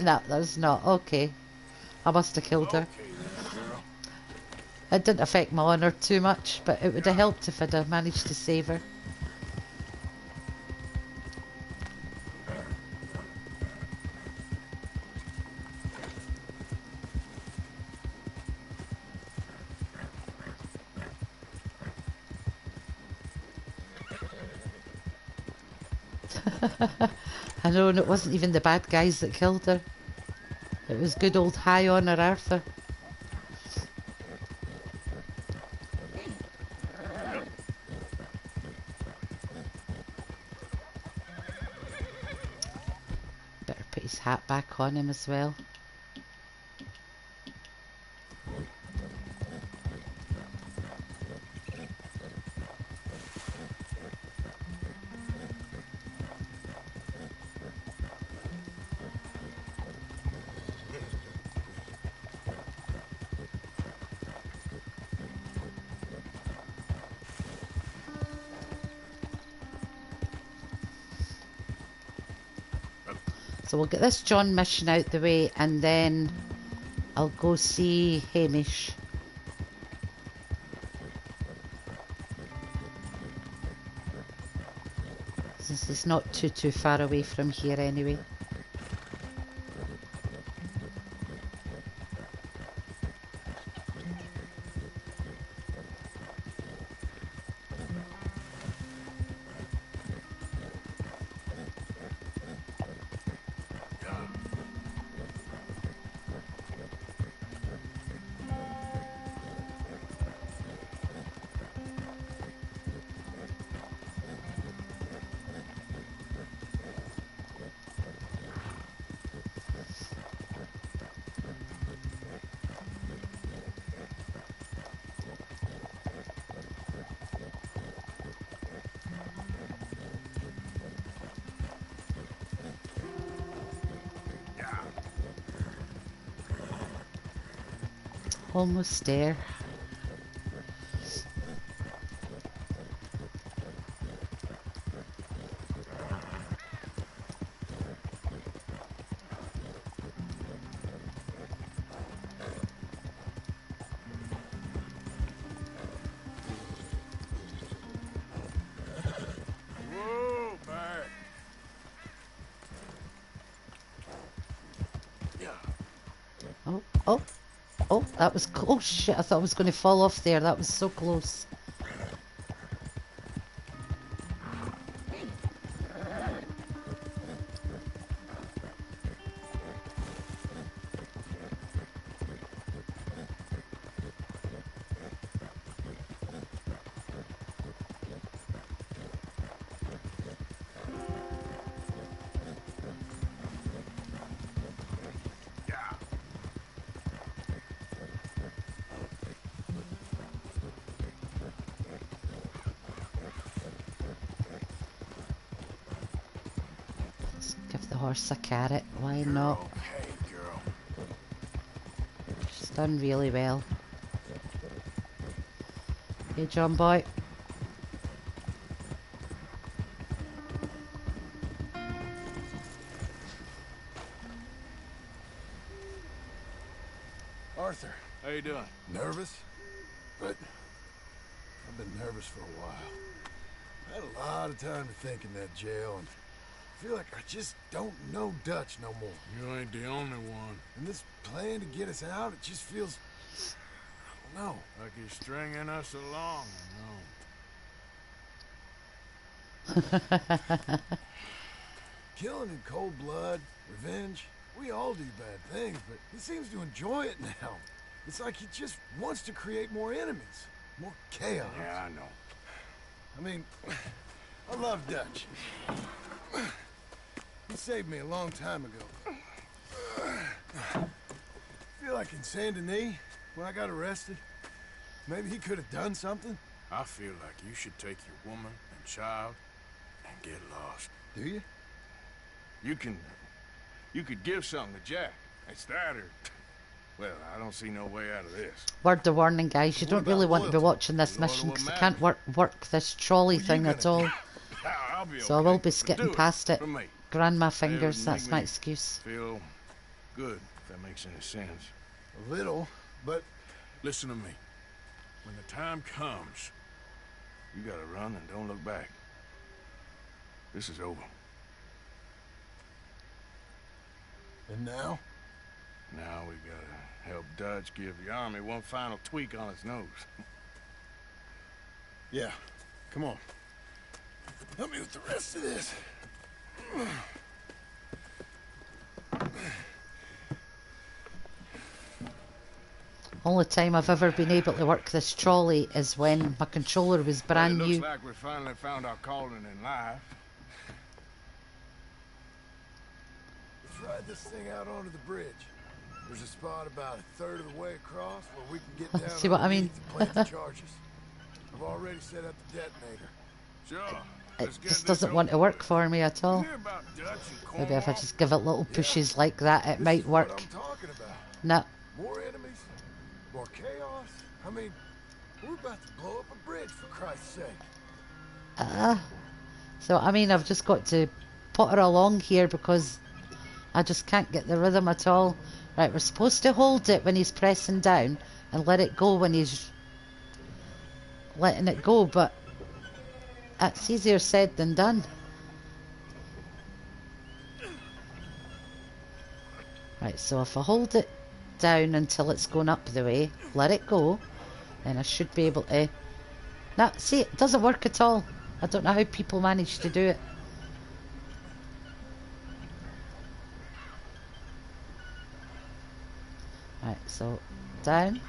No, there's not. Okay. I must have killed her. It didn't affect my honour too much, but it would have helped if I'd have managed to save her. I know, and it wasn't even the bad guys that killed her. It was good old High Honour Arthur. Better put his hat back on him as well. So we'll get this John mission out the way and then I'll go see Hamish. This is not too far away from here anyway. Almost there. Whoa, back. Oh, that was close. Shit, I thought I was going to fall off there. That was so close. Give the horse a carrot. Why You're not? okay, girl. She's done really well. Hey, John boy. Arthur. How you doing? Nervous? But I've been nervous for a while. I had a lot of time to think in that jail, and I feel like I just don't know Dutch no more. You ain't the only one. And this plan to get us out, it just feels... I don't know. Like you're stringing us along, Killing in cold blood, revenge, we all do bad things, but he seems to enjoy it now. It's like he just wants to create more enemies, more chaos. Yeah, I know. I mean, I love Dutch. He saved me a long time ago. I feel like in Saint Denis, when I got arrested, maybe he could have done something. I feel like you should take your woman and child and get lost. Do you? You could give something to Jack. It's that or... Well, I don't see no way out of this. Word of warning, guys. You don't really want to be watching this mission because I can't work this trolley thing at all. I'll be So I okay. will be skipping past it. For me. Grandma It fingers, would that's make my me excuse. Feel good, if that makes any sense. A little, but... Listen to me. When the time comes, you gotta run and don't look back. This is over. And now? Now we gotta help Dutch give the army one final tweak on its nose. Yeah, come on. Help me with the rest of this. Only time I've ever been able to work this trolley is when my controller was brand Well, it new. looks like we finally found our calling in life. Let's ride this thing out onto the bridge. There's a spot about a third of the way across where we can get down. See what I mean? underneath and plant the charges. I've already set up the detonator. Sure. It just doesn't want to work for me at all. Maybe if I just give it little pushes like that, it might work. What I'm talking about. No. More enemies, more chaos. I mean, we're about to blow up a bridge for Christ's sake. So I mean, I've just got to put her along here because I just can't get the rhythm at all. Right, we're supposed to hold it when he's pressing down and let it go when he's letting it go, but that's easier said than done. Right, so if I hold it down until it's going up the way, let it go, then I should be able to... No, see, it doesn't work at all. I don't know how people manage to do it. Right, so down.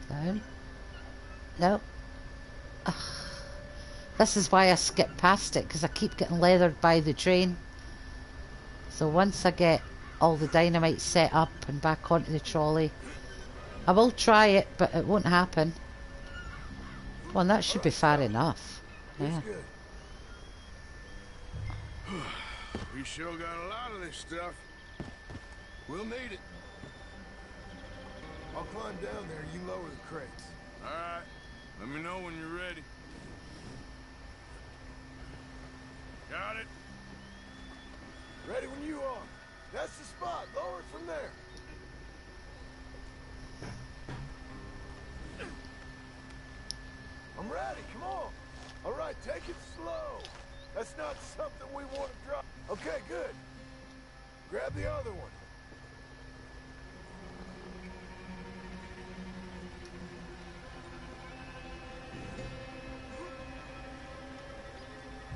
Down. No. Ugh. This is why I skip past it, because I keep getting leathered by the train. So once I get all the dynamite set up and back onto the trolley, I will try it, but it won't happen. Well, that should be far enough. Yeah. We sure got a lot of this stuff. We'll need it. I'll climb down there, you lower the crates. All right. Let me know when you're ready. Got it? Ready when you are. That's the spot. Lower it from there. I'm ready. Come on. All right, take it slow. That's not something we want to drop. Okay, good. Grab the other one.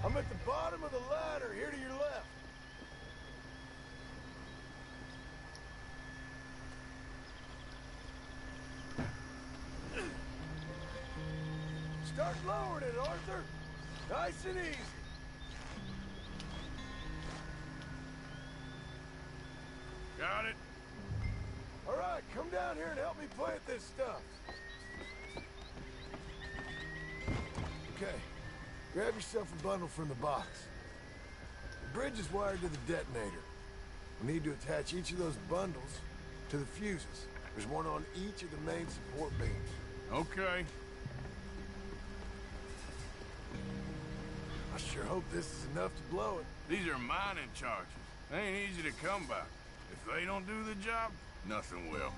I'm at the bottom of the ladder, here to your left. Start lowering it, Arthur. Nice and easy. Got it? All right, come down here and help me plant this stuff. Okay, grab yourself a bundle from the box. bridge is wired to the detonator. We need to attach each of those bundles to the fuses. There's one on each of the main support beams. Okay. I sure hope this is enough to blow it. These are mining charges. They ain't easy to come by. If they don't do the job, nothing will.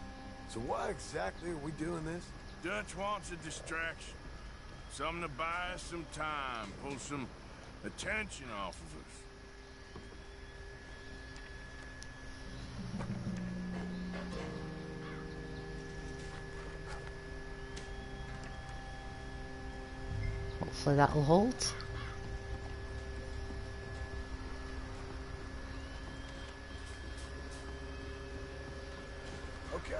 So why exactly are we doing this? Dutch wants a distraction. Something to buy us some time, pull some attention off of us. Hopefully that'll hold. Okay.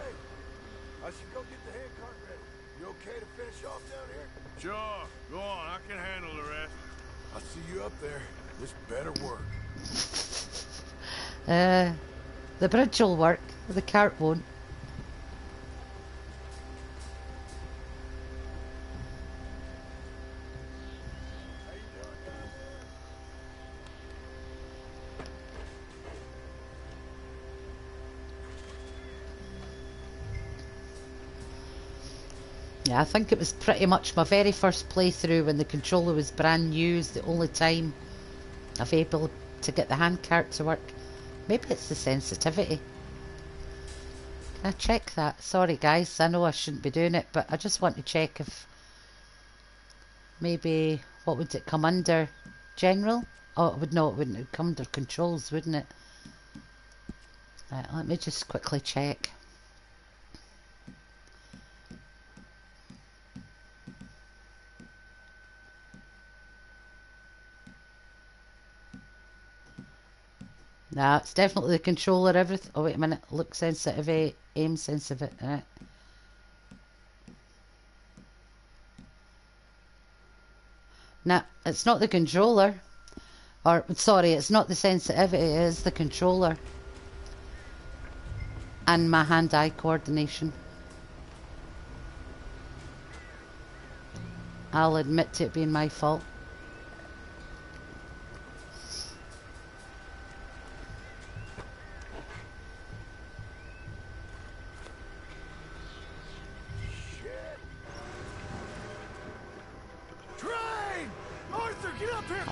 I should go get the handcart ready. You okay to finish off down here? Sure. Go on. I can handle the rest. I'll see you up there. This better work. The bridge will work. The cart won't. Yeah, I think it was pretty much my very first playthrough when the controller was brand new. It's the only time I've able to get the handcart to work. Maybe it's the sensitivity. Can I check that? Sorry guys, I know I shouldn't be doing it, but I just want to check if maybe, what would it come under? General? Oh, it would, no, it wouldn't. It would come under controls, wouldn't it? Right, let me just quickly check. Nah, it's definitely the controller, everything. Oh, wait a minute. Look sensitive, aim sensitive. Right. Nah, it's not the controller. Or, sorry, it's not the sensitivity, it is the controller. And my hand-eye coordination. I'll admit to it being my fault.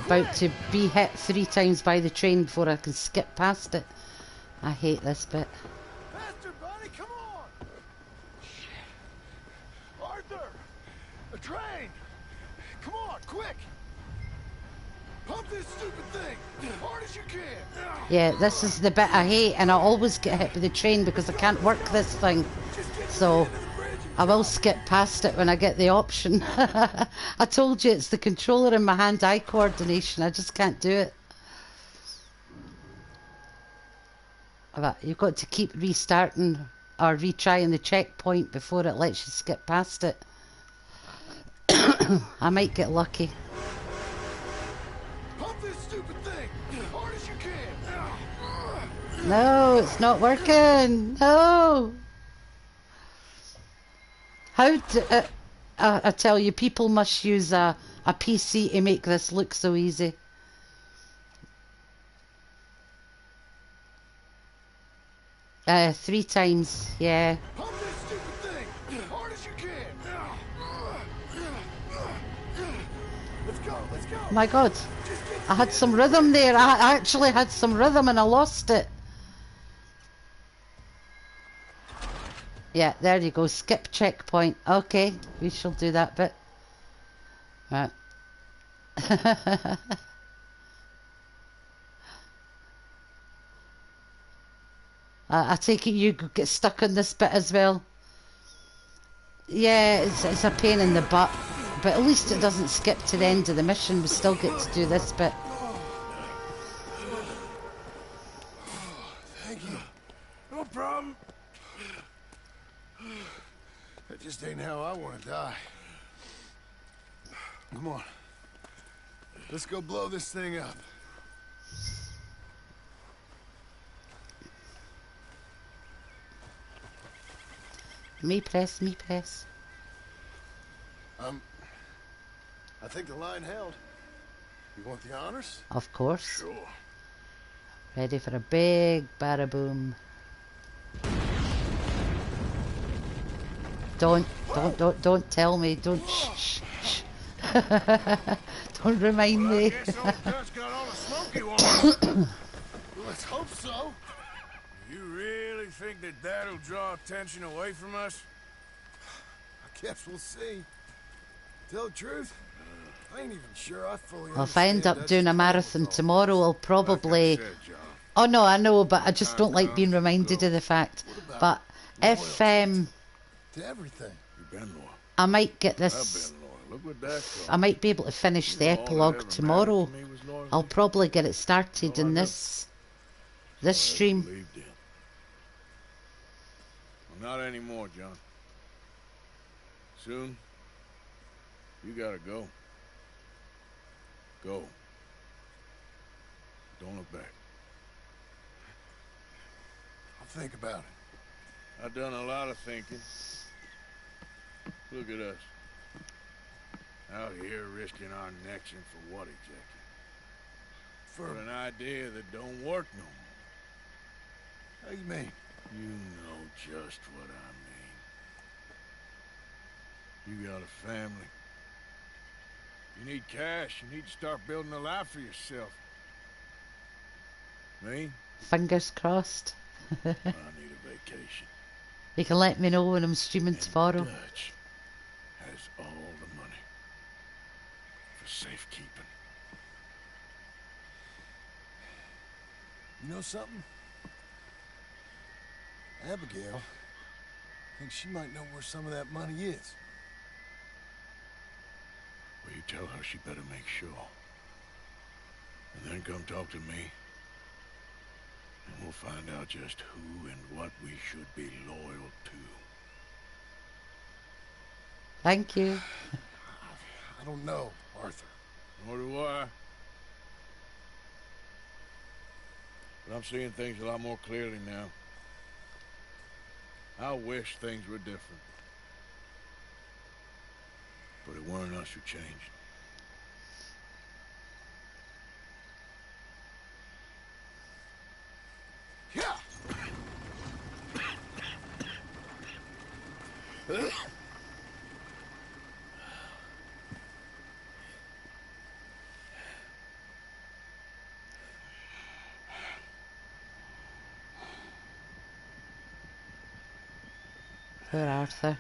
About to be hit 3 times by the train before I can skip past it. I hate this bit. Faster, buddy, come on! Shit. Arthur! A train! Come on, quick! Pump this stupid thing as hard as you can! Yeah, this is the bit I hate, and I always get hit by the train because I can't work this thing. So I will skip past it when I get the option. I told you it's the controller and my hand-eye coordination. I just can't do it. But you've got to keep restarting or retrying the checkpoint before it lets you skip past it. I might get lucky. Pump this stupid thing as hard as you can! No, it's not working. No. How do, I tell you, people must use a PC to make this look so easy. Three times, yeah. Pump this stupid thing as hard as you can! Let's go, let's go! My God, I had some rhythm there. I actually had some rhythm and I lost it. Yeah, there you go. Skip checkpoint. Okay, we shall do that bit. Right. I take it you get stuck on this bit as well. Yeah, it's a pain in the butt, but at least it doesn't skip to the end of the mission. We still get to do this bit. Thank you. No problem. That just ain't how I want to die. Come on. Let's go blow this thing up. Me press, me press. I think the line held. You want the honors? Of course. Sure. Ready for a big bada-boom. Don't tell me. Don't shh. Don't remind Well, I me. guess old Dutch got all the smoke he wants. Let's hope so. You really think that that'll draw attention away from us? I guess we'll see. Tell the truth, I ain't even sure I fully Well, if I end understand up doing a Dutch's plan marathon with all tomorrow, I'll probably... Like I said, John, Oh no, I know, but I just time don't like comes, being you reminded go. of the fact. What about But if to everything. You've been loyal. I might get I've this... been loyal. Look what that's I might be able to finish the all that epilogue ever mattered tomorrow. to me was loyalty. I'll probably get it started in this stream. Believed in. Well, not anymore, John. Soon, you gotta go. Go. Don't look back. I'll think about it. I've done a lot of thinking. Look at us. Out here risking our necks and for what exactly? For an idea that don't work no more. How you mean? You know just what I mean. You got a family. You need cash. You need to start building a life for yourself. Me? Fingers crossed. I need a vacation. You can let me know when I'm streaming tomorrow. Dutch has all the money for safekeeping. You know something? Abigail thinks she might know where some of that money is. Well, you tell her she better make sure. And then come talk to me. And we'll find out just who and what we should be loyal to. Thank you. I don't know, Arthur. Nor do I. But I'm seeing things a lot more clearly now. I wish things were different. But it weren't us who changed. Yeah. Poor Arthur.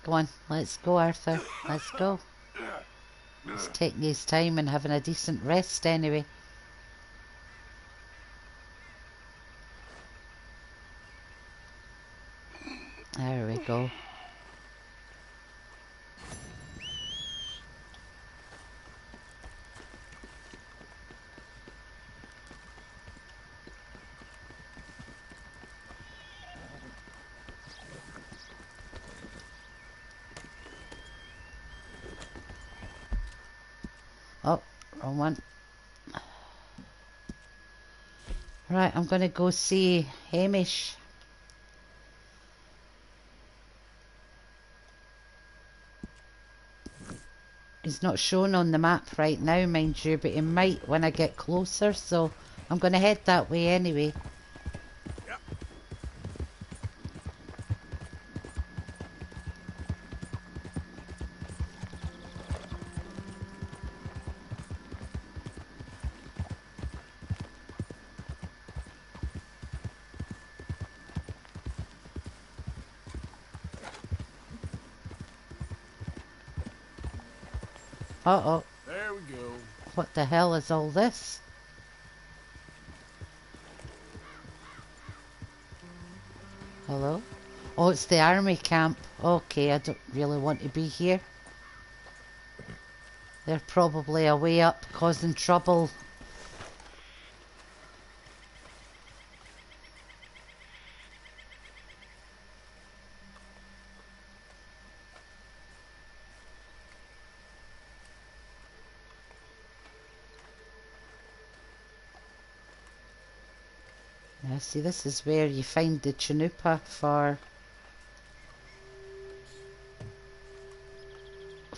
Come on, let's go, Arthur. Let's go. He's taking his time and having a decent rest anyway. There we go. Oh, wrong one. Right, I'm going to go see Hamish. He's not shown on the map right now, mind you, but he might when I get closer, so I'm going to head that way anyway. Uh-oh. There we go. What the hell is all this? Hello? Oh, it's the army camp. Okay, I don't really want to be here. They're probably away up causing trouble. see, this is where you find the chanupa for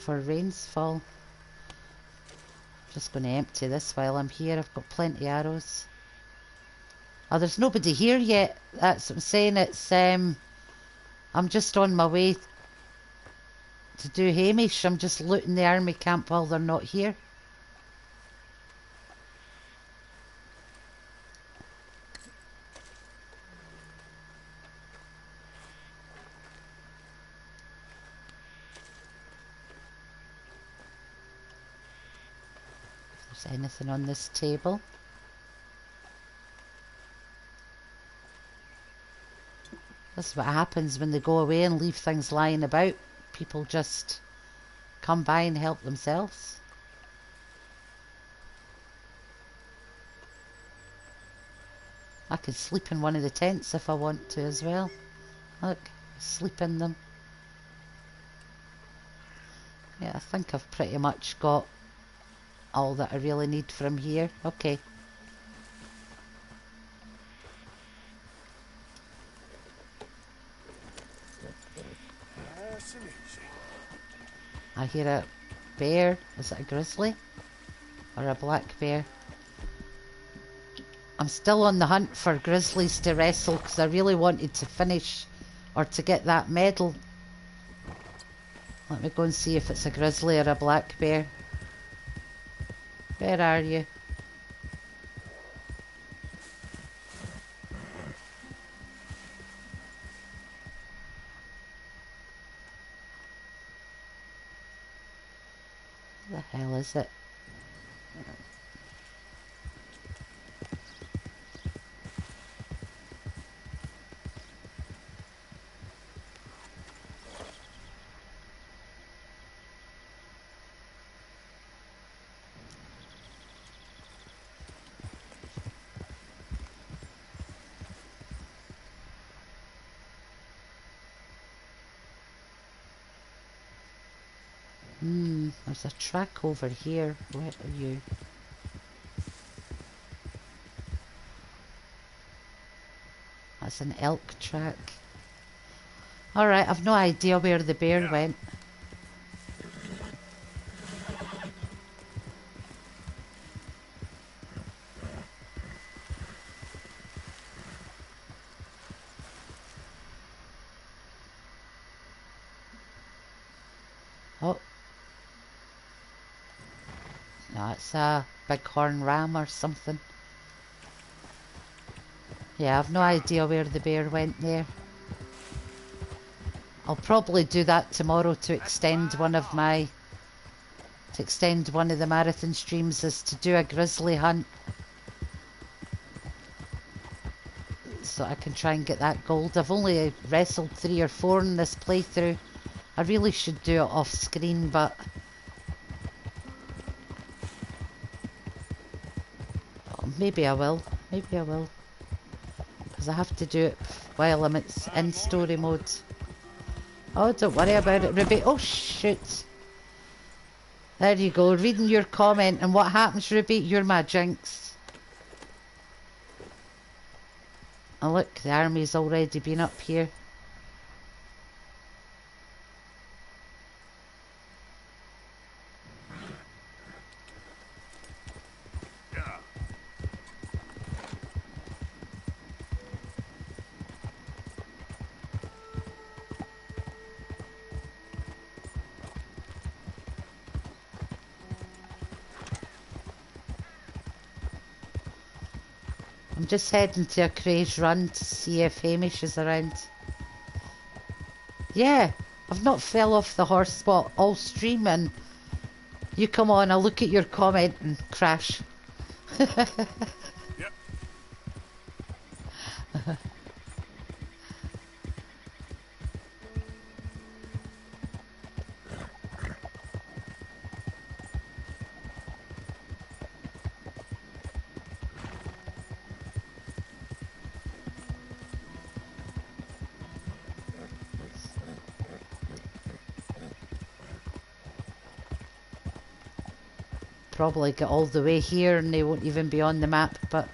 rainsfall. Just going to empty this while I'm here. I've got plenty of arrows. Oh, there's nobody here yet. That's what I'm saying. It's I'm just on my way to do Hamish. I'm just looting the army camp while they're not here. If there's anything on this table. This is what happens when they go away and leave things lying about. People just come by and help themselves. I could sleep in one of the tents if I want to as well. Look, sleep in them. Yeah, I think I've pretty much got all that I really need from here. Okay. I hear a bear. Is it a grizzly? Or a black bear? I'm still on the hunt for grizzlies to wrestle because I really wanted to finish or to get that medal. Let me go and see if it's a grizzly or a black bear. Where are you? What the hell is it? There's a track over here. Where are you? That's an elk track. Alright, I've no idea where the bear went. Oh. No, it's a bighorn ram or something. Yeah, I've no idea where the bear went there. I'll probably do that tomorrow to extend one of my... to extend one of the marathon streams, is to do a grizzly hunt. So I can try and get that gold. I've only wrestled 3 or 4 in this playthrough. I really should do it off screen, but... oh, maybe I will. Maybe I will. Because I have to do it while I'm in story mode. Oh, don't worry about it, Ruby. Oh, shoot. There you go, reading your comment. And what happens, Ruby? You're my jinx. Oh, look, the army's already been up here. I'm just heading to a craze run to see if Hamish is around. Yeah, I've not fell off the horse spot all stream, and you come on, I'll look at your comment and crash. Yep. Probably get all the way here and they won't even be on the map, but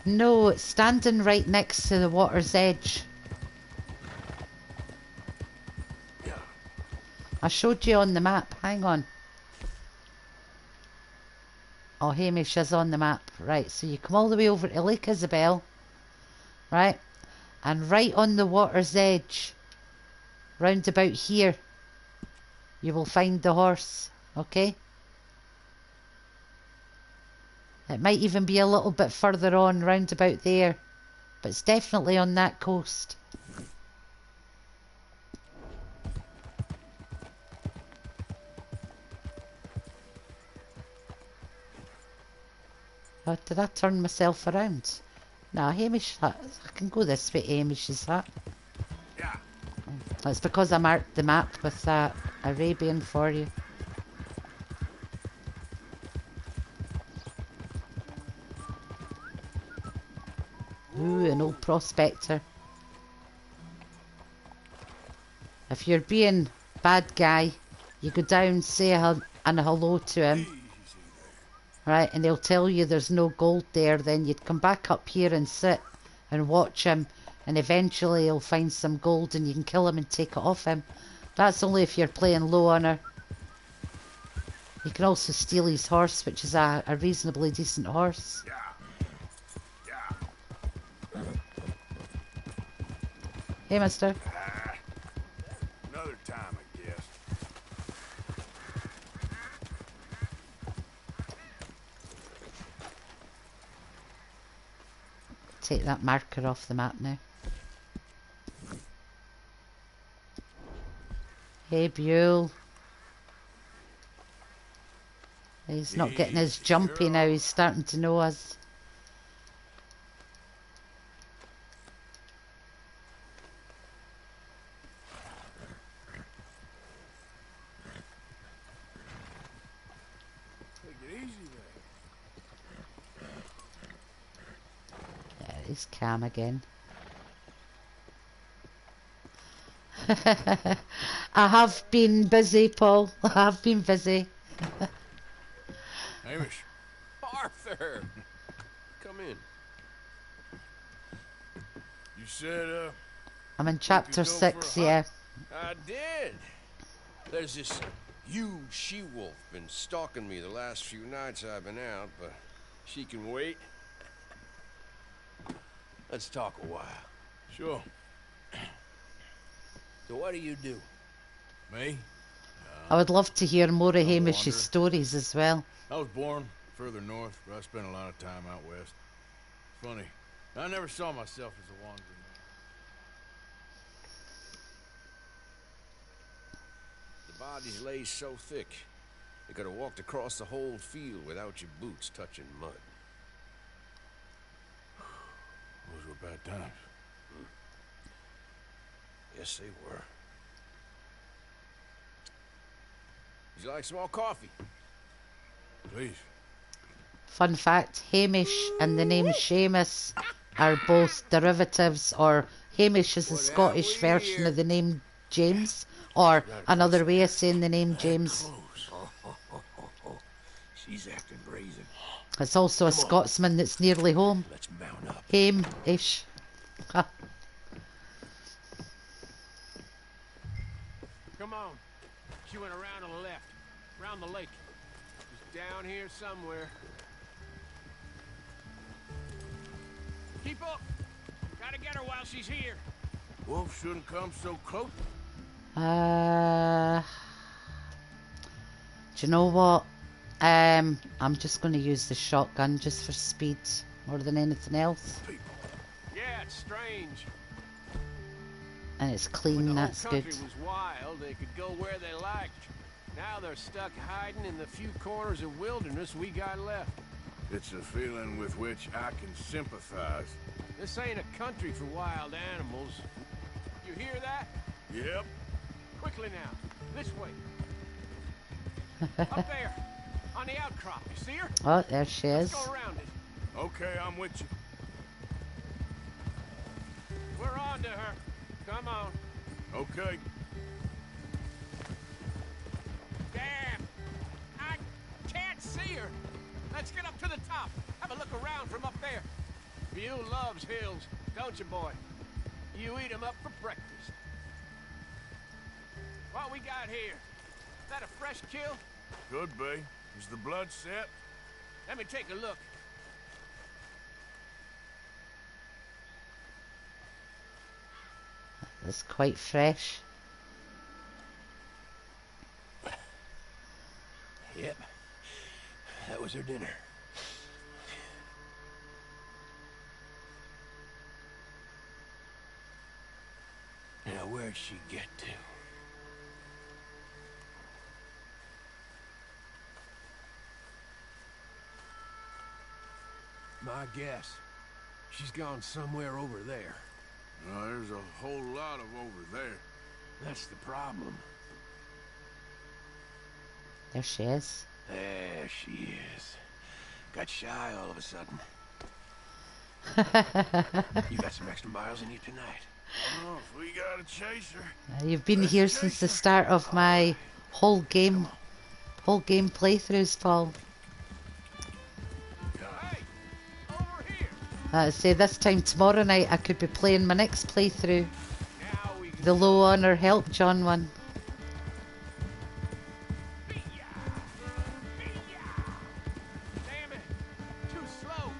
No, it's standing right next to the water's edge. I showed you on the map. Hang on. Oh, Hamish is on the map. Right, so you come all the way over to Lake Isabel. Right? And right on the water's edge, round about here, you will find the horse. Okay? It might even be a little bit further on, round about there. But it's definitely on that coast. Oh, did I turn myself around? No, Hamish, I can go this way, Hamish's hut. Yeah. That's because I marked the map with that Arabian for you. Ooh, an old prospector. If you're being bad guy, you go down, say a hello to him. Right, and he'll tell you there's no gold there. Then you'd come back up here and sit and watch him, and eventually he'll find some gold and you can kill him and take it off him. That's only if you're playing low honor. You can also steal his horse, which is a reasonably decent horse. Hey, mister. Another time, I guess. Take that marker off the map now. Hey, Buell. He's not getting as jumpy now. He's starting to know us. He's calm again. I have been busy, Paul. I have been busy. Hamish. Arthur! Come in. You said, I'm in chapter 6, yeah. I did. There's this huge she-wolf been stalking me the last few nights I've been out, but she can wait. Let's talk a while. Sure. So what do you do? Me? I would love to hear more of Hamish's stories as well. I was born further north, but I spent a lot of time out west. Funny, I never saw myself as a wandering man. The bodies lay so thick, you could have walked across the whole field without your boots touching mud. Those were bad times. Yes, they were. Would you like some more coffee? Please. Fun fact, Hamish and the name Seamus are both derivatives, or Hamish is the Scottish version of the name James, or another way of saying the name James. She's acting brazen. It's also a Scotsman that's nearly home. Let's mount up. Hamish. Come on. She went around to the left. Around the lake. She's down here somewhere. Keep up. Gotta get her while she's here. Wolf shouldn't come so close. Do you know what? I'm just going to use the shotgun just for speed more than anything else. Yeah, it's strange. And it's clean, that's When the whole good. country was wild, they could go where they liked. Now they're stuck hiding in the few corners of wilderness we got left. It's a feeling with which I can sympathize. This ain't a country for wild animals. You hear that? Yep. Quickly now. This way. Up there. On the outcrop. You see her? Oh, there she is. Let's go around it. Okay, I'm with you. We're on to her. Come on. Okay. Damn! I can't see her! Let's get up to the top. Have a look around from up there. You loves hills, don't you, boy? You eat 'em up for breakfast. What we got here? Is that a fresh kill? Could be. Is the blood set? Let me take a look. That's quite fresh. Yep. That was her dinner. Now, where'd she get to? My guess. She's gone somewhere over there. There's a whole lot of over there. That's the problem. There she is. There she is. Got shy all of a sudden. You got some extra miles in you tonight. Oh, if we got a chaser. You've been here since the start of my whole game playthroughs, Paul. Say this time tomorrow night I could be playing my next playthrough, the low honor help John one. Damn it! Too slow.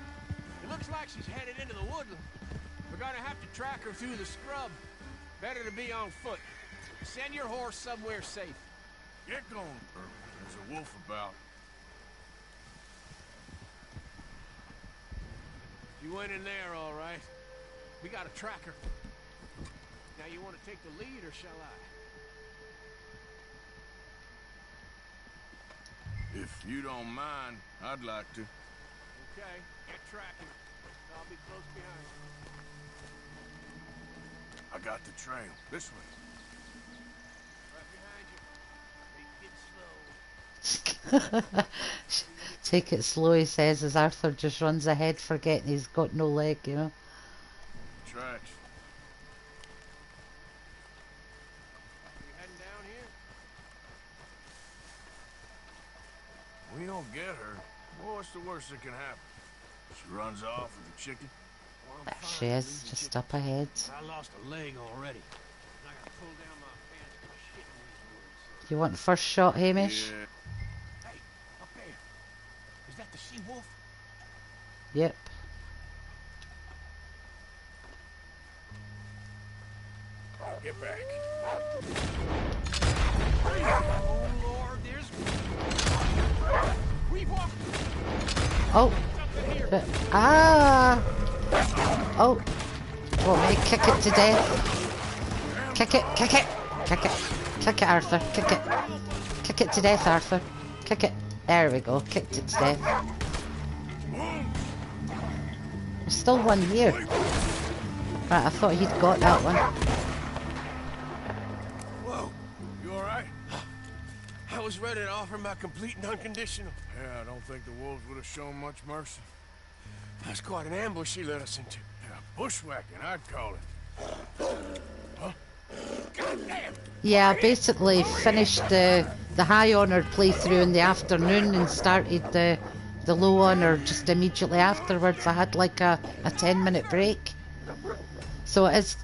It looks like she's headed into the woodland. We're gonna have to track her through the scrub. Better to be on foot. Send your horse somewhere safe. Get going, Bert. There's a wolf about. You went in there, all right. We got a tracker. Now, you want to take the lead, or shall I? If you don't mind, I'd like to. Okay, get tracking. I'll be close behind you. I got the trail. This way. Right behind you. Take it slow. Take it slow, he says, as Arthur just runs ahead, forgetting he's got no leg, you know. Tracks. You heading down here? We don't get her. Well, what's the worst that can happen? She runs off with the chicken. Well, There she is, just up ahead. I lost a leg already. I gotta pull down my pants to shit in these woods. You want the first shot, Hamish? Yeah. Hey, up there. Is that the she-wolf? Yep. Get back. Oh, Lord, there's... Reebok! Oh. Ah. Oh. Want me to kick it to death? Kick it, kick it, kick it. Kick it, Arthur, kick it. Kick it to death, Arthur. Kick it. There we go, kicked it to death. There's still one here. Right, I thought he'd got that one. Whoa. You alright? I was ready to offer my complete and unconditional. Yeah, I don't think the wolves would have shown much mercy. That's quite an ambush she led us into. Yeah, bushwhacking, I'd call it. Huh? Goddamn! Yeah, I basically finished the high honor playthrough in the afternoon and started the low honor just immediately afterwards. I had like a 10-minute break. So it is...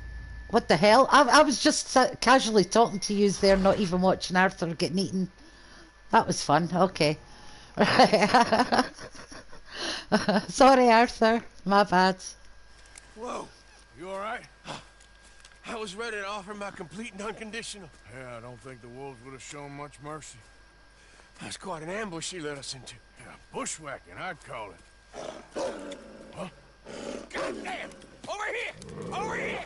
What the hell? I was just casually talking to yous there, not even watching Arthur getting eaten. That was fun. Okay. Sorry, Arthur. My bad. Whoa. You alright? I was ready to offer my complete and unconditional. Yeah, I don't think the wolves would have shown much mercy. That's quite an ambush she led us into. Yeah, bushwhacking, I'd call it. Huh? Goddamn! Over here! Over here!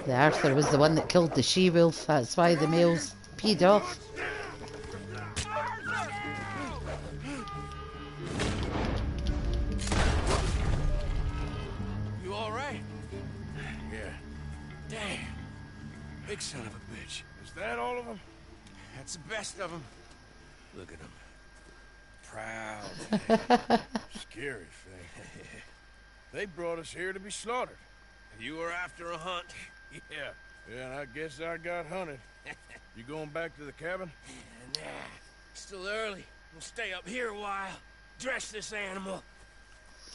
The Arthur was the one that killed the she-wolf. That's why the males peed off. You all right? Yeah. Damn. Big son of a bitch. Is that all of them? That's the best of them. Look at them. Proud. Scary thing. They brought us here to be slaughtered. You were after a hunt. Yeah. Yeah, and I guess I got hunted. You going back to the cabin? Nah. Still early. We'll stay up here a while. Dress this animal.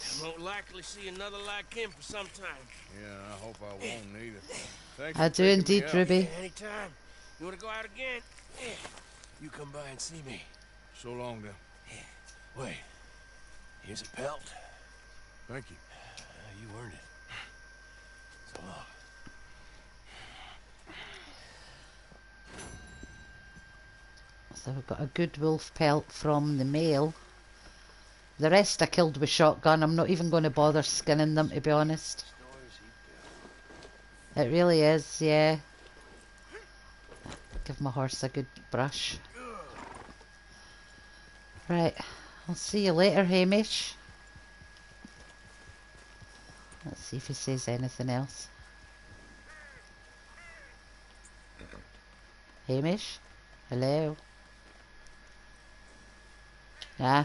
I won't likely see another like him for some time. Yeah, I hope I won't either. Thanks I for do taking indeed, me out. Ruby. Yeah, anytime. You want to go out again? Yeah. You come by and see me. So long, then. Wait. Here's a pelt. Thank you. You earned it. So long. So we've got a good wolf pelt from the male. The rest I killed with shotgun. I'm not even going to bother skinning them, to be honest. It really is, yeah. Give my horse a good brush. Right, I'll see you later, Hamish. Let's see if he says anything else. Hamish? Hello? Nah,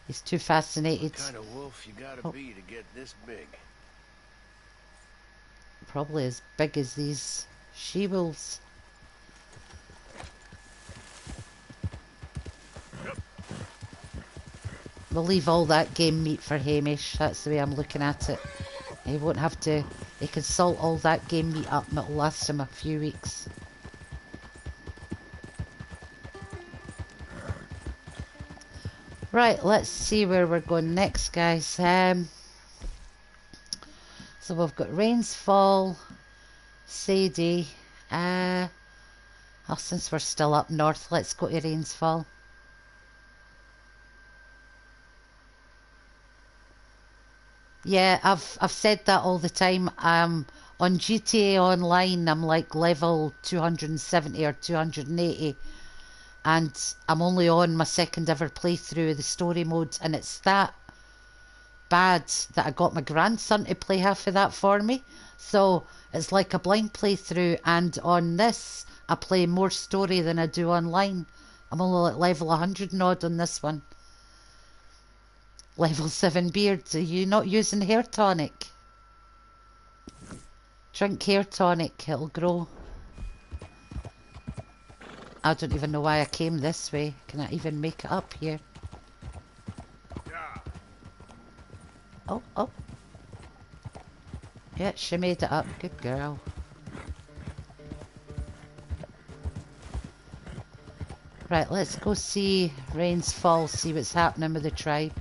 he's too fascinated. What kind of wolf you gotta be to get this big? Probably as big as these she-wolves. We'll leave all that game meat for Hamish. That's the way I'm looking at it. He won't have to... He can salt all that game meat up and it'll last him a few weeks. Right, let's see where we're going next, guys. So we've got Rains Fall, Sadie. Oh, since we're still up north, let's go to Rains Fall. Yeah, I've said that all the time. On GTA Online, I'm like level 270 or 280, and I'm only on my second ever playthrough of the story mode, and it's that bad that I got my grandson to play half of that for me. So it's like a blind playthrough, and on this I play more story than I do online. I'm only at level 100 and odd on this one. Level 7 beard. Are you not using hair tonic? Drink hair tonic, it'll grow. I don't even know why I came this way. Can I even make it up here? Oh, oh. Yeah, she made it up. Good girl. Right, let's go see Rains Fall, see what's happening with the tribe.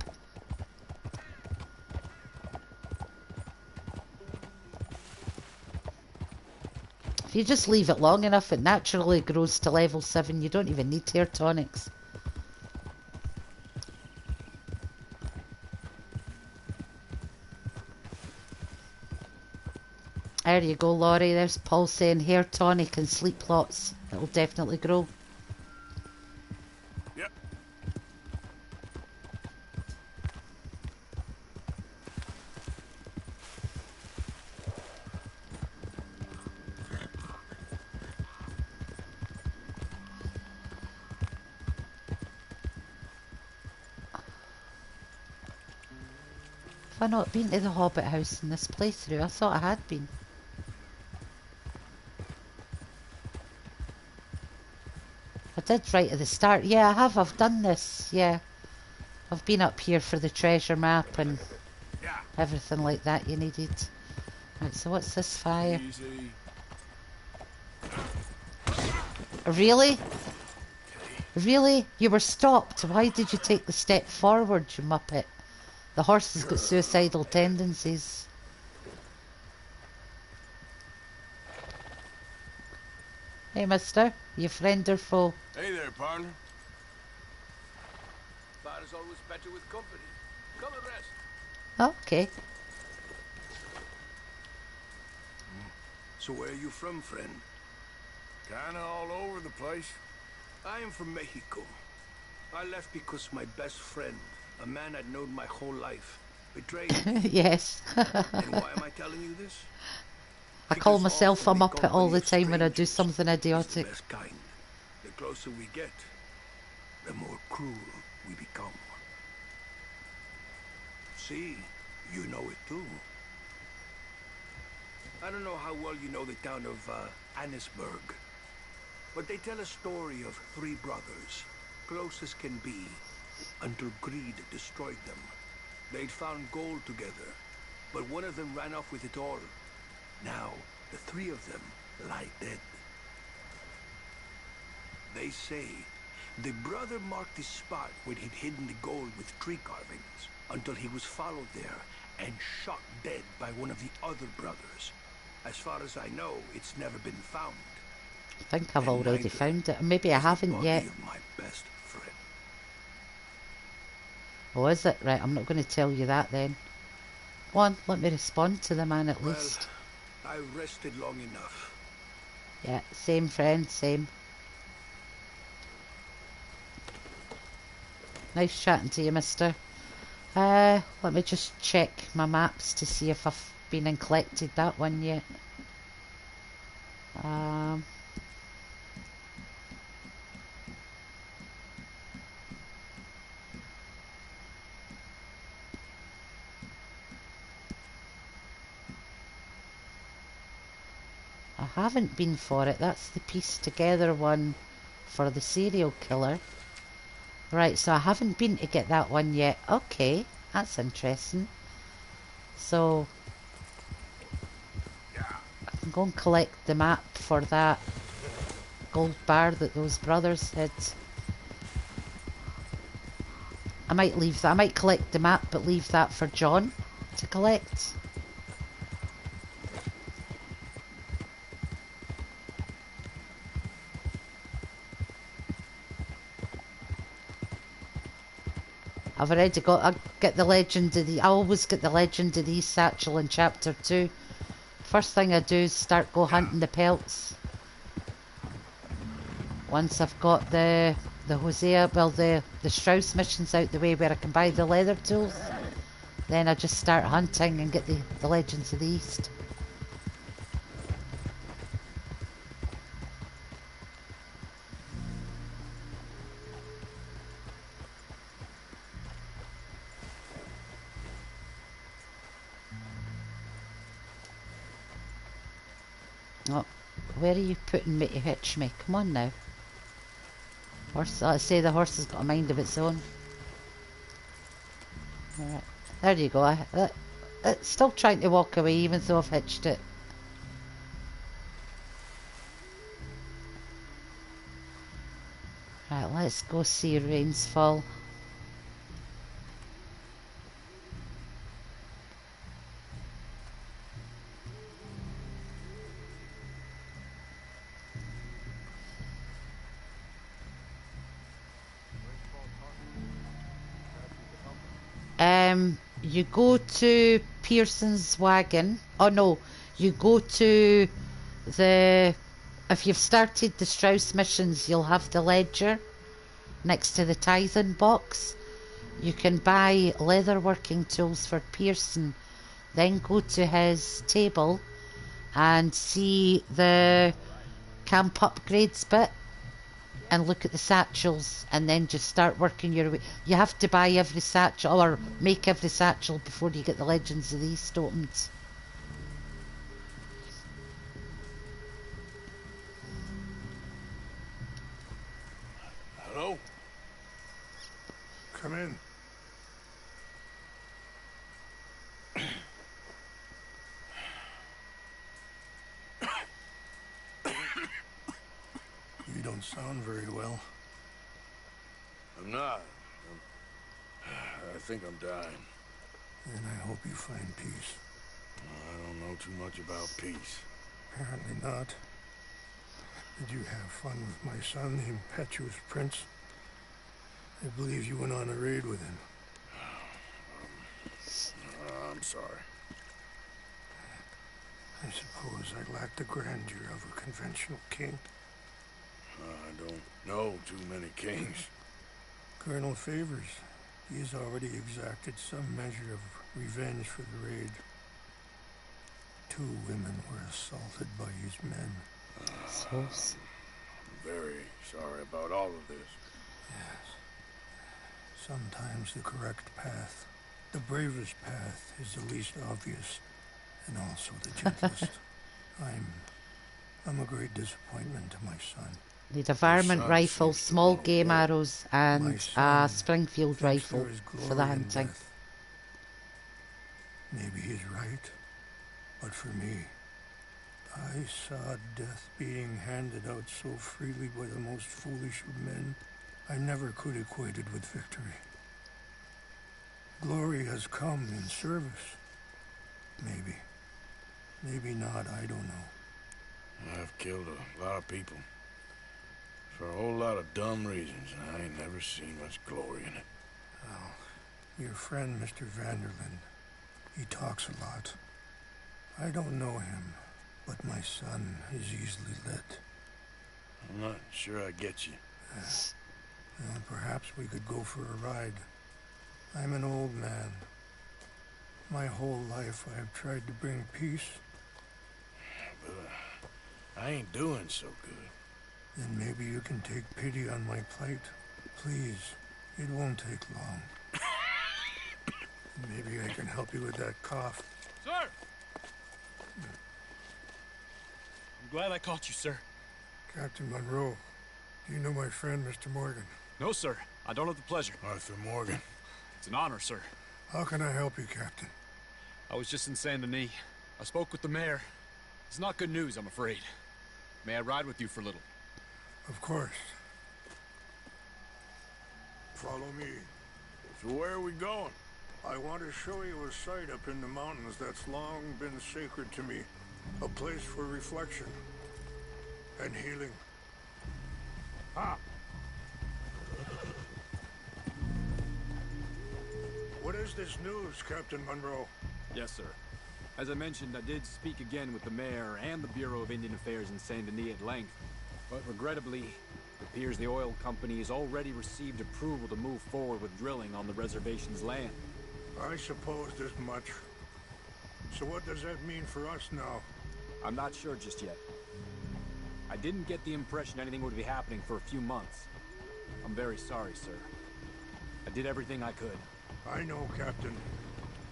If you just leave it long enough, it naturally grows to level 7. You don't even need hair tonics. There you go, Laurie. There's Paul saying hair tonic and sleep lots. It'll definitely grow. Yep. Have I not been to the Hobbit house in this playthrough? I thought I had been. I did right at the start. Yeah, I have. I've done this. Yeah. I've been up here for the treasure map and everything like that you needed. Right, so what's this fire? Easy. Really? Really? You were stopped. Why did you take the step forward, you muppet? The horse has got suicidal tendencies. Hey, mister. You friend or foe? Hey there, partner. Bar is always better with company. Come and rest. Okay. So where are you from, friend? Kinda all over the place. I am from Mexico. I left because my best friend, a man I'd known my whole life, betrayed me. Yes. And why am I telling you this? I call Because myself a often the muppet all the company of time when I do strangers something is the idiotic. best kind. The closer we get, the more cruel we become. See, you know it too. I don't know how well you know the town of Annisburg, but they tell a story of 3 brothers, close as can be, until greed destroyed them. They'd found gold together, but one of them ran off with it all. Now, the three of them lie dead. They say the brother marked the spot where he'd hidden the gold with tree carvings until he was followed there and shot dead by one of the other brothers. As far as I know, it's never been found. I think I've already found it. Maybe I haven't yet. Of my best friend. Oh, is it? Right, I'm not going to tell you that then. Go on, let me respond to the man at least. I rested long enough. Yeah, same friend, same. Nice chatting to you, mister. Let me just check my maps to see if I've been and collected that one yet. I haven't been for it. That's the piece together one for the serial killer. Right, so I haven't been to get that one yet. Okay, that's interesting. So I can go and collect the map for that gold bar that those brothers had. I might leave that. I might collect the map, but leave that for John to collect. I've already got. I get the legend of the. I always get the legend of the satchel in chapter 2. First thing I do is start go hunting the pelts. Once I've got the Hosea, well the Strauss missions out the way where I can buy the leather tools, then I just start hunting and get the legends of the East. Oh, where are you putting me to hitch me? Come on now. Horse, I say the horse has got a mind of its own. Alright, there you go. It's still trying to walk away even though I've hitched it. Right, let's go see rains fall. You go to Pearson's wagon. Oh no, you go to the... If you've started the Strauss missions, you'll have the ledger next to the tithing box. You can buy leather working tools for Pearson. Then go to his table and see the camp upgrades bit and look at the satchels, and then just start working your way. You have to buy every satchel or make every satchel before you get the Legends of the East opened. Hello? Come in. You don't sound very well. I'm not. I think I'm dying. Then I hope you find peace. I don't know too much about peace. Apparently not. Did you have fun with my son, the impetuous prince? I believe you went on a raid with him. I'm sorry. I suppose I lack the grandeur of a conventional king. I don't know too many kings. Colonel Favors, he has already exacted some measure of revenge for the raid. 2 women were assaulted by his men. So I'm very sorry about all of this. Yes. Sometimes the correct path, the bravest path, is the least obvious, and also the gentlest. I'm a great disappointment to my son. Need a varmint rifle, small game arrows, and a Springfield rifle for the hunting. Maybe he's right, but for me, I saw death being handed out so freely by the most foolish of men, I never could equate it with victory. Glory has come in service. Maybe. Maybe not, I don't know. I've killed a lot of people. For a whole lot of dumb reasons, and I ain't never seen much glory in it. Well, your friend, Mr. Vanderlyn, he talks a lot. I don't know him, but my son is easily led. I'm not sure I get you. Well, perhaps we could go for a ride. I'm an old man. My whole life I have tried to bring peace. But I ain't doing so good. Then maybe you can take pity on my plight. Please, it won't take long. Maybe I can help you with that cough. Sir! I'm glad I caught you, sir. Captain Monroe, do you know my friend, Mr. Morgan? No, sir. I don't have the pleasure. Arthur Morgan. It's an honor, sir. How can I help you, Captain? I was just in Saint Denis. I spoke with the mayor. It's not good news, I'm afraid. May I ride with you for a little? Of course. Follow me. So where are we going? I want to show you a site up in the mountains that's long been sacred to me. A place for reflection and healing. Ah! What is this news, Captain Monroe? Yes, sir. As I mentioned, I did speak again with the mayor and the Bureau of Indian Affairs in Saint Denis at length. But regrettably, it appears the oil company has already received approval to move forward with drilling on the reservation's land. I supposed as much. So what does that mean for us now? I'm not sure just yet. I didn't get the impression anything would be happening for a few months. I'm very sorry, sir. I did everything I could. I know, Captain.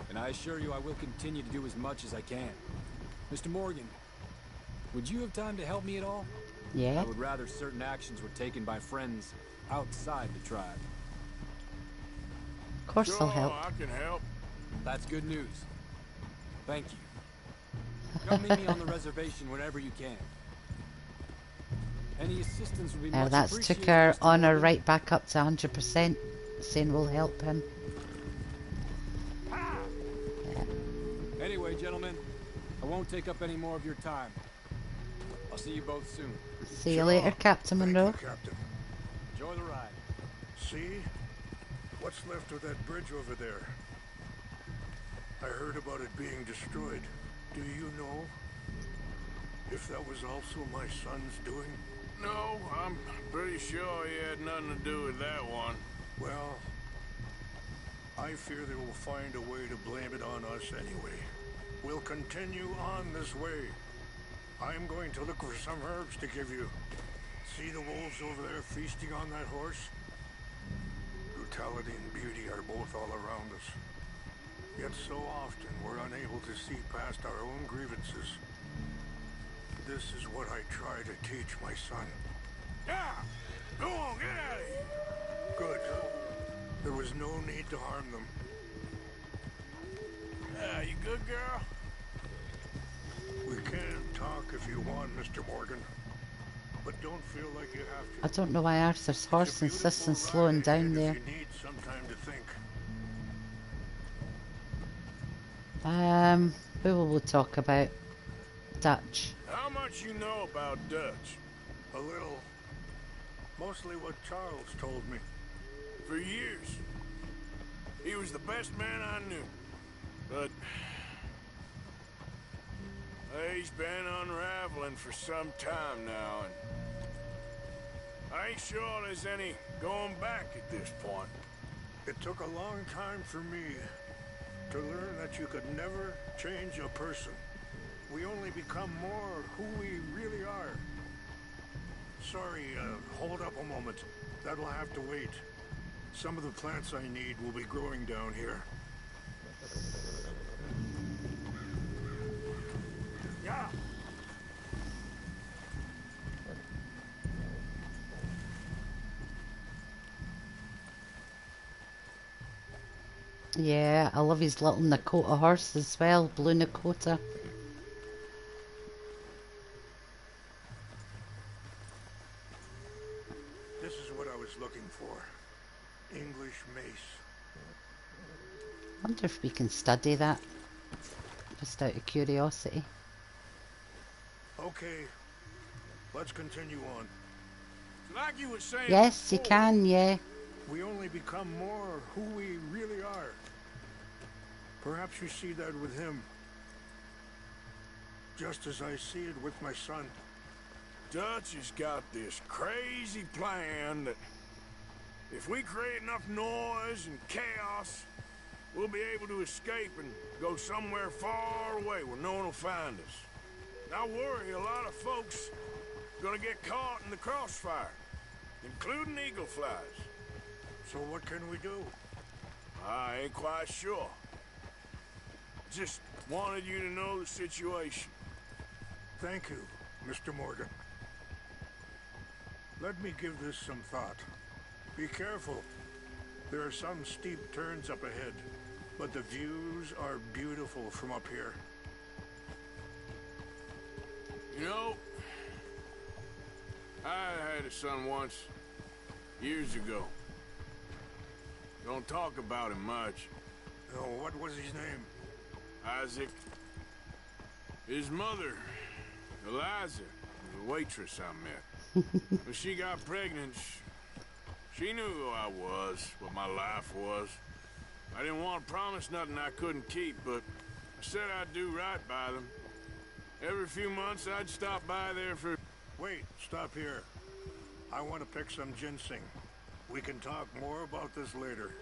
And I assure you I will continue to do as much as I can. Mr. Morgan, would you have time to help me at all? Yeah. I would rather certain actions were taken by friends outside the tribe. Of course I'll help. I can help. That's good news. Thank you. Come meet me on the reservation whenever you can. Any assistance would be much That's appreciated, took our Mr. honour Morgan. right back up to 100%, saying we'll help him. Anyway, gentlemen, I won't take up any more of your time. I'll see you both soon. See you later, Captain Monroe. Captain. Enjoy the ride. See? What's left of that bridge over there? I heard about it being destroyed. Do you know if that was also my son's doing? No, I'm pretty sure he had nothing to do with that one. Well, I fear they will find a way to blame it on us anyway. We'll continue on this way. I'm going to look for some herbs to give you. See the wolves over there feasting on that horse? Brutality and beauty are both all around us. Yet so often we're unable to see past our own grievances. This is what I try to teach my son. Yeah! Go on, get out of here! Good. There was no need to harm them. You good, girl? We can talk if you want, Mr. Morgan. But don't feel like you have to. I don't know why Arthur's horse insists on slowing down there. You need some time to think. Who will we talk about? Dutch. How much you know about Dutch? A little. Mostly what Charles told me. For years. He was the best man I knew. But he's been unraveling for some time now, and I ain't sure there's any going back at this point. It took a long time for me to learn that you could never change a person. We only become more who we really are. Sorry, hold up a moment. That'll have to wait. Some of the plants I need will be growing down here. Yeah. Yeah, I love his little Nakota horse as well, blue Nakota. This is what I was looking for. English mace. I wonder if we can study that, just out of curiosity. Okay, let's continue on. Like you were saying Yes, you before, can, yeah. We only become more who we really are. Perhaps you see that with him. Just as I see it with my son. Dutch has got this crazy plan that if we create enough noise and chaos, we'll be able to escape and go somewhere far away where no one will find us. I worry a lot of folks are gonna get caught in the crossfire, including eagle flies. So what can we do? I ain't quite sure. Just wanted you to know the situation. Thank you, Mr. Morgan. Let me give this some thought. Be careful. There are some steep turns up ahead, but the views are beautiful from up here. You know, I had a son once, years ago. Don't talk about him much. Oh, what was his name? Isaac. His mother, Eliza, was a waitress I met. When she got pregnant, she knew who I was, what my life was. I didn't want to promise nothing I couldn't keep, but I said I'd do right by them. Every few months, I'd stop by there for... Wait, stop here. I want to pick some ginseng. We can talk more about this later.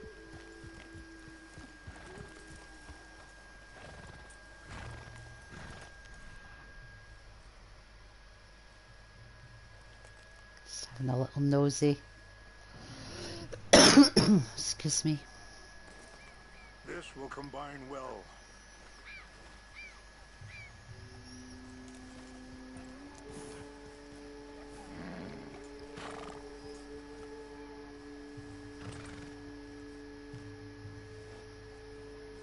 Just having a little nosy. Excuse me. This will combine well.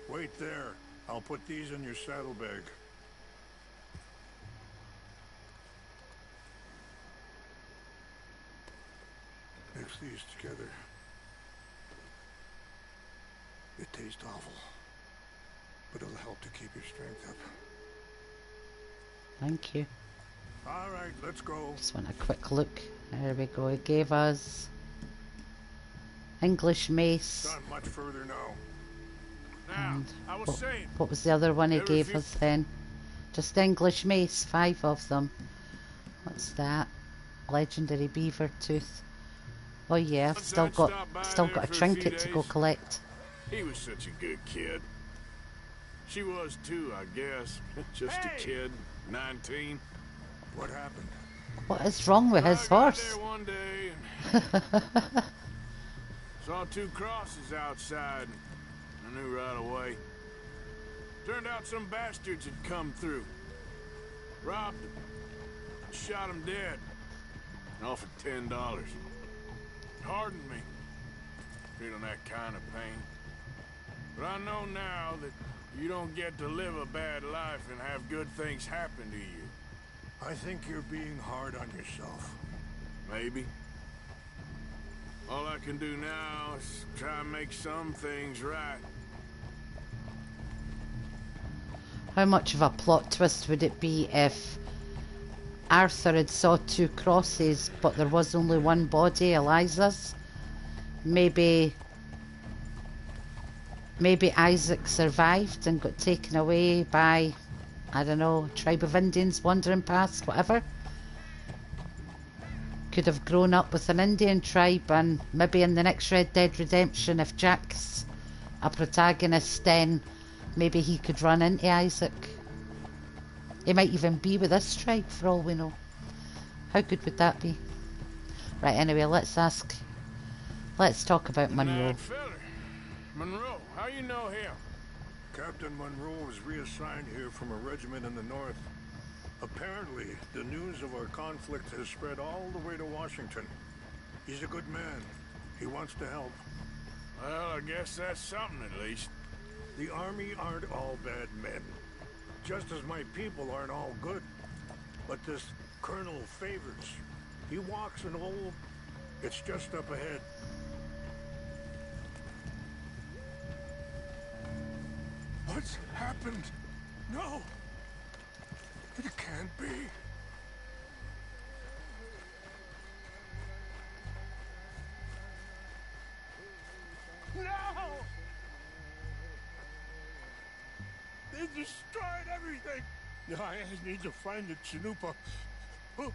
Wait there. I'll put these in your saddlebag. Mix these together. It tastes awful, but it'll help to keep your strength up. Thank you. All right, let's go. Just want a quick look. There we go. He gave us English mace. Not much further now. And I was saying, what was the other one he every gave few- us then? Just English mace, 5 of them. What's that? Legendary beaver tooth. Oh yeah, I've still got a trinket to go collect. He was such a good kid. She was too, I guess. Just a kid, 19. What happened? What is wrong with his I got horse? there one day and saw 2 crosses outside. I knew right away. Turned out some bastards had come through. Robbed him. Shot him dead. And offered $10. Hardened me. Feeling that kind of pain. But I know now that you don't get to live a bad life and have good things happen to you. I think you're being hard on yourself. Maybe. All I can do now is try and make some things right. How much of a plot twist would it be if Arthur had saw 2 crosses but there was only one body, Eliza's? Maybe Isaac survived and got taken away by, I don't know, a tribe of Indians wandering past, whatever. Could have grown up with an Indian tribe, and maybe in the next Red Dead Redemption, if Jack's a protagonist, then maybe he could run into Isaac. He might even be with this tribe for all we know. How good would that be? Right, anyway, let's talk about Monroe. That feller. Monroe, how you know him? Captain Monroe was reassigned here from a regiment in the north. Apparently, the news of our conflict has spread all the way to Washington. He's a good man. He wants to help. Well, I guess that's something at least. The army aren't all bad men. Just as my people aren't all good. But this Colonel Favors, he walks an old... It's just up ahead. What's happened? No! It can't be. No! They destroyed everything! I need to find the Chanupa. Who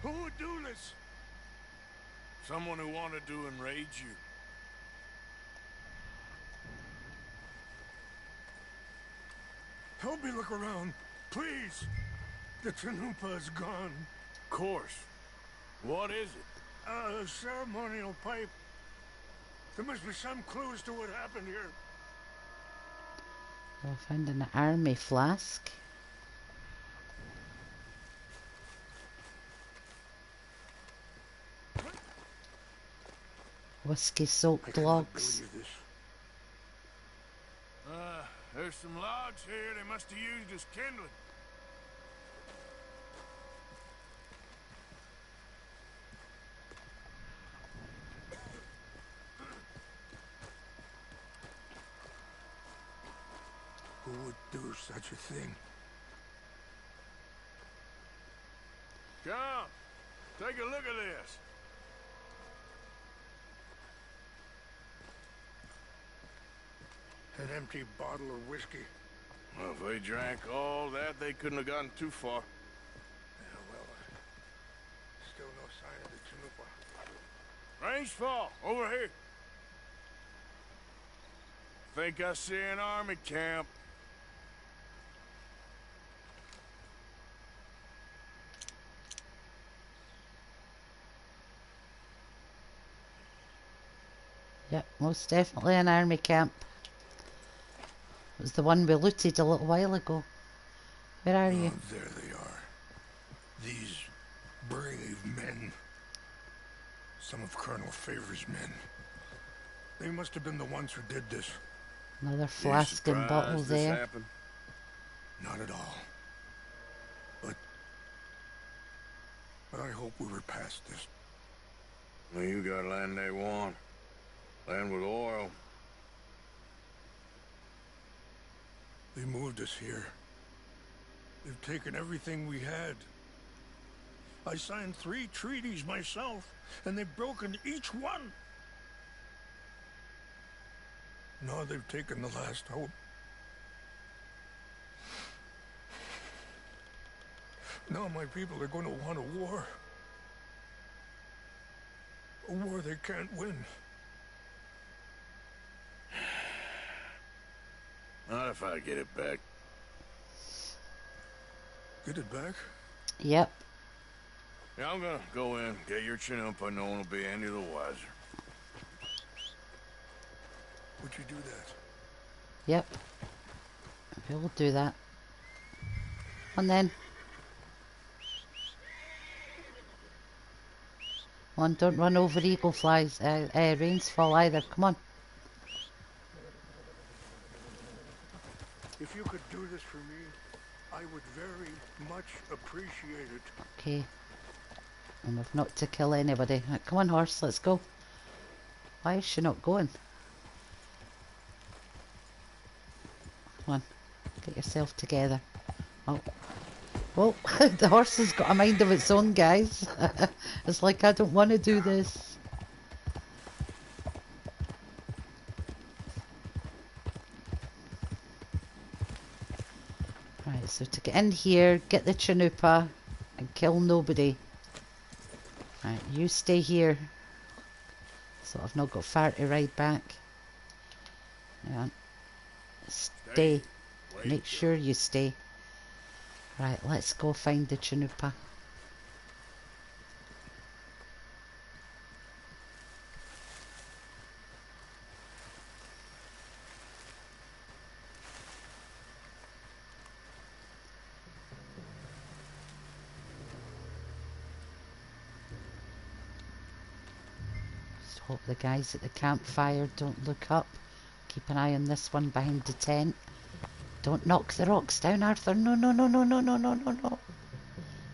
would do this? Someone who wanted to enrage you. Help me look around, please. The Chanupa is gone. Of course. What is it? A ceremonial pipe. There must be some clues to what happened here. We'll find an army flask. Whiskey-soaked logs. There's some logs here they must have used as kindling. Who would do such a thing? Come, take a look at this. An empty bottle of whiskey. Well, if they drank all that, they couldn't have gotten too far. Yeah, well, still no sign of the Chanupa. Range fall, over here. Think I see an army camp. Yep, most definitely an army camp. It was the one we looted a little while ago. Where are you? Oh, there they are. These brave men. Some of Colonel Favors' men. They must have been the ones who did this. Another flask and bottle there. Happened? Not at all. But I hope we were past this. Well, you got land they want. Land with oil. They moved us here. They've taken everything we had. I signed 3 treaties myself, and they've broken each one. Now they've taken the last hope. Now my people are going to want a war. A war they can't win. Not if I get it back. Get it back? Yep. Yeah, I'm gonna go in, get your Chanupa. No one will be any the wiser. Would you do that? Yep. We'll do that. And then. Come on, don't run over eagle flies, rains fall either. Come on. If you could do this for me, I would very much appreciate it. Okay. And we've not to kill anybody. Right, come on, horse, let's go. Why is she not going? Come on, get yourself together. Oh. Well, the horse has got a mind of its own, guys. It's like, I don't want to do this. Right, so to get in here, get the Chanupa and kill nobody. Right, you stay here. So I've not got far to ride back. Hang on. Stay. Make sure you stay. Right, let's go find the Chanupa. Hope the guys at the campfire don't look up. Keep an eye on this one behind the tent. Don't knock the rocks down, Arthur. No, no, no, no, no, no, no, no, no.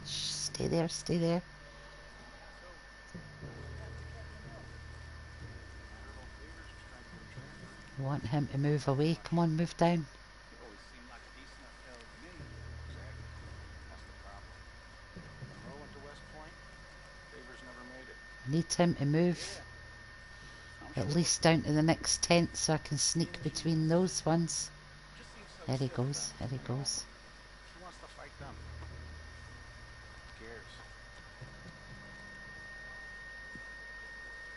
Shh, stay there, stay there. I want him to move away. Come on, move down. Need him to move at least down to the next tent so I can sneak between those ones. There he goes, there he goes. She wants to fight them. Who cares?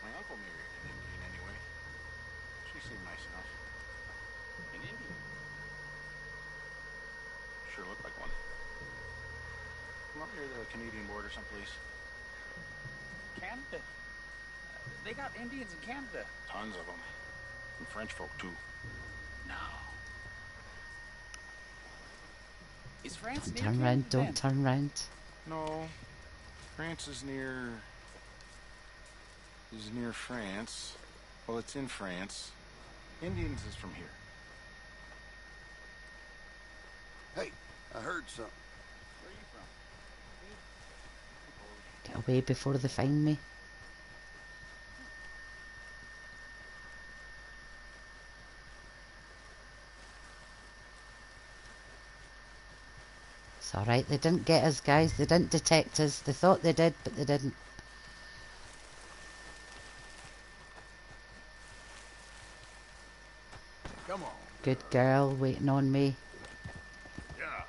My uncle married an Indian anyway. She seemed nice enough. An Indian? Sure looked like one. Come up near the Canadian border someplace. Canada? They got Indians in Canada. Tons of them. And French folk, too. No. Is France near Turn Canada round, don't then? turn round. No. France is near France. Well, it's in France. Indians is from here. Hey, I heard something. Where are you from? Get away before they find me. It's alright, they didn't get us, guys. They didn't detect us. They thought they did, but they didn't. Come on. Good girl, waiting on me. Yeah.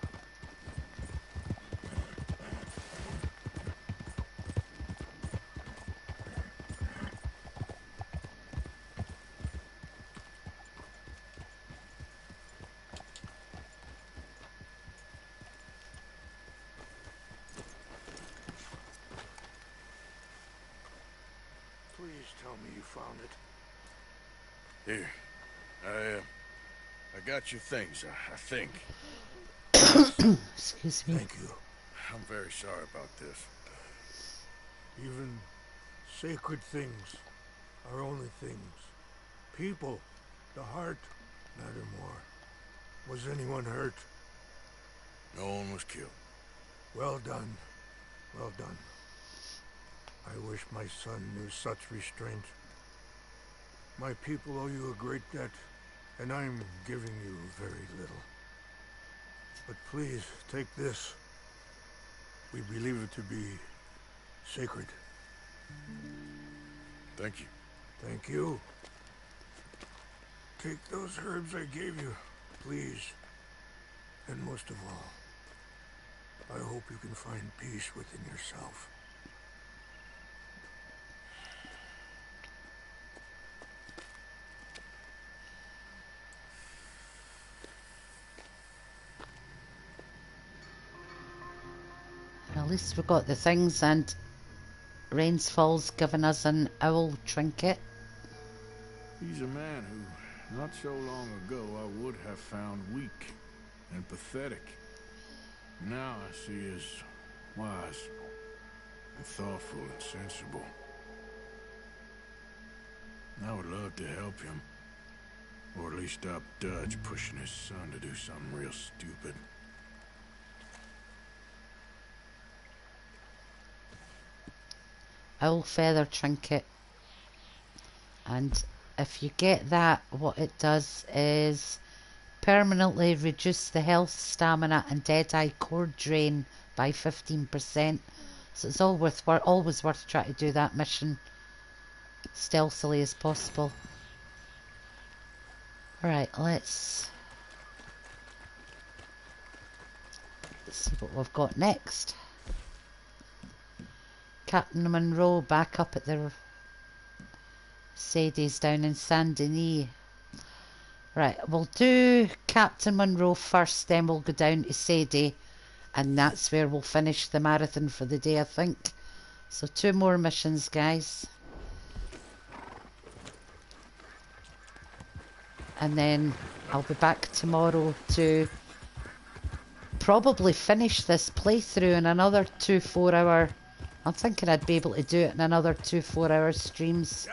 Please tell me you found it. Here. I got your things, I think. Excuse me. Thank you. I'm very sorry about this. Even sacred things are only things. People, the heart, matter more. Was anyone hurt? No one was killed. Well done. Well done. I wish my son knew such restraint. My people owe you a great debt, and I'm giving you very little. But please, take this. We believe it to be sacred. Thank you. Thank you. Take those herbs I gave you, please. And most of all, I hope you can find peace within yourself. At least we got the things, and Rainsfall's given us an owl trinket. He's a man who, not so long ago, I would have found weak and pathetic. Now I see as wise and thoughtful and sensible. I would love to help him. Or at least stop Dutch pushing his son to do something real stupid. Owl feather trinket. And if you get that, what it does is permanently reduce the health, stamina and deadeye core drain by 15%. So it's always worth trying to do that mission stealthily as possible. Alright, let's see what we've got next. Captain Monroe back up at the Sadie's down in Saint Denis. Right, we'll do Captain Monroe first, then we'll go down to Sadie, and that's where we'll finish the marathon for the day, I think. So 2 more missions, guys. And then I'll be back tomorrow to probably finish this playthrough in another 2 4-hour. I'm thinking I'd be able to do it in another 2 4-hour streams.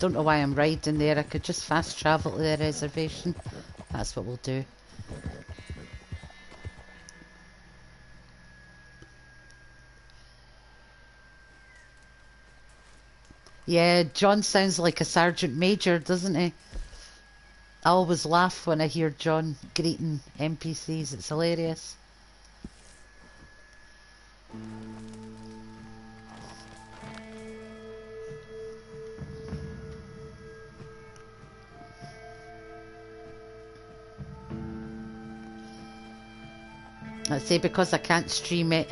Don't know why I'm riding there. I could just fast travel to the reservation. That's what we'll do. Yeah, John sounds like a sergeant major, doesn't he? I always laugh when I hear John greeting NPCs. It's hilarious. Let's say because I can't stream it,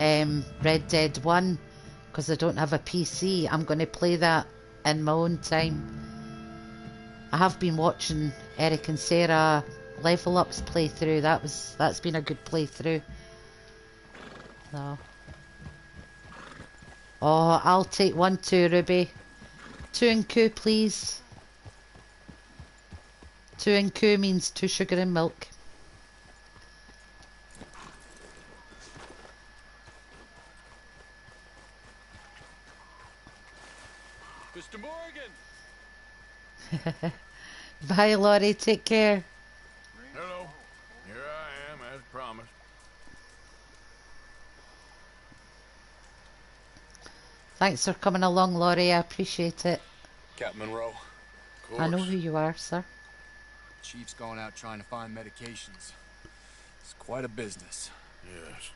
Red Dead 1 because I don't have a PC, I'm going to play that in my own time. I have been watching Eric and Sarah Level Up's playthrough. That's been a good playthrough. So. Oh, I'll take 1 too, Ruby. 2 and Q, please. 2 and Q means 2 sugar and milk. Mr. Morgan! Bye, Laurie. Take care. Hello. Here I am, as promised. Thanks for coming along, Laurie. I appreciate it. Captain Monroe. I know who you are, sir. Chief's going out trying to find medications. It's quite a business. Yes.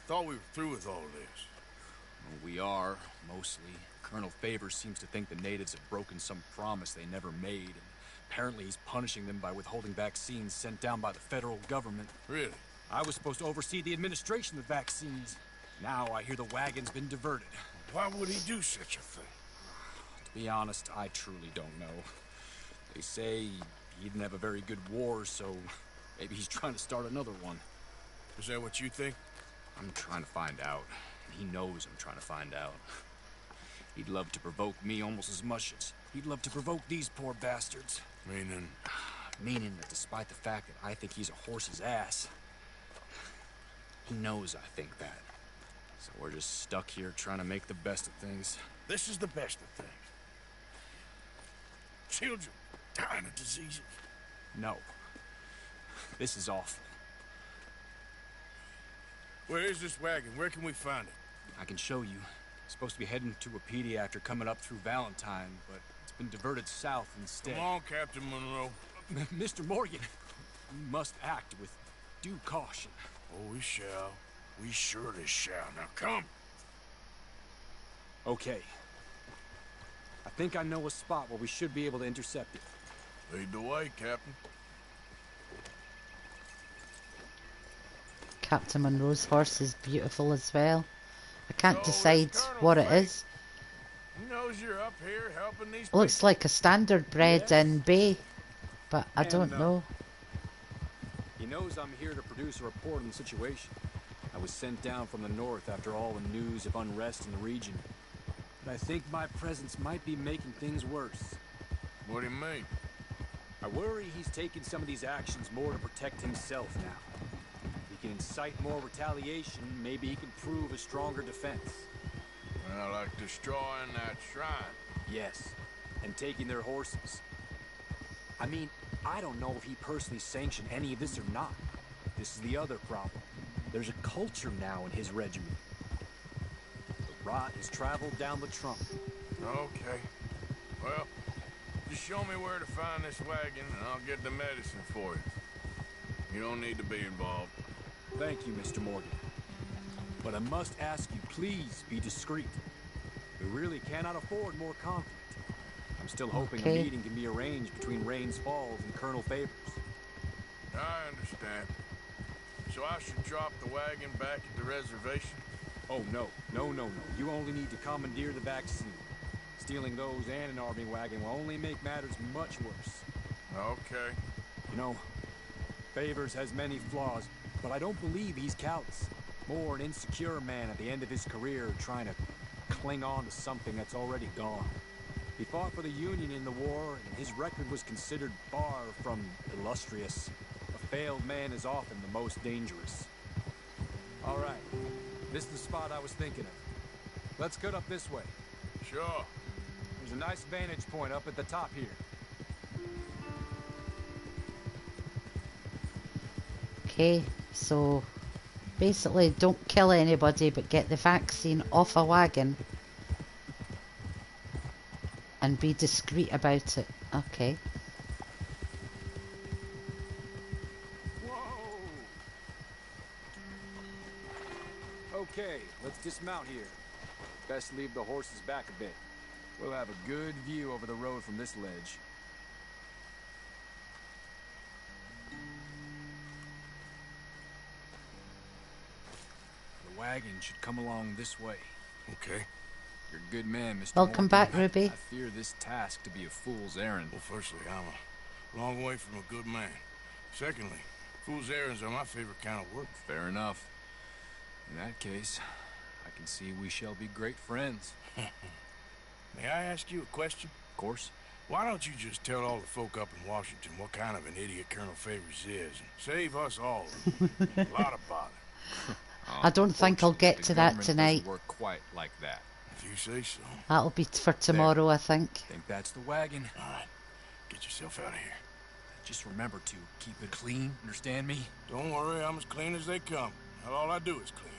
Thought we were through with all this. Well, we are, mostly. Colonel Favors seems to think the natives have broken some promise they never made, and apparently he's punishing them by withholding vaccines sent down by the federal government. Really? I was supposed to oversee the administration of vaccines. Now I hear the wagon's been diverted. Why would he do such a thing? To be honest, I truly don't know. They say he didn't have a very good war, so maybe he's trying to start another one. Is that what you think? I'm trying to find out. He knows I'm trying to find out. He'd love to provoke me almost as much as he'd love to provoke these poor bastards. Meaning? Meaning that despite the fact that I think he's a horse's ass, he knows I think that. So we're just stuck here trying to make the best of things. This is the best of things. Children dying of diseases. No. This is awful. Where is this wagon? Where can we find it? I can show you. It's supposed to be heading to Wapiti after coming up through Valentine, but it's been diverted south instead. Come on, Captain Monroe. Mr. Morgan, we must act with due caution. Oh, we shall. We surely shall. Now come. Okay. I think I know a spot where we should be able to intercept it. Lead the way, Captain. Captain Monroe's horse is beautiful as well. I can't decide what it is. He knows you're up here helping these Looks like a standard bred in bay, but I don't know. He knows I'm here to produce a report on the situation. I was sent down from the north after all the news of unrest in the region. But I think my presence might be making things worse. What do you mean? I worry he's taking some of these actions more to protect himself now. If he can incite more retaliation, maybe he can prove a stronger defense. Well, like destroying that shrine. Yes, and taking their horses. I mean, I don't know if he personally sanctioned any of this or not. This is the other problem. There's a culture now in his regiment. The rot has traveled down the trunk. Okay. Well, just show me where to find this wagon, and I'll get the medicine for you. You don't need to be involved. Thank you, Mr. Morgan. But I must ask you, please be discreet. We really cannot afford more conflict. I'm still hoping a meeting can be arranged between Rains Falls and Colonel Favors. I understand. So I should drop the wagon back at the reservation? Oh, no. No. You only need to commandeer the vaccine. Stealing those and an army wagon will only make matters much worse. Okay. You know, Favors has many flaws, but I don't believe he's callous. More an insecure man at the end of his career trying to cling on to something that's already gone. He fought for the Union in the war, and his record was considered far from illustrious. A failed man is often the most dangerous. All right, this is the spot I was thinking of. Let's cut up this way. Sure. There's a nice vantage point up at the top here. Okay, so basically don't kill anybody but get the vaccine off a wagon and be discreet about it. Okay. Okay, let's dismount here. Best leave the horses back a bit. We'll have a good view over the road from this ledge. The wagon should come along this way. Okay. You're a good man, Mr. Welcome Morgan. back, Ruby. I fear this task to be a fool's errand. Well, firstly, I'm a long way from a good man. Secondly, fool's errands are my favorite kind of work. Fair enough. In that case, I can see we shall be great friends. May I ask you a question? Of course. Why don't you just tell all the folk up in Washington what kind of an idiot Colonel Favors is and save us all a lot of bother? I don't think I'll get to that tonight. Work quite like that. If you say so. That'll be for tomorrow, I think. Think that's the wagon. All right, get yourself out of here. Just remember to keep it clean, understand me? Don't worry, I'm as clean as they come. Not all I do is clean.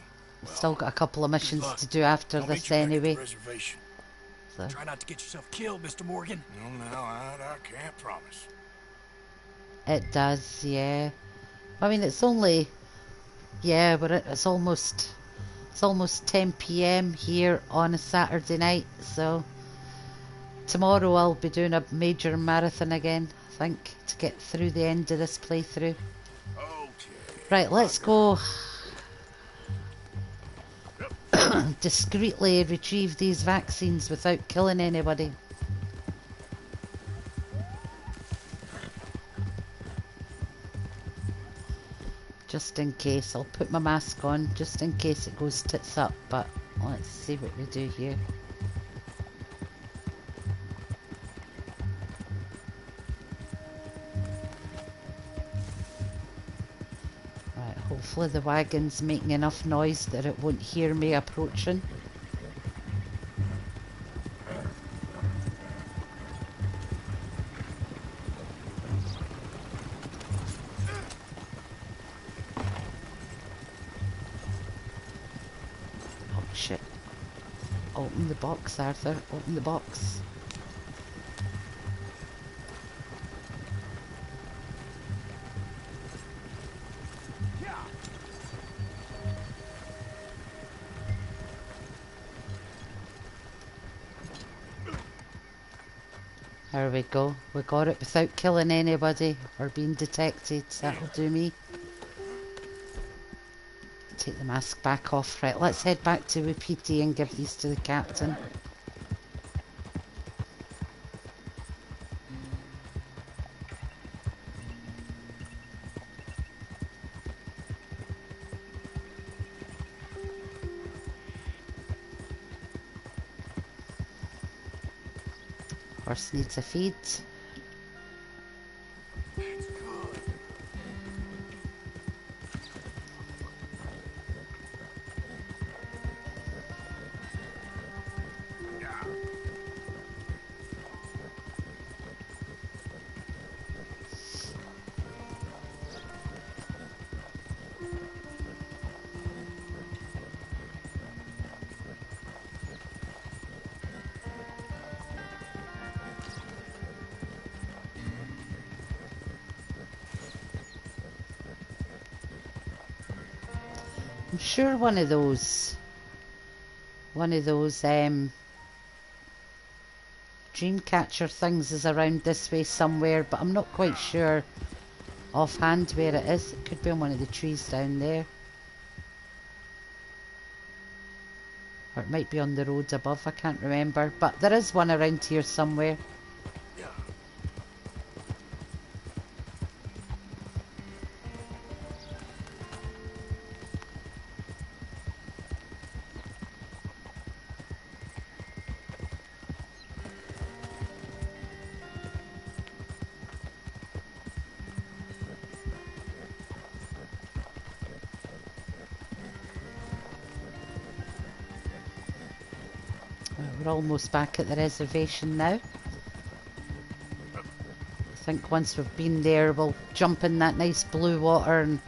Well, Still got a couple of missions to do after this anyway. So. Try not to get yourself killed, Mr. Morgan. No, I can't promise. It does, yeah. I mean, it's only, yeah, but it's almost 10 p.m. here on a Saturday night, so tomorrow I'll be doing a major marathon again, I think, to get through the end of this playthrough. Okay. Right, let's go discreetly retrieve these vaccines without killing anybody. Just in case, I'll put my mask on just in case it goes tits up, but let's see what we do here. Right, hopefully the wagon's making enough noise that it won't hear me approaching. Shit. Open the box, Arthur. Open the box. There we go. We got it without killing anybody or being detected. That'll do me. Take the mask back off. Right, let's head back to Wupiti and give these to the captain. Horse needs a feed. I'm sure one of those Dreamcatcher things is around this way somewhere, but I'm not quite sure offhand where it is. It could be on one of the trees down there. Or it might be on the road above, I can't remember. But there is one around here somewhere. We're almost back at the reservation now. I think once we've been there, we'll jump in that nice blue water and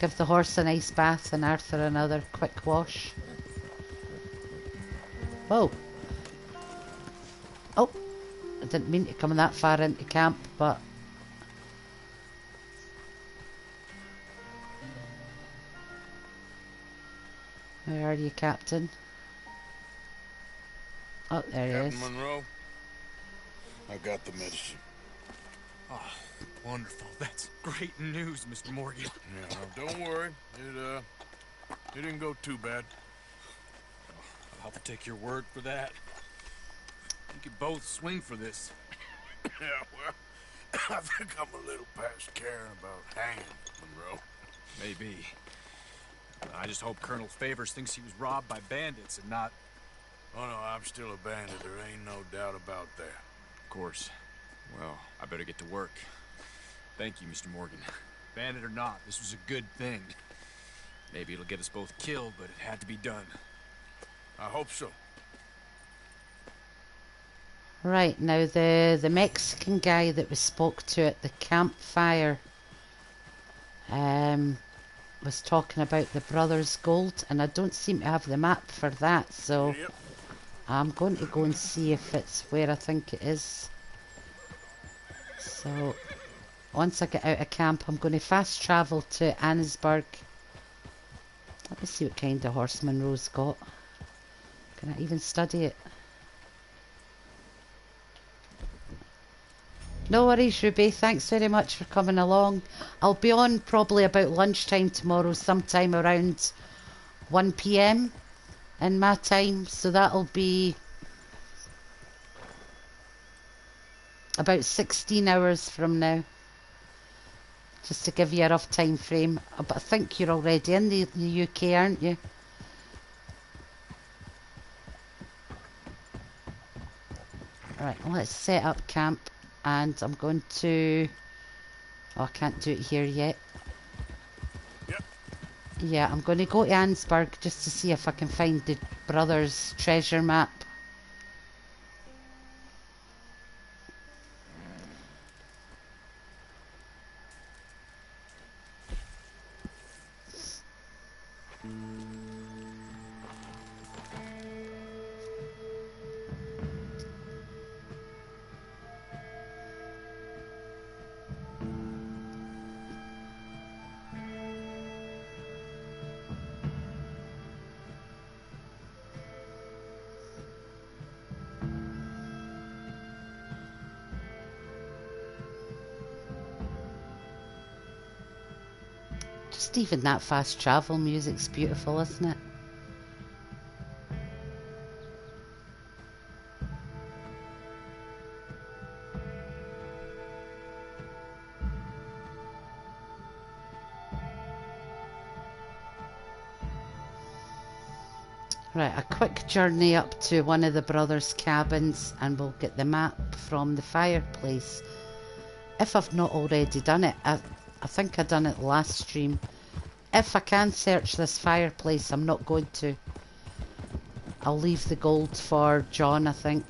give the horse a nice bath and Arthur another quick wash. Whoa. Oh, I didn't mean to come that far into camp, but... Where are you, Captain? Oh, there he is. Captain Monroe, I got the medicine. Oh, wonderful. That's great news, Mr. Morgan. Yeah, no, don't worry. It didn't go too bad. I'll have to take your word for that. We could both swing for this. Yeah, well, I think I'm a little past caring about hanging, Monroe. Maybe. I just hope Colonel Favors thinks he was robbed by bandits and not... Oh, no, I'm still a bandit. There ain't no doubt about that. Of course. Well, I better get to work. Thank you, Mr. Morgan. Bandit or not, this was a good thing. Maybe it'll get us both killed, but it had to be done. I hope so. Right, now the Mexican guy that we spoke to at the campfire was talking about the Brothers Gold, and I don't seem to have the map for that, so Yep. I'm going to go and see if it's where I think it is. So once I get out of camp, I'm going to fast travel to Annesburg. Let me see what kind of horse Monroe's got. Can I even study it? No worries, Ruby. Thanks very much for coming along. I'll be on probably about lunchtime tomorrow, sometime around 1 PM in my time. So that'll be about 16 hours from now. Just to give you a rough time frame. But I think you're already in the UK, aren't you? Right, let's set up camp. And I'm going to... Oh, I can't do it here yet. Yep. Yeah, I'm going to go to Annesburg just to see if I can find the brothers' treasure map. Just even that fast travel music's beautiful, isn't it? Right, a quick journey up to one of the brothers' cabins and we'll get the map from the fireplace. If I've not already done it, I think I done it last stream. If I can search this fireplace, I'm not going to. I'll leave the gold for John, I think.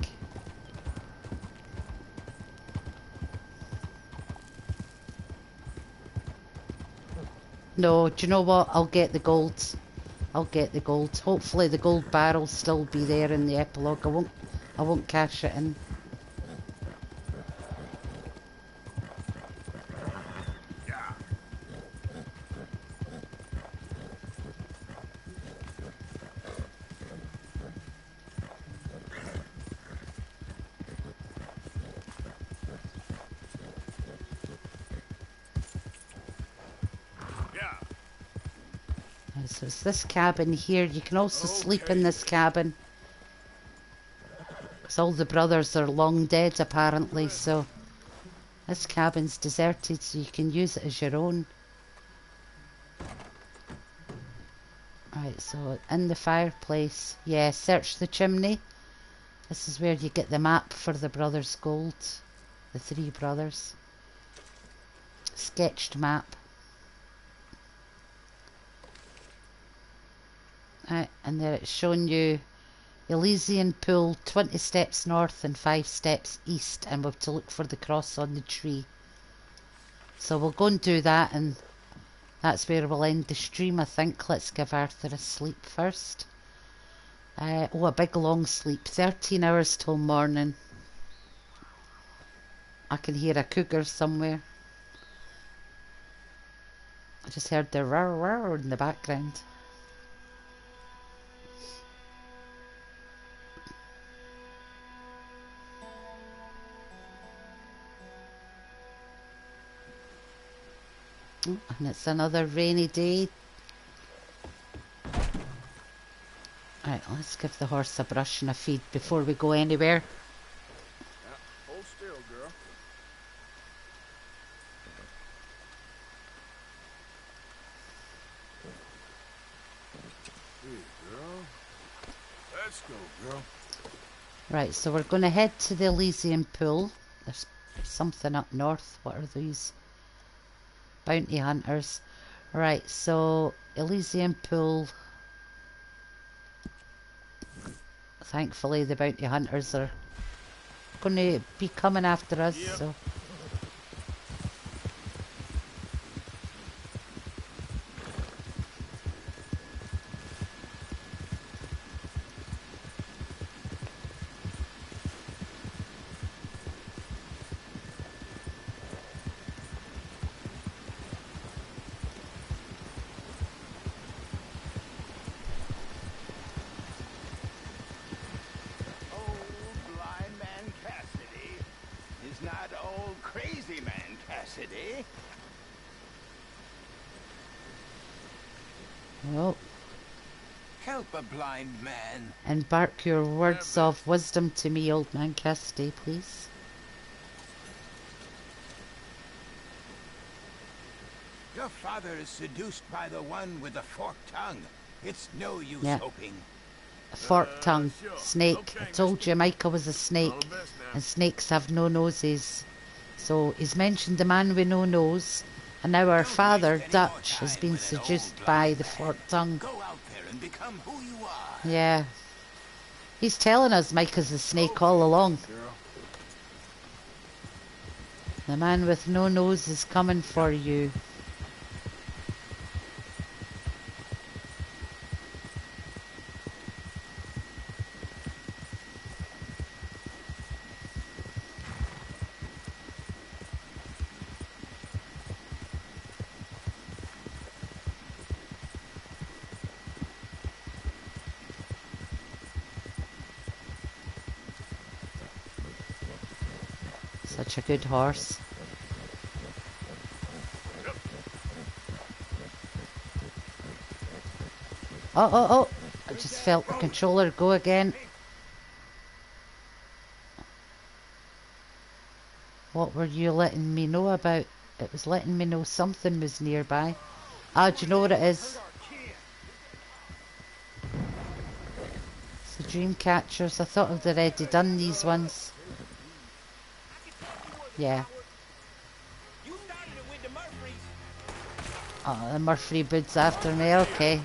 No, do you know what? I'll get the gold. I'll get the gold. Hopefully the gold barrel'll still be there in the epilogue. I won't cash it in. So it's this cabin here. You can also sleep in this cabin. Because all the brothers are long dead apparently, so this cabin's deserted, so you can use it as your own. Right, so in the fireplace, yeah, search the chimney. This is where you get the map for the brothers' gold. The three brothers. Sketched map. Right, and there it's showing you Elysian Pool, 20 steps north and 5 steps east, and we've to look for the cross on the tree. So we'll go and do that, and that's where we'll end the stream, I think. Let's give Arthur a sleep first. Oh, a big long sleep. 13 hours till morning. I can hear a cougar somewhere. I just heard the roar roar in the background. Oh, and it's another rainy day. Right, let's give the horse a brush and a feed before we go anywhere. Yeah, hold still, girl. Hey, girl. Let's go, girl. Right, so we're going to head to the Elysian Pool. There's something up north. What are these? Bounty hunters. Right, so Elysian Pool. Thankfully, the bounty hunters are going to be coming after us. Yep. So. Oh. Help a blind man. Embark your words of wisdom to me, old man Cassidy, please. Your father is seduced by the one with the forked tongue. It's no use hoping. Forked tongue. Sure. Snake. Okay, I told you Micah was a All snake. the best now. And snakes have no noses. So he's mentioned the man with no nose. And now our father, Dutch, has been seduced by the forked tongue. Go out there and become who you are. Yeah. He's telling us Micah's a snake all along. Girl. The man with no nose is coming for you. Such a good horse. Oh, oh, oh! I just felt the controller go again. What were you letting me know about? It was letting me know something was nearby. Ah, do you know what it is? It's the dream catchers. I thought I'd already done these ones. Yeah. Oh, the Murphy Boots after me. Okay.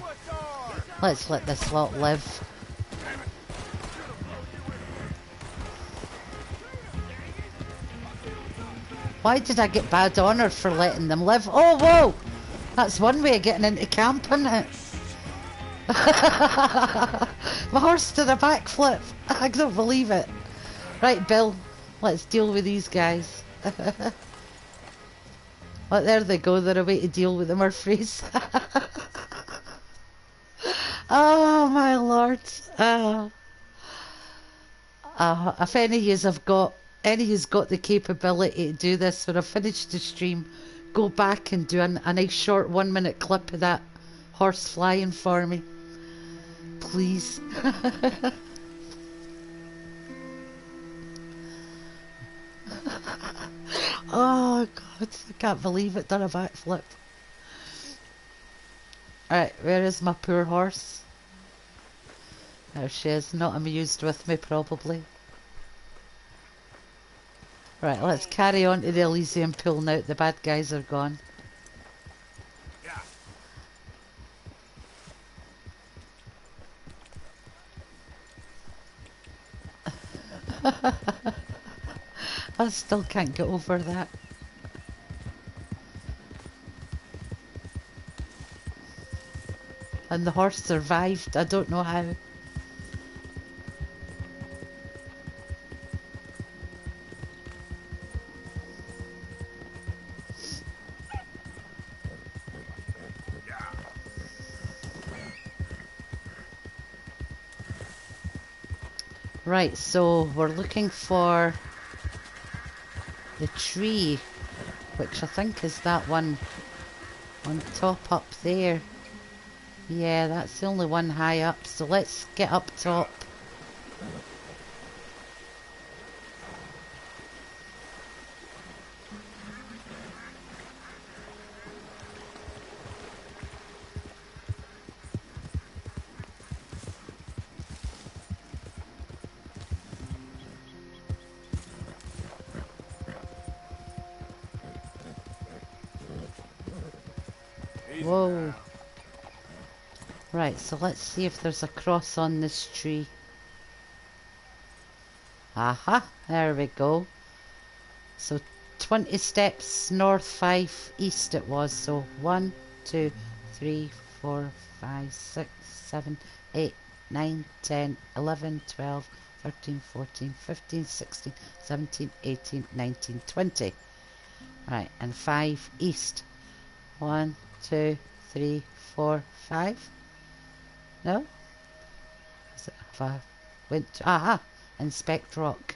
Let's let this lot live. Why did I get bad honour for letting them live? Oh, whoa! That's one way of getting into camp, isn't it? My horse did a backflip. I don't believe it. Right, Bill. Let's deal with these guys. Well, there they go. They're a way to deal with the Murphys. Oh, my lord. If any of yous have got the capability to do this when I finish the stream, go back and do a nice short 1 minute clip of that horse flying for me. Please. Oh god, I can't believe it done a backflip. Right, where is my poor horse? There she is, not amused with me probably. Right, let's carry on to the Elysian Pool now that the bad guys are gone. I still can't get over that. And the horse survived. I don't know how. Right, so we're looking for the tree, which I think is that one on top up there. Yeah, that's the only one high up, so let's get up top. Whoa. Right, so let's see if there's a cross on this tree. Aha, there we go. So 20 steps north, 5 east it was. So 1, 2, 3, 4, 5, 6, 7, 8, 9, 10, 11, 12, 13, 14, 15, 16, 17, 18, 19, 20. Right, and 5 east. 1, 2, 3, 4, 5. No? Is it 5? Went to, aha! Inspect rock.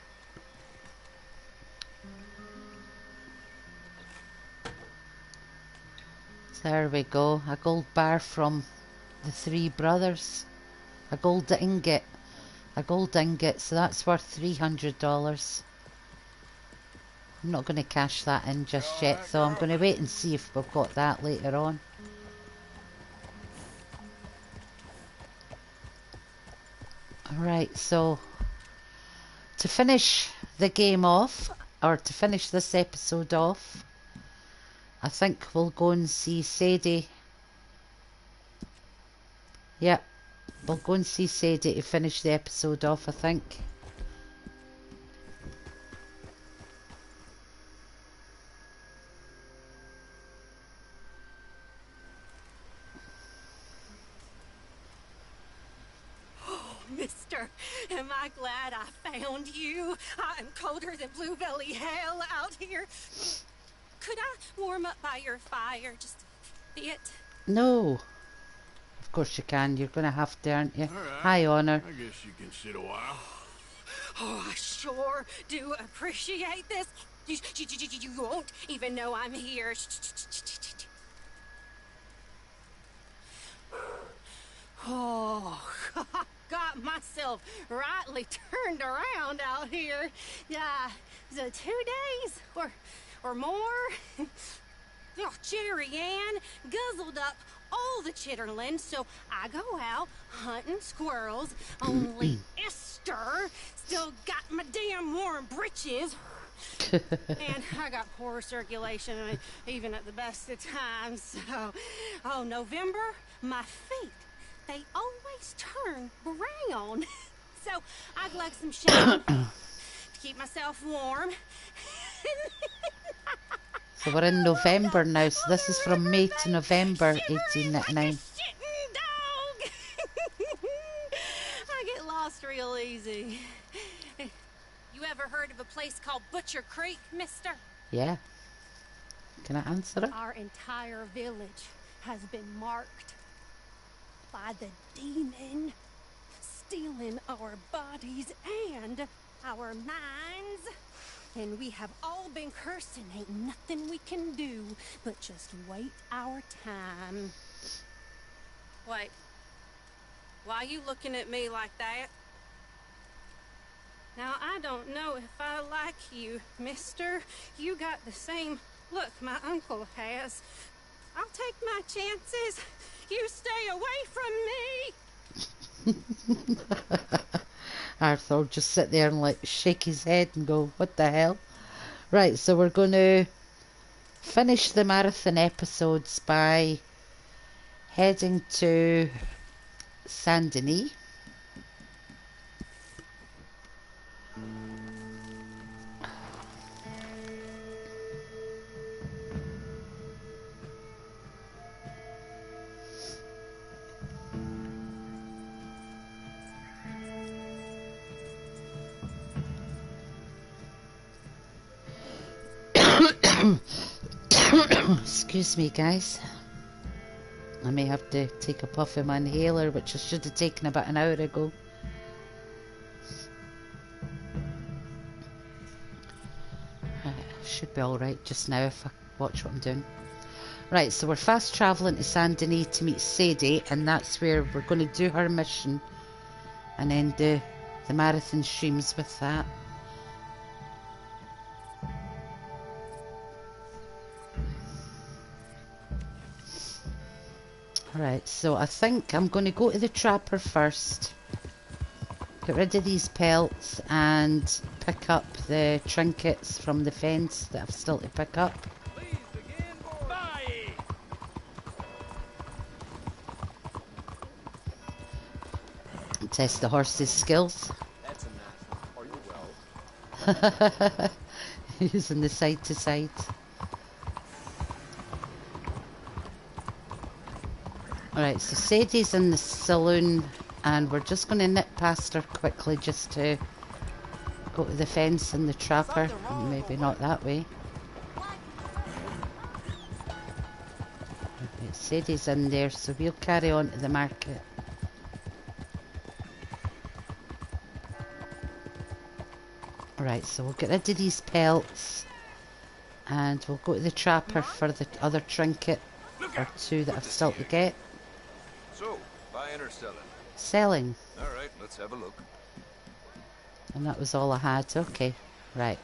There we go. A gold bar from the 3 brothers. A gold ingot. A gold ingot, so that's worth $300. I'm not going to cash that in just yet, so I'm going to wait and see if we've got that later on. Alright, so to finish the game off, or to finish this episode off, I think we'll go and see Sadie. Yep, we'll go and see Sadie to finish the episode off, I think. Mister, am I glad I found you? I am colder than Blue Belly hell out here. Could I warm up by your fire just a bit? No. Of course you can. You're going to have to, aren't you? Right. Hi, Honor. I guess you can sit a while. Oh, I sure do appreciate this. You won't even know I'm here. Oh, got myself rightly turned around out here. So 2 days or more. Oh, Jerry Ann guzzled up all the chitterlings, so I go out hunting squirrels. Only Esther still got my damn warm britches. And I got poor circulation, even at the best of times. So, November, my feet, they always turn brown. So I glug some shade to keep myself warm. So we're in November now, so this is from May to November 1899. I get lost real easy. You ever heard of a place called Butcher Creek, mister? Yeah. Can I answer it? Our entire village has been marked by the demon, stealing our bodies and our minds. And we have all been cursed, and ain't nothing we can do but just wait our time. Wait. Why you looking at me like that? Now, I don't know if I like you, mister. You got the same look my uncle has. I'll take my chances. You stay away from me. Arthur will just sit there and like shake his head and go, what the hell? Right, so we're going to finish the marathon episodes by heading to Saint Denis. Excuse me, guys. I may have to take a puff of my inhaler, which I should have taken about an hour ago. Should be alright just now if I watch what I'm doing. Right, so we're fast travelling to Saint Denis to meet Sadie, and that's where we're going to do her mission and then do the marathon streams with that. Right, so I think I'm going to go to the trapper first, get rid of these pelts and pick up the trinkets from the fence that I've still to pick up. And test the horse's skills. That's a nice one. Are you well? Using the side to side. Alright, so Sadie's in the saloon and we're just going to nip past her quickly just to go to the fence and the trapper. Maybe not that way. Right, Sadie's in there, so we'll carry on to the market. Right, so we'll get rid of these pelts and we'll go to the trapper for the other trinket or two that I've still to get. So, buying or selling? Selling. Alright, let's have a look. And that was all I had. Okay, right.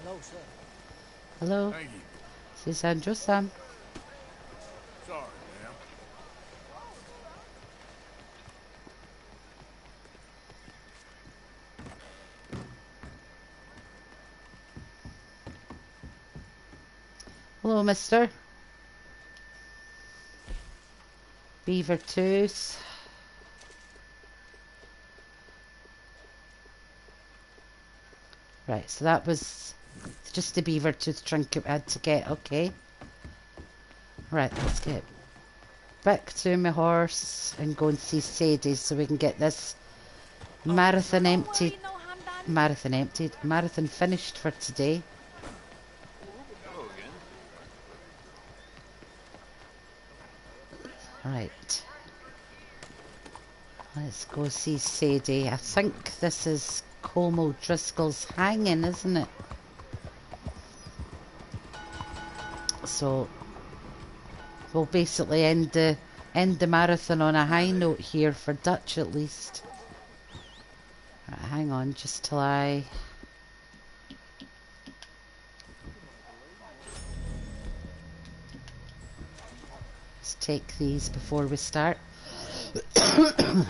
Hello, sir. Hello. Thank you. C'est Sandro-san. Sorry, ma'am. Hello, mister. Beaver tooth. Right, so that was just the beaver tooth trinket we had to get, okay. Right, let's get back to my horse and go and see Sadie so we can get this marathon marathon finished for today. Right. Let's go see Sadie. I think this is Como Driscoll's hanging, isn't it? So we'll basically end the marathon on a high note here for Dutch at least. Right, hang on just till I take these before we start.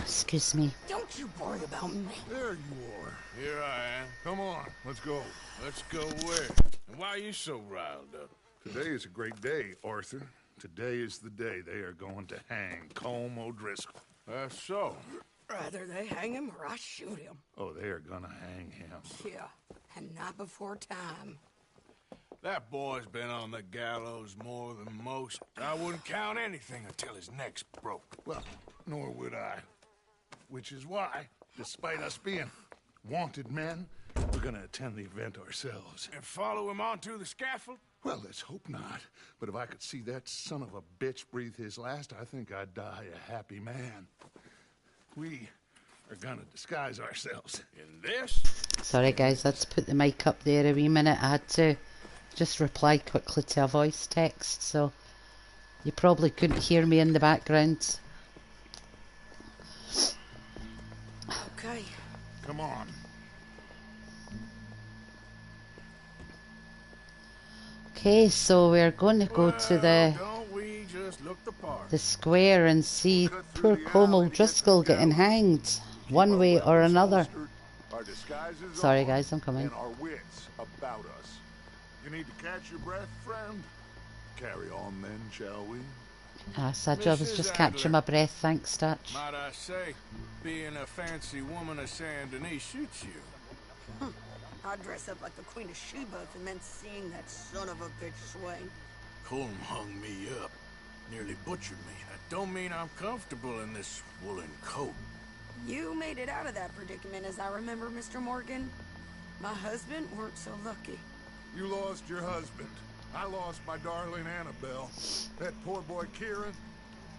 Excuse me. Don't you worry about me. There you are. Here I am. Come on, let's go. Let's go where? And why are you so riled up? Today is a great day, Arthur. Today is the day they are going to hang Colm O'Driscoll. That's so. Rather they hang him or I shoot him. Oh, they are gonna hang him. Yeah, and not before time. That boy's been on the gallows more than most. I wouldn't count anything until his neck's broke. Well, nor would I. Which is why, despite us being wanted men, we're gonna attend the event ourselves. And follow him onto the scaffold? Well, let's hope not. But if I could see that son of a bitch breathe his last, I think I'd die a happy man. We are gonna disguise ourselves. In this? Sorry guys, let's put the mic up there a wee minute. I had to just reply quickly to a voice text, so you probably couldn't hear me in the background. Okay. Come on. Okay, so we're going to go to the Don't we just look the part? square and see poor Como Driscoll getting hanged one way or another. Our disguises Sorry on, guys, I'm coming. and our wits about us. You need to catch your breath, friend? Carry on then, shall we? Sad job is just catching my breath, thanks Dutch. Might I say, being a fancy woman of Saint Denis suits you. I'd dress up like the Queen of Sheba and then seeing that son of a bitch swing. Colm hung me up. Nearly butchered me. That don't mean I'm comfortable in this woolen coat. You made it out of that predicament, as I remember, Mr. Morgan. My husband weren't so lucky. You lost your husband. I lost my darling Annabelle. That poor boy Kieran.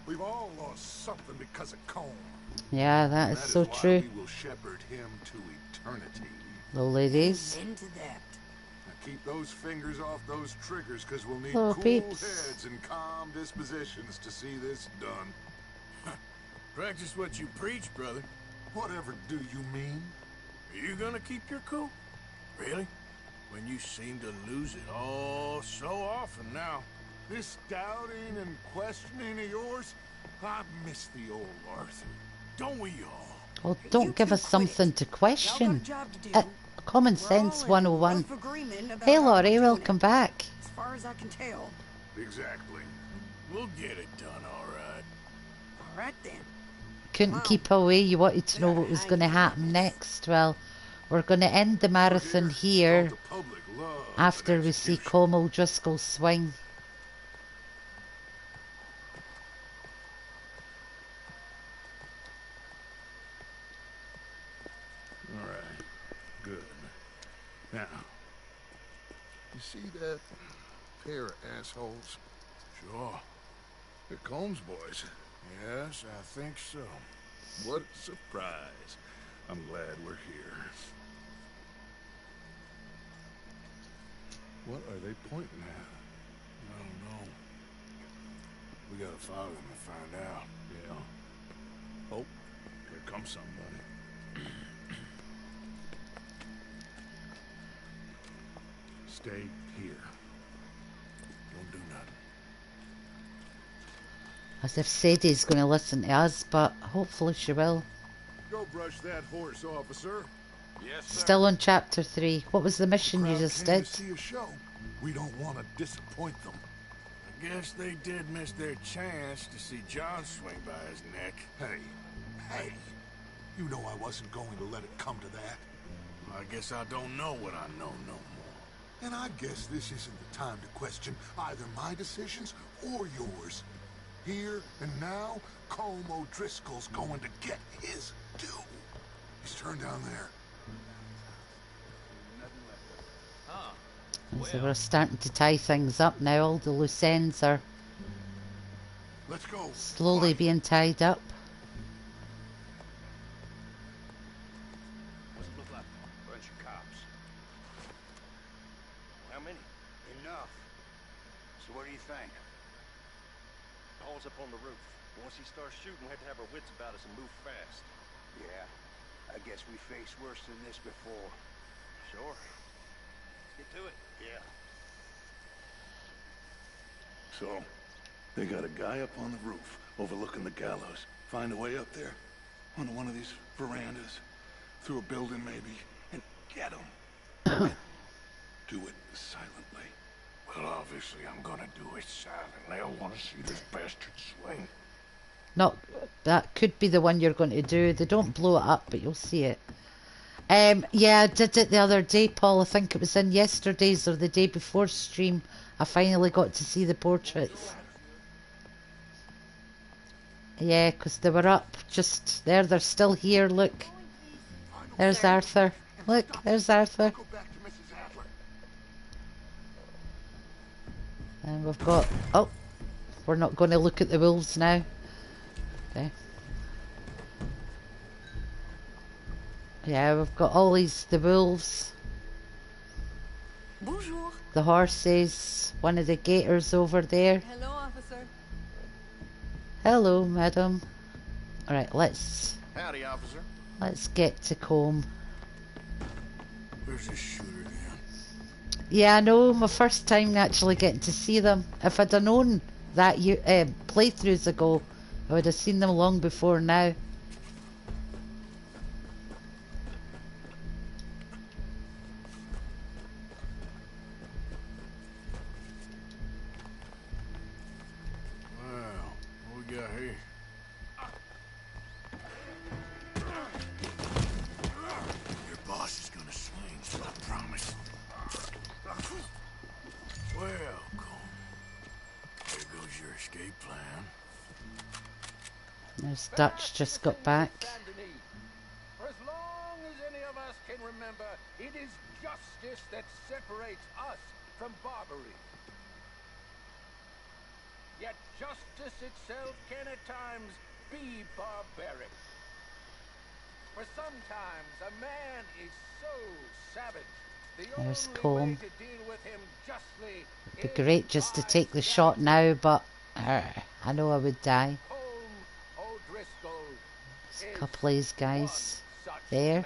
We've all lost something because of Colm. Yeah, that is so true. We will shepherd him to eternity. The ladies. Into that. Now keep those fingers off those triggers, because we'll need Oh, cool peeps. heads and calm dispositions to see this done. Practice what you preach, brother. Whatever do you mean? Are you gonna keep your cool? Really? When you seem to lose it all so often now. This doubting and questioning of yours, I miss the old Arthur. Don't we all? Well, don't give us something to question. Common Sense 101. Hey, Laurie, welcome back. As far as I can tell. Exactly. We'll get it done, all right. All right, then. Couldn't keep away. You wanted to know what was going to happen next. Well, we're going to end the marathon here after we see Colm O'Driscoll swing. All right. Good. Now, you see that pair of assholes? Sure. They're Colm's boys. Yes, I think so. What a surprise. I'm glad we're here. What are they pointing at? I don't know. We gotta follow them and find out. Yeah. Oh, here comes somebody. Stay here. Don't do nothing. As if Sadie's going to listen to us, but hopefully she will. Go brush that horse, officer. Yes, sir. Still on chapter 3. What was the mission you just Came did? to see a show. We don't want to disappoint them. I guess they did miss their chance to see John swing by his neck. Hey, you know I wasn't going to let it come to that. I guess I don't know what I know no more. And I guess this isn't the time to question either my decisions or yours. Here and now, Colm O'Driscoll's going to get his due. He's turned down there. So we're starting to tie things up now. All the loose ends are Let's go. slowly being tied up. What's it look like? Bunch of cops. How many? Enough. So what do you think? Paul's up on the roof. Once he starts shooting, we have to have our wits about us and move fast. Yeah. I guess we faced worse than this before. Sure. Let's get to it. Yeah. So, they got a guy up on the roof overlooking the gallows. Find a way up there. Onto one of these verandas. Through a building, maybe. And get him. Do it silently. Well, obviously I'm gonna do it silently. I want to see this bastard swing. Not that could be the one you're going to do. They don't blow it up, but you'll see it. Yeah, I did it the other day, Paul. I think it was in yesterday's or the day before stream. I finally got to see the portraits. Yeah, because they were up just there. They're still here. Look. There's Arthur. Look, there's Arthur. And we've got... Oh, we're not going to look at the wolves now. Okay. Yeah, we've got all these, the wolves, Bonjour. the horses, one of the gators over there. Hello, officer. Hello, madam. Alright, let's get to Colm. Where's this shooter then? Yeah, I know, my first time actually getting to see them. If I'd have known that playthroughs ago, I would have seen them long before now. Well, what we got here? Your boss is gonna swing, I promise. Well, Colm, there goes your escape plan. There's Dutch just got back. For as long as any of us can remember, It is justice that separates us from Barbary. Yet justice itself can at times be barbaric. For sometimes a man is so savage, the There's only way Colm. to deal with him justly It'd be great just to take the shot now, but I know I would die. There's a couple of these guys there.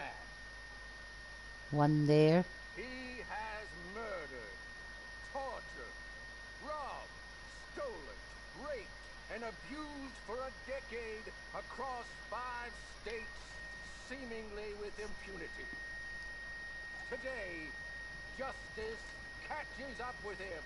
One there. He has murdered, tortured, robbed, stolen, raped, and abused for a decade across 5 states, seemingly with impunity. Today, justice catches up with him.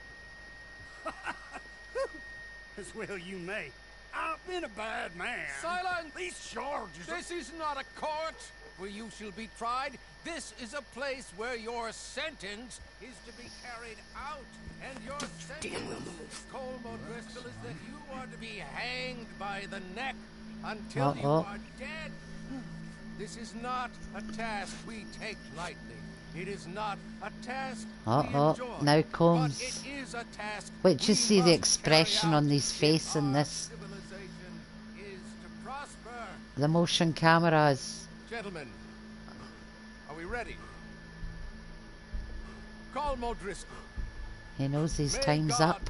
As well you may. I've been a bad man. Silence! These charges This is not a court where you shall be tried. This is a place where your sentence is to be carried out. And your sentence, Colm O'Driscoll, is that you are to be hanged by the neck until you are dead. This is not a task we take lightly. It is not a task we enjoy. Now but comes. it is a task Wait, just we see the must expression on his face in this. The motion cameras. Gentlemen, are we ready? Colm O'Driscoll. He knows his May time's God, up.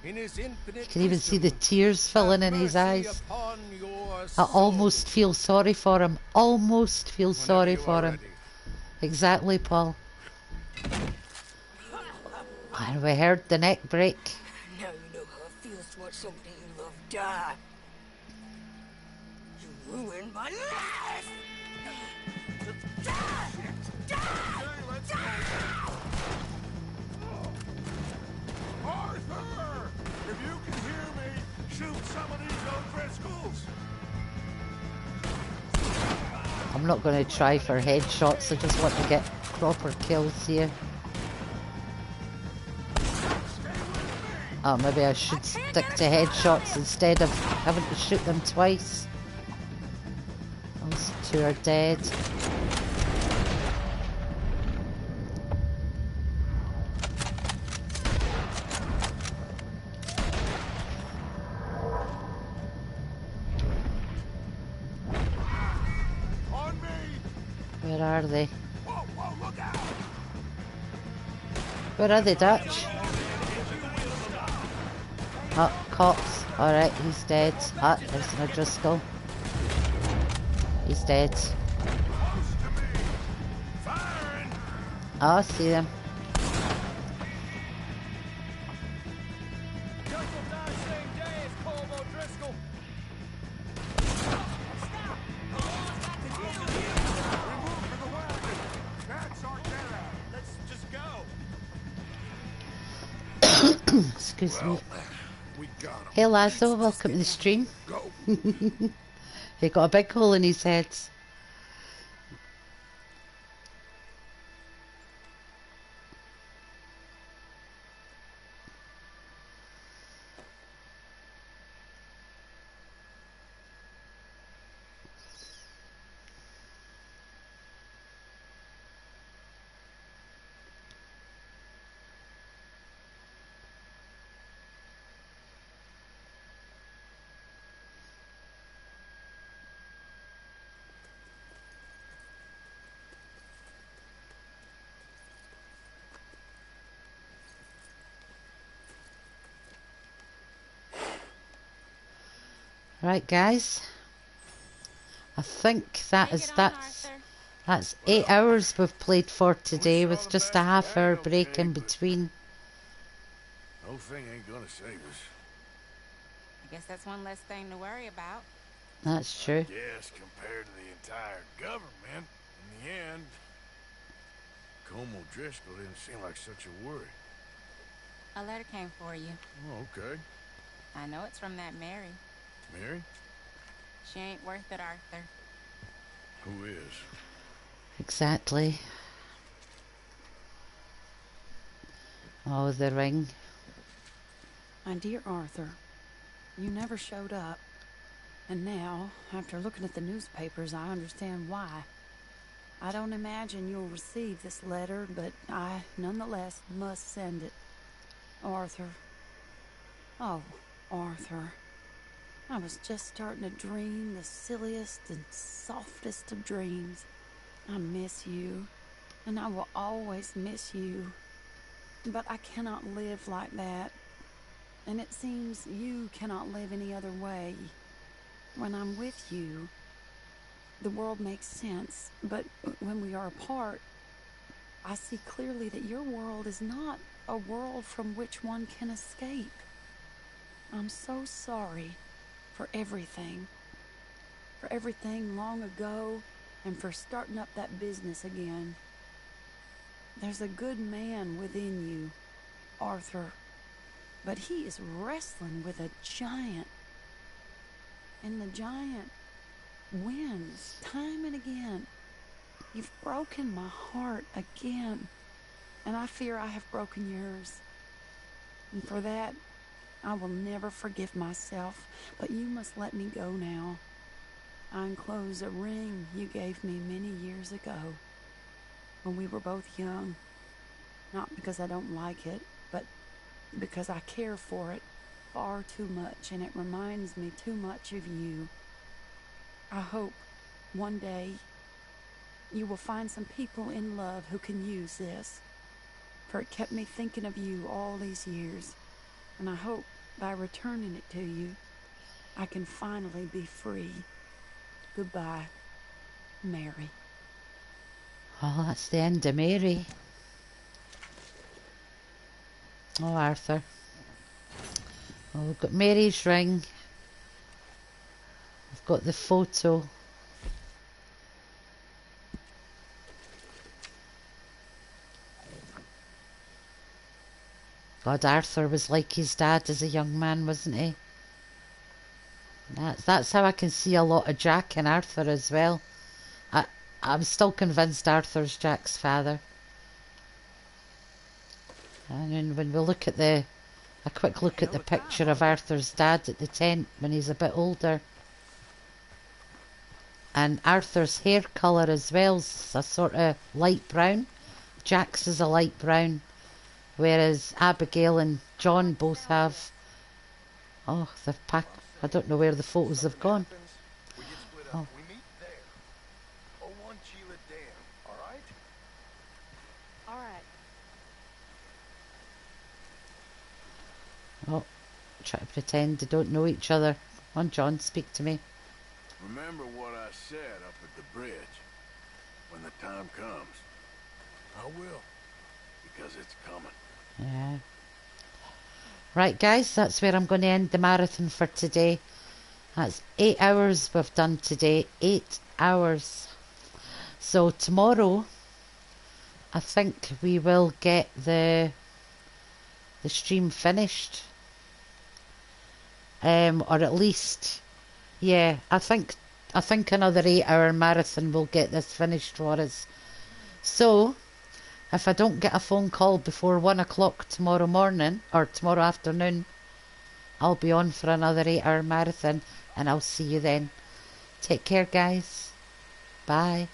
in his infinite You can even see the wisdom, tears filling in his mercy eyes. upon your I almost feel sorry for him. Almost feel sorry you for are him. ready. Exactly, Paul. And we heard the neck break. Now you know how it feels to watch somebody you love die. You ruined my life! Arthur! If you can hear me, shoot some of these O'Driscolls! I'm not going to try for headshots. I just want to get proper kills here. Oh, maybe I should stick to headshots instead of having to shoot them twice. Those two are dead. Where are they? Where are they, Dutch? Oh, cops. Alright, he's dead. Ah, there's an O'Driscoll. He's dead. Oh, I see them. Excuse me. Hey Lazo, welcome to the stream. He got a big hole in his head. Right, guys. I think that's 8 hours we've played for today, with just a half-hour break in between. No thing ain't gonna save us. I guess that's one less thing to worry about. That's true. Yes, compared to the entire government, in the end, Colm O'Driscoll didn't seem like such a worry. A letter came for you. Oh, okay. I know it's from that Mary. Mary? She ain't worth it, Arthur. Who is? Exactly. Oh, the ring. My dear Arthur, you never showed up. And now, after looking at the newspapers, I understand why. I don't imagine you'll receive this letter, but I nonetheless must send it. Arthur. Oh, Arthur. I was just starting to dream the silliest and softest of dreams. I miss you, and I will always miss you. But I cannot live like that. And it seems you cannot live any other way. When I'm with you, the world makes sense. But when we are apart, I see clearly that your world is not a world from which one can escape. I'm so sorry for everything. For everything long ago, and for starting up that business again. There's a good man within you, Arthur. But he is wrestling with a giant. And the giant wins time and again. You've broken my heart again. And I fear I have broken yours. And for that, I will never forgive myself. But you must let me go now. I enclose a ring you gave me many years ago, when we were both young. Not because I don't like it, but because I care for it far too much, and it reminds me too much of you. I hope one day you will find some people in love who can use this, for it kept me thinking of you all these years, and I hope by returning it to you, I can finally be free. Goodbye, Mary. Oh, that's the end of Mary. Oh, Arthur. Oh, we've got Mary's ring. We've got the photo. God, Arthur was like his dad as a young man, wasn't he? That's how I can see a lot of Jack and Arthur as well. I'm still convinced Arthur's Jack's father. And then when we look at a quick look at the picture of Arthur's dad at the tent when he's a bit older. And Arthur's hair colour as well is a sort of light brown. Jack's is a light brown. Whereas Abigail and John both have... Oh, they've packed... I don't know where the photos have gone. Oh. Oh, try to pretend they don't know each other. Come on, John, speak to me. Remember what I said up at the bridge. When the time comes. I will. Because it's coming. Yeah. Right, guys, that's where I'm going to end the marathon for today. That's 8 hours we've done today. 8 hours. So tomorrow, I think we will get the stream finished. Or at least, yeah, I think another 8-hour marathon will get this finished for us. So, if I don't get a phone call before 1 o'clock tomorrow morning, or tomorrow afternoon, I'll be on for another 8-hour marathon, and I'll see you then. Take care, guys. Bye.